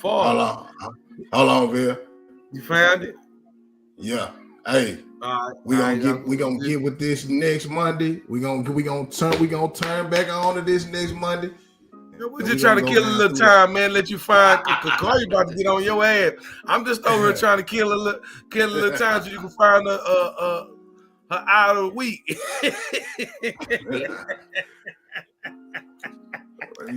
on, Bill. You found it? Yeah. Hey, we gonna get with this next Monday. We gonna turn back on to this next Monday. We're just trying to kill a little time, man. Let you find Corey about to get on your ass. I'm just over here trying to kill a little time so you can find her out of the week.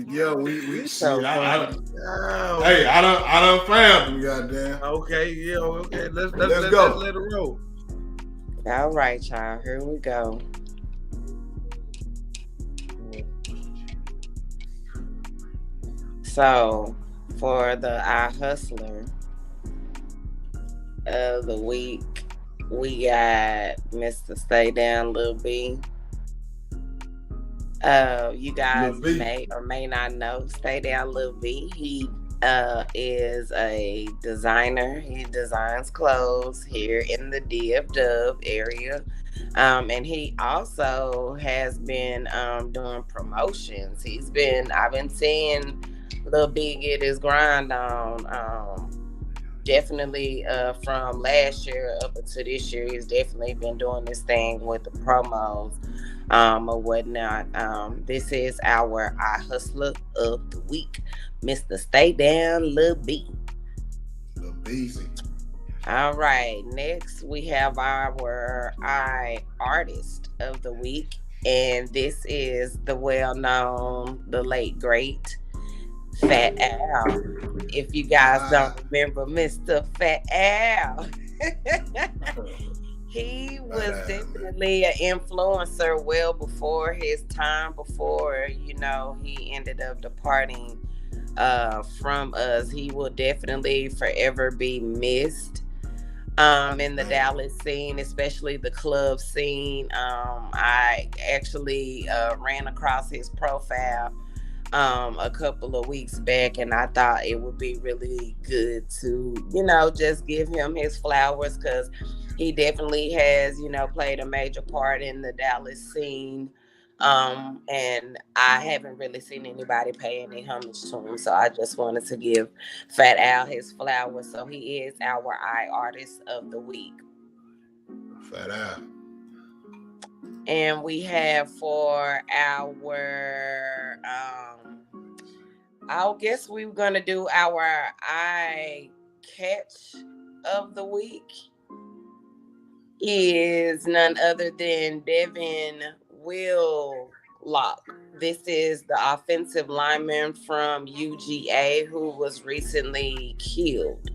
Yeah, we so hey, I done found them, goddamn. Okay, yeah, okay. Let's go. Let's let it roll. All right, y'all. Here we go. So, for the iHustler of the week, we got Mr. Stay Down Lil B. You guys may or may not know Stay Down Lil B. He is a designer. He designs clothes here in the DFW area. And he also has been doing promotions. I've been seeing Lil B get his grind on. Definitely from last year up until this year, he's definitely been doing this thing with the promos or whatnot. This is our iHustler of the week, Mr. Stay Down Lil B. Lil Beezy. All right, next we have our iArtist of the week, and this is the well-known, the late great Fat Al. If you guys don't remember Mr. Fat Al, He was definitely an influencer well before his time, before, he ended up departing from us. He will definitely forever be missed in the Dallas scene, especially the club scene. I actually ran across his profile a couple of weeks back, and I thought it would be really good to, just give him his flowers, because he definitely has, played a major part in the Dallas scene. And I haven't really seen anybody pay any homage to him, so I just wanted to give Fat Al his flowers. So he is our Eye Artist of the Week. Fat Al. And we have for our I guess we're gonna do our eye catch of the week is none other than Devin Willock. This is the offensive lineman from UGA who was recently killed.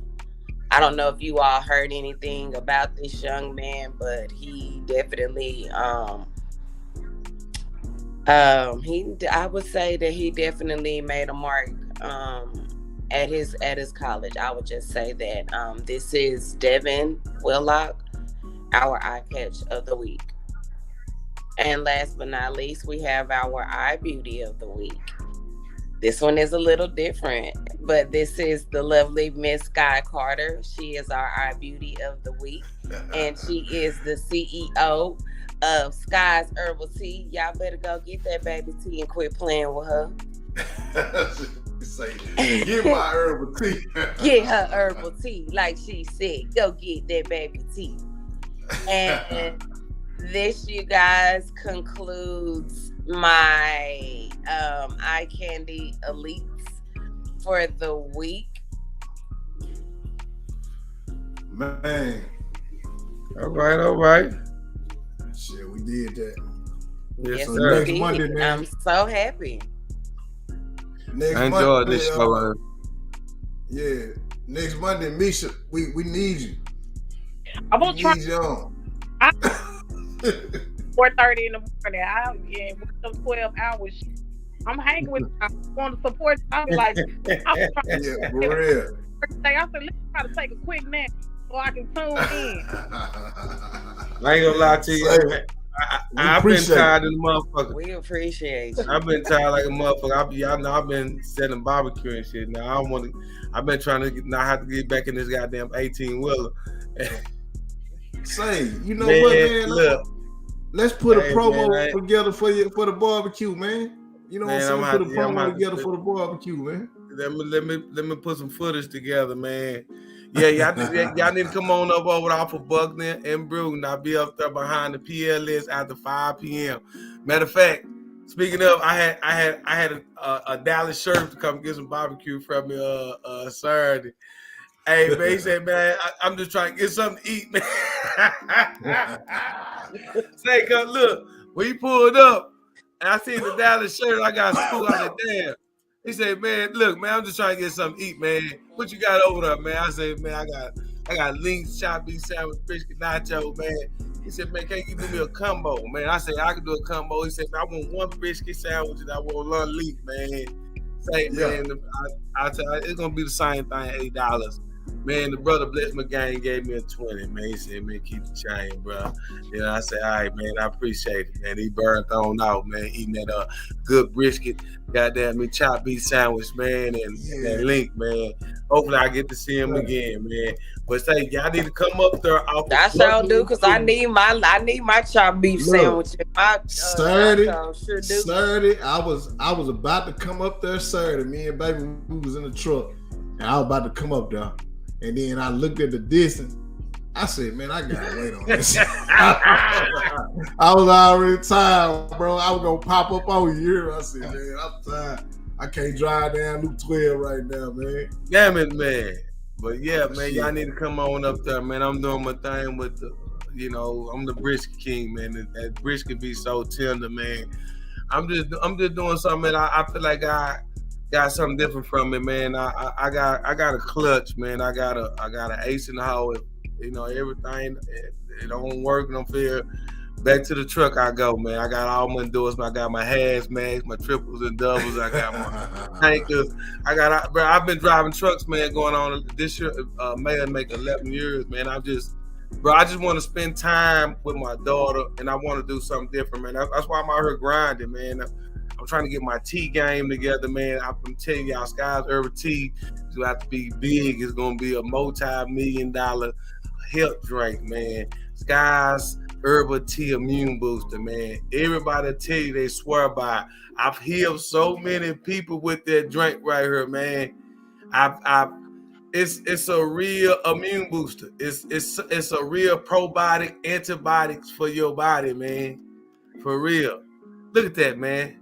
I don't know if you all heard anything about this young man, but he definitely I would say that he definitely made a mark at his college. I would just say that this is Devin Willock, our eye catch of the week. And last but not least, we have our eye beauty of the week. This one is a little different, but this is the lovely Miss Sky Carter. She is our eye beauty of the week, and she is the CEO of Sky's Herbal Tea. Y'all better go get that baby tea and quit playing with her. Say, get my herbal tea. Get her herbal tea, like she said. Go get that baby tea. And this, you guys, concludes my eye candy elites for the week. Man. All right. Shit, we did that. Yes, so sir. Next Monday, man. I'm so happy. Next I enjoyed Monday, this show. Yeah. Next Monday, Misha, we need you. I'm gonna try. Need you on. 4:30 in the morning. With them 12 hours. I'm hanging with. I want to support. I'm like, I'm trying yeah, for real. I said, let's try to take a quick nap so I can tune in. I ain't gonna lie to you. I've been tired of the motherfucker. We appreciate you. I've been tired like a motherfucker. Y'all know I've been selling barbecue and shit. Now I don't want to. I've been trying to not have to get back in this goddamn 18-wheeler. Say, you know what, man? Look, let's put a promo together for the barbecue, man. You know what I'm saying? Put a promo together for the barbecue, man. Let me put some footage together, man. Yeah, y'all need to come on up over off of Buckner and Bruton. I'll be up there behind the PLS after 5 p.m. Matter of fact, speaking of, I had a Dallas sheriff to come get some barbecue from me Saturday. Hey, man, he said, man, I'm just trying to get something to eat, man. Say, cause look, when he pulled up and I seen the Dallas shirt, I got spooked. I said, damn. He said, man, look, man, I'm just trying to get something to eat, man. What you got over there, man? I said, man, I got links, chopped beef sandwich, brisket, nacho, man. He said, man, can't you do me a combo, man? I said, I can do a combo. He said, man, I want one brisket sandwich and I want one leaf, man. Say, man, I tell you, it's gonna be the same thing, $8. Man, the brother Bless my gang gave me a 20, man. He said, man, keep the chain, bro. You know, I said, all right, man, I appreciate it, man. He burned on out, man, eating that good brisket, goddamn me chopped beef sandwich, man, and that link, man. Hopefully I get to see him again, man. But say, y'all need to come up there. I sure do, because I need my chopped beef sandwich. Saturday, I was about to come up there Saturday. Me and baby, we was in the truck, and I was about to come up there. And then I looked at the distance. I said, man, I gotta wait on this. I was already tired, bro. I was gonna pop up on you. I said, man, I'm tired. I can't drive down Loop 12 right now, man. Damn it, man. But yeah, man, y'all need to come on up there, man. I'm doing my thing with the, I'm the brisket king, man. That brisket be so tender, man. I'm just doing something that I feel like I got something different from it, man. I got a clutch, man. I got an ace in the hole you know, everything it don't work, don't feel. Back to the truck I go, man. I got all my endorsements. I got my hazmats, my triples and doubles. I got my tankers. Bro, I've been driving trucks, man, going on this year. May I make 11 years, man. I just want to spend time with my daughter, and I want to do something different, man. That's why I'm out here grinding, man. I'm trying to get my tea game together, man. I'm telling y'all, Sky's Herbal Tea is going to have to be big. It's going to be a multi-million-dollar health drink, man. Sky's Herbal Tea Immune Booster, man. Everybody tell you they swear by. I've healed so many people with that drink right here, man. It's a real immune booster. It's a real probiotic antibiotics for your body, man. For real. Look at that, man.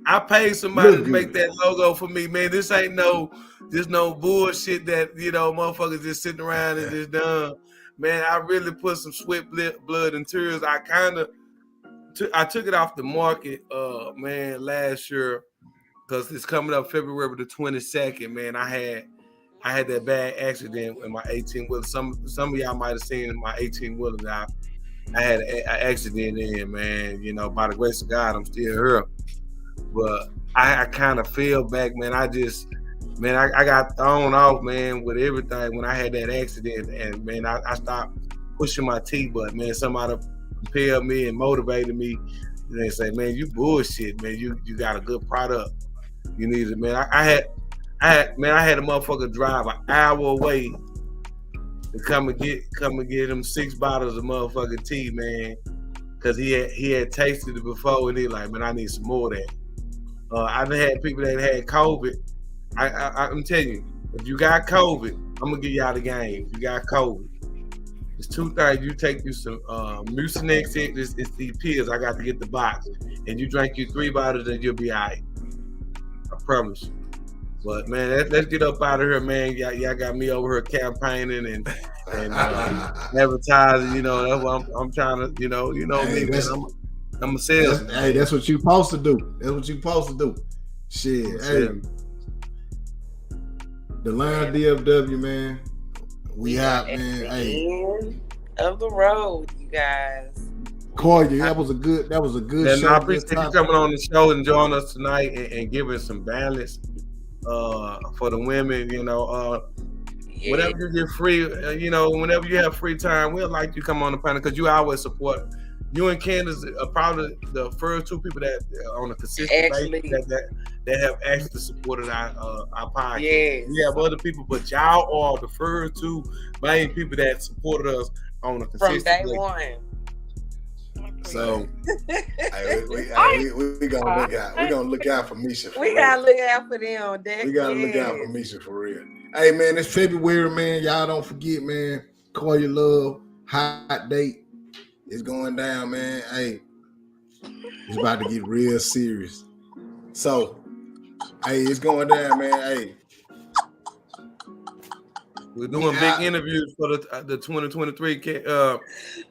I paid somebody to make that logo for me, man. This ain't no bullshit that, you know, motherfuckers just sitting around and just done. Man, I really put some sweat, blood, and tears. I took it off the market, man, last year because it's coming up February the 22nd, man. I had that bad accident in my 18-wheeler. Some of y'all might have seen my 18-wheeler. I had an accident in, man. You know, by the grace of God, I'm still here. But I kind of feel back, man. I got thrown off, man, with everything when I had that accident. And, man, I stopped pushing my T button, man. Somebody compelled me and motivated me. And they say, man, you bullshit, man. You got a good product. You need it, man. I had a motherfucker drive an hour away to come and get him 6 bottles of motherfucking tea, man. Cause he had tasted it before and he like, man, I need some more of that. I've had people that had COVID. I'm telling you, if you got COVID, I'm gonna give you out of the game. If you got COVID, it's 2 things. You take you some Mucinex. It's these pills. I got to get the box, and you drink you 3 bottles, and you'll be all right. I promise you. But man, let's get up out of here, man. Y'all got me over here campaigning and advertising. You know, that's what I'm trying to. You know me, man. I'm a salesman. Hey, that's what you're supposed to do. That's what you're supposed to do. Shit. Hey, the Line DFW, man. We out, man. Hey, end of the road, you guys. Koya, that was a good show. I appreciate you coming on the show and joining us tonight and giving some balance for the women. You know, whenever you get free, you know, whenever you have free time, we'd like you to come on the panel because you always support. You and Candace are probably the first 2 people that on a consistent basis that have actually supported our podcast. Yes. We have other people, but y'all are the first 2 main people that supported us on a consistent from day basis. One. So we gonna look out for Misha. We gotta look out for them. We gotta look out for Misha for real. Hey man, it's February, man. Y'all don't forget, man. Call your love hot date. It's going down, man. Hey, it's about to get real serious. So, hey, it's going down, man. Hey, we're doing big interviews for the 2023.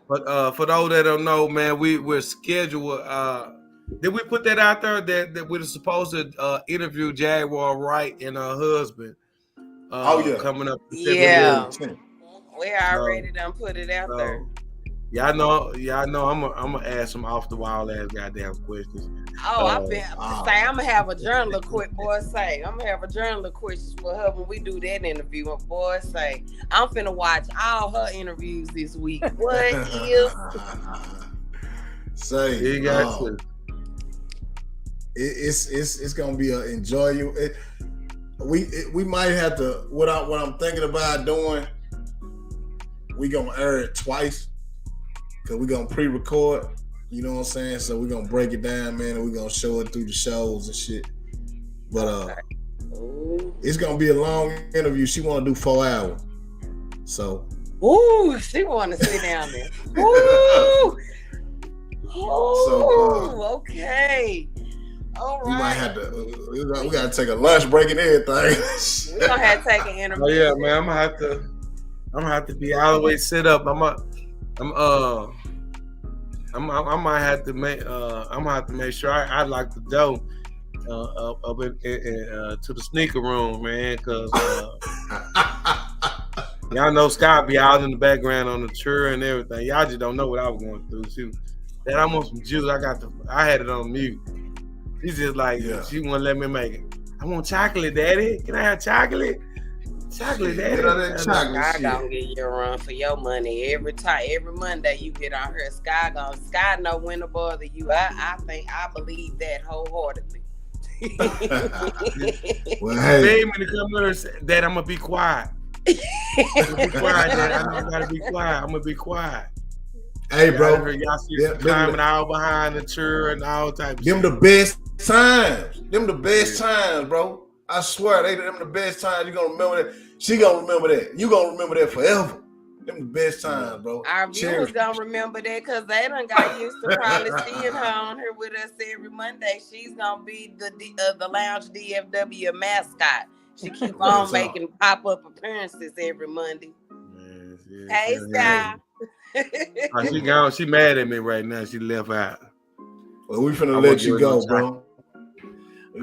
But for those that don't know, man, we're scheduled. Did we put that out there that we're supposed to interview Jaguar Wright and her husband? Coming up. Yeah, we already done put it out there. Y'all know. I'm gonna ask some off the wall ass goddamn questions. I'm gonna have a journal of I'm gonna have a journal of questions for her when we do that interview. And boy, say I'm finna watch all her interviews this week. What is? Say you got to. It's gonna be an enjoyable. We might have to. What I'm thinking about doing. We gonna air it twice. Cause we're gonna pre-record, you know what I'm saying? So we're gonna break it down, man, and we're gonna show it through the shows and shit. But it's gonna be a long interview. She wanna do 4 hours. So she wanna sit down there. Okay. All right. We might have to we gotta take a lunch break and everything. We're gonna have to take an interview. Oh yeah, man. I'm gonna have to be all the way set up. I might have to make. I'm gonna have to make sure I lock the door up to the sneaker room, man. Cause Y'all know Scott be out in the background on the tour and everything. Y'all just don't know what I was going through. That I want some juice. I had it on mute. She's just like, she wouldn't let me make it. I want chocolate, Daddy. Can I have chocolate? Chocolate, Daddy. Sky gonna get you a run for your money every Monday you get on here. Sky know when to bother you. I believe that wholeheartedly. Well, hey, baby, to come here and say that I'm gonna be quiet. Be quiet, Daddy. I gotta be quiet. I'm gonna be quiet. Hey, bro. Y'all see climbing out behind the tour and all types. Them the best times. Them the best times, bro. I swear, them the best times. You gonna remember that. She gonna remember that. You gonna remember that forever. Them the best times, bro. Our viewers gonna remember that because they done got used to probably seeing her on here with us every Monday. She's gonna be the Lounge DFW mascot. She keep on making pop-up appearances every Monday. Yes, hey, Sky. She gone. She mad at me right now. She left out. Well, we finna let you go, bro.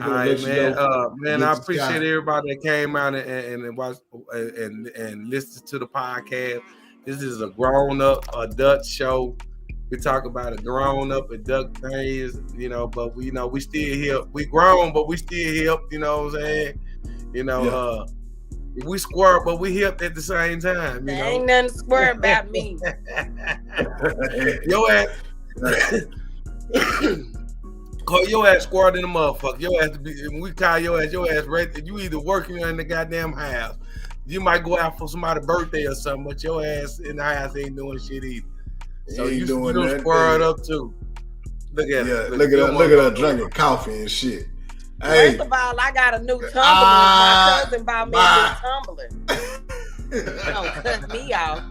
All right, man. Man, I appreciate everybody that came out and watched and listened to the podcast. This is a grown-up adult show. We talk about a grown-up adult things, but we still here. We grown, but we still hip. You know what I'm saying? We square, but we hip at the same time. There ain't nothing square about me. Your ass. Call your ass squared in the motherfucker. Your ass to be. We call your ass right. You either working or in the goddamn house. You might go out for somebody's birthday or something, but your ass in the house ain't doing shit either. So you squared up too. Look at it. Look at her drinking coffee and shit. First of all, I got a new tumbler. My cousin bought me a new tumbler. You don't cut me off.